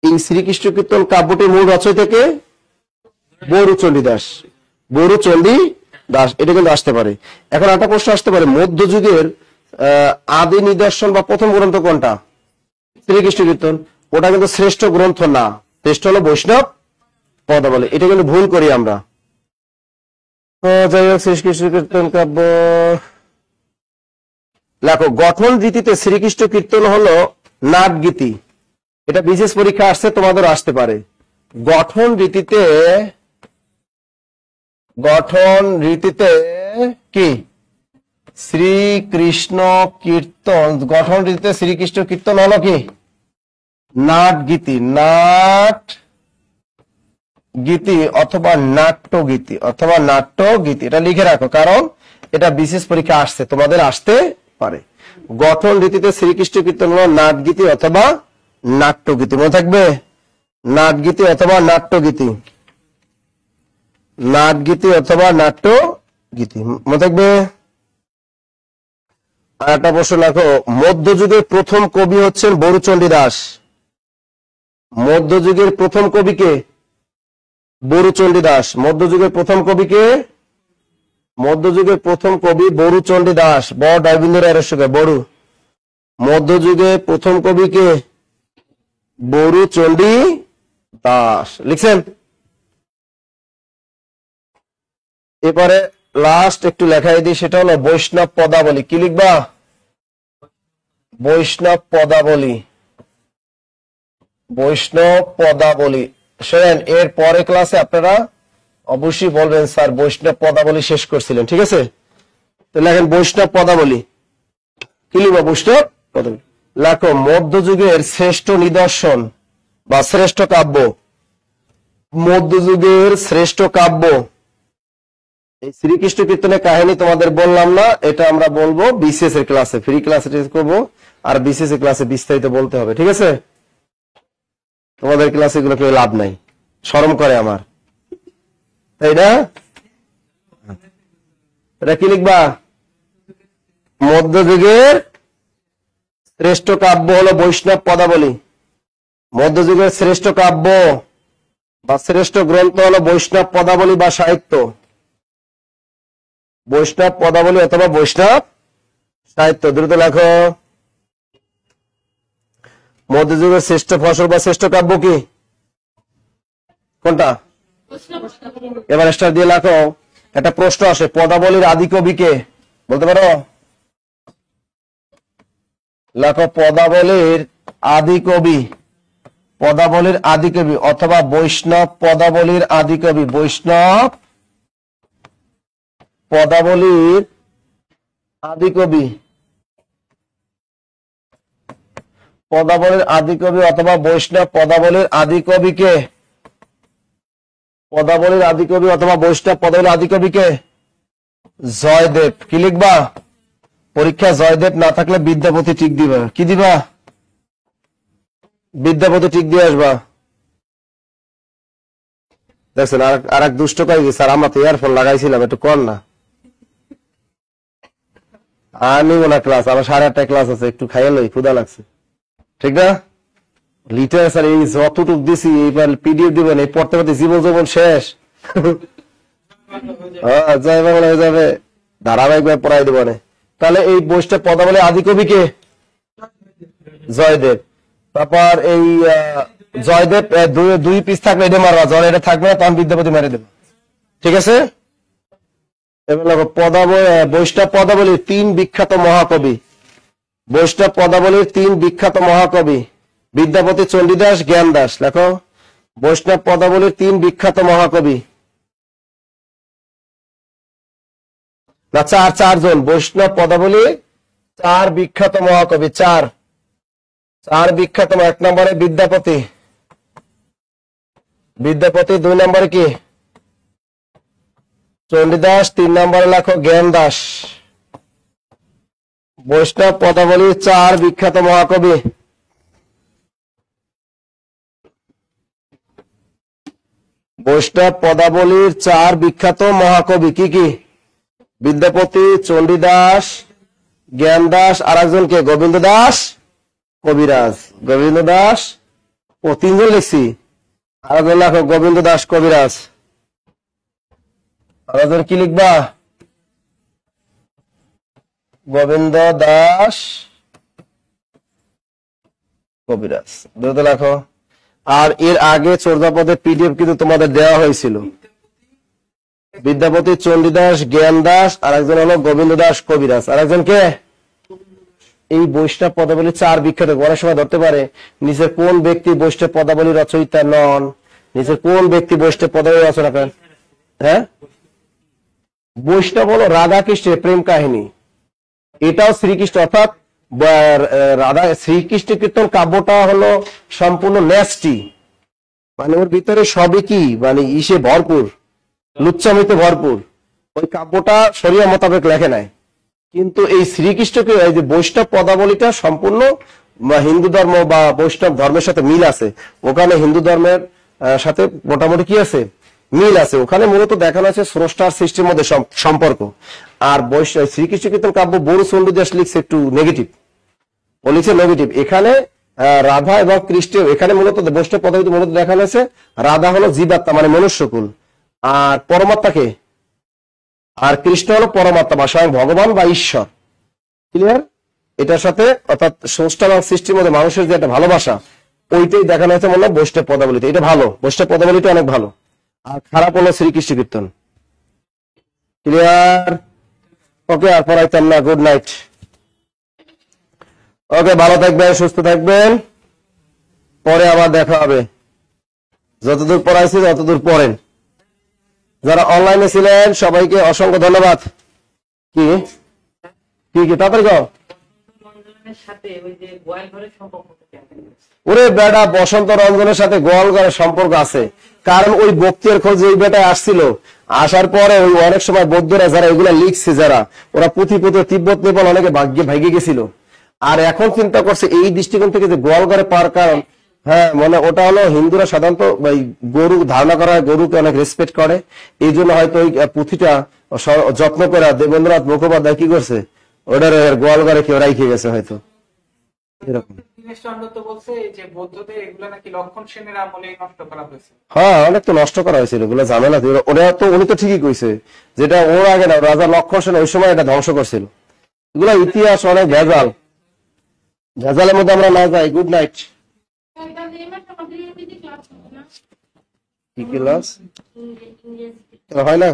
এই শ্রীকৃষ্ণ কীর্তন কাব্যটির মূল রচয়িতা কে? বড়ুচণ্ডী দাস। বড়ুচণ্ডী দাস, এটা কিন্তু আসতে পারে। এখন একটা প্রশ্ন আসতে পারে, মধ্যযুগের আদি নিদর্শন বা প্রথম গ্রন্থ কোনটা? শ্রীকৃষ্ণ কীর্তন। ওটা কিন্তু শ্রেষ্ঠ গ্রন্থ না, শ্রেষ্ঠ হলো বৈষ্ণব পদাবলী। এটা কিন্তু ভুল করি আমরা। যাই হোক, শ্রীকৃষ্ণ কীর্তন কাব্য লেখো। গঠন রীতিতে শ্রীকৃষ্ণ কীর্তন হলো নাটগীতি। এটা বিশেষ পরীক্ষা আসছে, তোমাদের আসতে পারে। গঠন রীতিতে কি? শ্রীকৃষ্ণ কীর্তন। গঠন রীতিতে শ্রীকৃষ্ণ কীর্তন হলো কি? নাটগীতি। নাটগীতি অথবা নাট্যগীতি, অথবা নাট্যগীতি, এটা লিখে রাখো, কারণ এটা বিশেষ পরীক্ষা আসছে, তোমাদের আসতে পারে। গঠন রীতিতে শ্রীকৃষ্ণ কীর্তন হলো নাটগীতি অথবা নাট্যগীতি, মনে থাকবে? নাটগীতি অথবা নাট্যগীতি, নাটগীতি অথবা নাট্যগীতি, মনে থাকবে? আর একটা প্রশ্ন লেখো, মধ্যযুগের প্রথম কবি হচ্ছেন বড়ুচণ্ডী দাস। মধ্যযুগের প্রথম কবিকে? বড়ুচণ্ডী দাস। মধ্যযুগের প্রথম কবিকে? মধ্যযুগের প্রথম কবি বড়ুচণ্ডী দাস। বড় ডাইবিন্দুর এরসকে বড়ু। মধ্যযুগের প্রথম কবিকে? বড়ুচণ্ডী দাস। লিখছেন? এবারে লাস্ট একটু লেখাই দিই, সেটা হলো বৈষ্ণব পদাবলী। কি লিখবা? বৈষ্ণব পদাবলী। বৈষ্ণব পদাবলী। শোনেন, এর পরে ক্লাসে আপনারা অবশ্যই বলবেন স্যার বৈষ্ণব পদাবলী শেষ করছিলেন, ঠিক আছে? তো লেখেন বৈষ্ণব পদাবলী। কি লিখবা? বৈষ্ণব পদাবলী লেখো। মধ্যযুগের শ্রেষ্ঠ নিদর্শন বা শ্রেষ্ঠ কাব্য। মধ্যযুগের শ্রেষ্ঠ কাব্য এই শ্রীকৃষ্ণ কীর্তনের কাহিনী তোমাদের বললাম না, এটা আমরা বলবো বিসিএস এর ক্লাসে, ফ্রি ক্লাসে করবো, আর বিসিএস এর ক্লাসে বিস্তারিত বলতে হবে, ঠিক আছে? তোমাদের ক্লাসে এগুলো কেউ লাভ নাই, শরম করে আমার, তাই না? এটা কি লিখবা? মধ্যযুগের শ্রেষ্ঠ কাব্য হলো বৈষ্ণব পদাবলী। মধ্যযুগের শ্রেষ্ঠ কাব্য বা শ্রেষ্ঠ গ্রন্থ হলো বৈষ্ণব পদাবলী বা সাহিত্য। বৈষ্ণব পদাবলী অথবা বৈষ্ণব সাহিত্য, দ্রুত লেখো। মধ্যযুগের শ্রেষ্ঠ ফসল বা শ্রেষ্ঠ কাব্য কি? কোনটা? এবার স্টার দিয়ে লেখো। একটা প্রশ্ন আসে, পদাবলীর আদি কবি কে? বলতে পারো? লেখো পদাবলীর আদি কবি। পদাবলীর আদি কবি অথবা বৈষ্ণব পদাবলীর আদি কবি। বৈষ্ণব পদাবলীর আদি কবি। পদাবলীর আদি কবি অথবা বৈষ্ণব পদাবলীর আদি কবি কে? পদাবলীর আদি কবি অথবা বৈষ্ণব পদাবলীর আদি কবি কে? জয়দেব। কি লিখবা? পরীক্ষা জয়দেব না থাকলে বিদ্যাপতি টিক দিবা। কি দিবা? বিদ্যাপতি টিক দিয়ে আসবা। দেখছেন আর এক দুষ্ট কই গেছে, আর আমরা তো ইয়ারফোন লাগাইছিলাম, একটু কর না। আমি না ক্লাস, আমার 8:30টায় ক্লাস আছে, একটু খাইয়ে লই, ক্ষুধা লাগছে, ঠিক না? লিটারেচার এই যতটুক দিছি এইবার পিডিএফ দিবেন, এই পড়তে পড়তে জীবন জীবন শেষ। জয় বাংলা হয়ে যাবে, ধারাবাহিক ভাবে পড়াই দেব। তাহলে এই বইটা পদাবলী আদি কবি কে? জয়দেব। তারপর এই জয়দেব দুই পিস থাকলে এটা মারবা, জ্বর এটা থাকবে না তখন বিদ্যাপতি মেরে দেব, ঠিক আছে? এবার বৈষ্ণব পদাবলীর 3 বিখ্যাত মহাকবি, বৈষ্ণব পদাবলীর 3 বিখ্যাত মহাকবি বিদ্যাপতি, চণ্ডীদাস, জ্ঞানদাস। লেখো বৈষ্ণব পদাবলীর 3 বিখ্যাত মহাকবি। না, চারজন বৈষ্ণব পদাবলী 4 বিখ্যাত মহাকবি, 4 বিখ্যাত। 1 নম্বরে বিদ্যাপতি, 2 নম্বরে কি? চণ্ডীদাস, 3 নম্বরে লেখো জ্ঞানদাস। বৈষ্ণব পদাবলীর 4 বিখ্যাত মহাকবি। বৈষ্ণব পদাবলীর 4 বিখ্যাত মহাকবি কি কি? বিদ্যাপতি, চণ্ডীদাস, জ্ঞানদাস, আর একজন কে? গোবিন্দ দাস কবিরাজ। গোবিন্দ দাস, ও 3 জন লিখছি, আর একজন লেখো গোবিন্দ দাস কবিরাজ। আর একজন কি লিখবা? গোবিন্দ দাস কবিরাজ, দুটো লেখো। আর এর আগে চর্যাপদের পিডিএফ কিন্তু তোমাদের দেওয়া হয়েছিল। বিদ্যাপতি, চণ্ডীদাস, জ্ঞানদাস, আর একজন হলো গোবিন্দ দাস কবিরাজ। আর একজন কে? এই বৈষ্ণব পদাবলী 4 বিখ্যাত। অনেক সময় ধরতে পারে নিচের কোন ব্যক্তি বৈষ্ণব পদাবলী রচয়িতা নন, নিচের কোন ব্যক্তি বৈষ্ণব পদাবলী রচনা করেন। হ্যাঁ, বৈষ্ণব হলো রাধা কৃষ্ণের প্রেম কাহিনী, এটাও শ্রীকৃষ্ণ, অর্থাৎ রাধা শ্রীকৃষ্ণ কীর্তন কাব্যটা হলো সম্পূর্ণ ন্যাস্টি, মানে ওর ভিতরে সবই কি মানে ইসে ভরপুর, লুচ্চামিতে ভরপুর। ওই কাব্যটা শরীয়ত মোতাবেক লেখে নাই, কিন্তু এই শ্রীকৃষ্ণকে এই যে বৈষ্ণব পদাবলীটা সম্পূর্ণ হিন্দু ধর্ম বা বৈষ্ণব ধর্মের সাথে মিল আছে। ওখানে হিন্দু ধর্মের সাথে মোটামুটি কি আছে? মিল আছে। ওখানে মূলত দেখানো আছে স্রষ্টার সৃষ্টির মধ্যে সম্পর্ক। আর শ্রীকৃষ্ণ কীর্তন কাব্য বড়ু চণ্ডীদাস লিখছে একটু নেগেটিভ, ও লিখছে নেগেটিভ। এখানে রাধা এবং কৃষ্ণ, এখানে মূলত বৈষ্ণব পদাবলী মূলত দেখানো আছে রাধা হলো জীবাত্মা মানে মনুষ্যকুল, আর পরমাত্মাকে, আর কৃষ্ণ হলো পরমাত্মা বা স্বয়ং ভগবান বা ঈশ্বর। ক্লিয়ার? এটার সাথে অর্থাৎ স্রষ্টা এবং সৃষ্টির মধ্যে মানুষের যে একটা ভালোবাসা, ওইটাই দেখানো হয়েছে মনে হয় বৈষ্ণব পদাবলীতে। এটা ভালো, বৈষ্ণব পদাবলীটা অনেক ভালো। আর খারাপ হলো শ্রীকৃষ্ণ কীর্তন। ক্লিয়ার? ওকে, আর পড়াইতাম না। Good night. ওকে, ভালো থাকবেন, সুস্থ থাকবেন, পরে আবার দেখা হবে। যতদূর পড়াইছি ততদূর পড়েন। যারা অনলাইনে ছিলেন সবাইকে অসংখ্য ধন্যবাদ। কি কি কি তাড়াতাড়ি কও। ওরে বেটা, বসন্ত রঞ্জনের সাথে গোয়াল ঘরের সম্পর্ক আছে, কারণ ওই বক্তের খোঁজে ওই বেটা আসছিল, আসার পরে ওই অনেক সময় বৌদ্ধরা যারা এগুলা লিখছে, যারা ওরা পুঁথি তিব্বত নেপাল অনেকে ভাগ্যে গেছিল। আর এখন চিন্তা করছে এই দৃষ্টিকোণ থেকে যে গোয়াল ঘরে পাওয়ার কারণ, হ্যাঁ মানে ওটা হলো হিন্দুরা সাধারণত গরু ধারণা করা হয়, গরুকে অনেক রেসপেক্ট করে, এই জন্য হয়তো ওই পুঁথিটা যত্ন করে দেবেন্দ্রনাথ মুখোপাধ্যায় কি করছে, ওটার গোয়াল ঘরে কেউ রাইখে গেছে হয়তো এরকম। হ্যাঁ, অনেক তো নষ্ট করা হয়েছিল, এগুলো ঝামেলা। ওরা তো উনি তো ঠিকই কইছে, যেটা ওর আগে না, রাজা লক্ষণ সেন ওই সময় এটা ধ্বংস করছিল। এগুলো ইতিহাস অনেক ভেজাল, ভেজালের মধ্যে আমরা না যাই। Good night. কি ক্লাস হয় না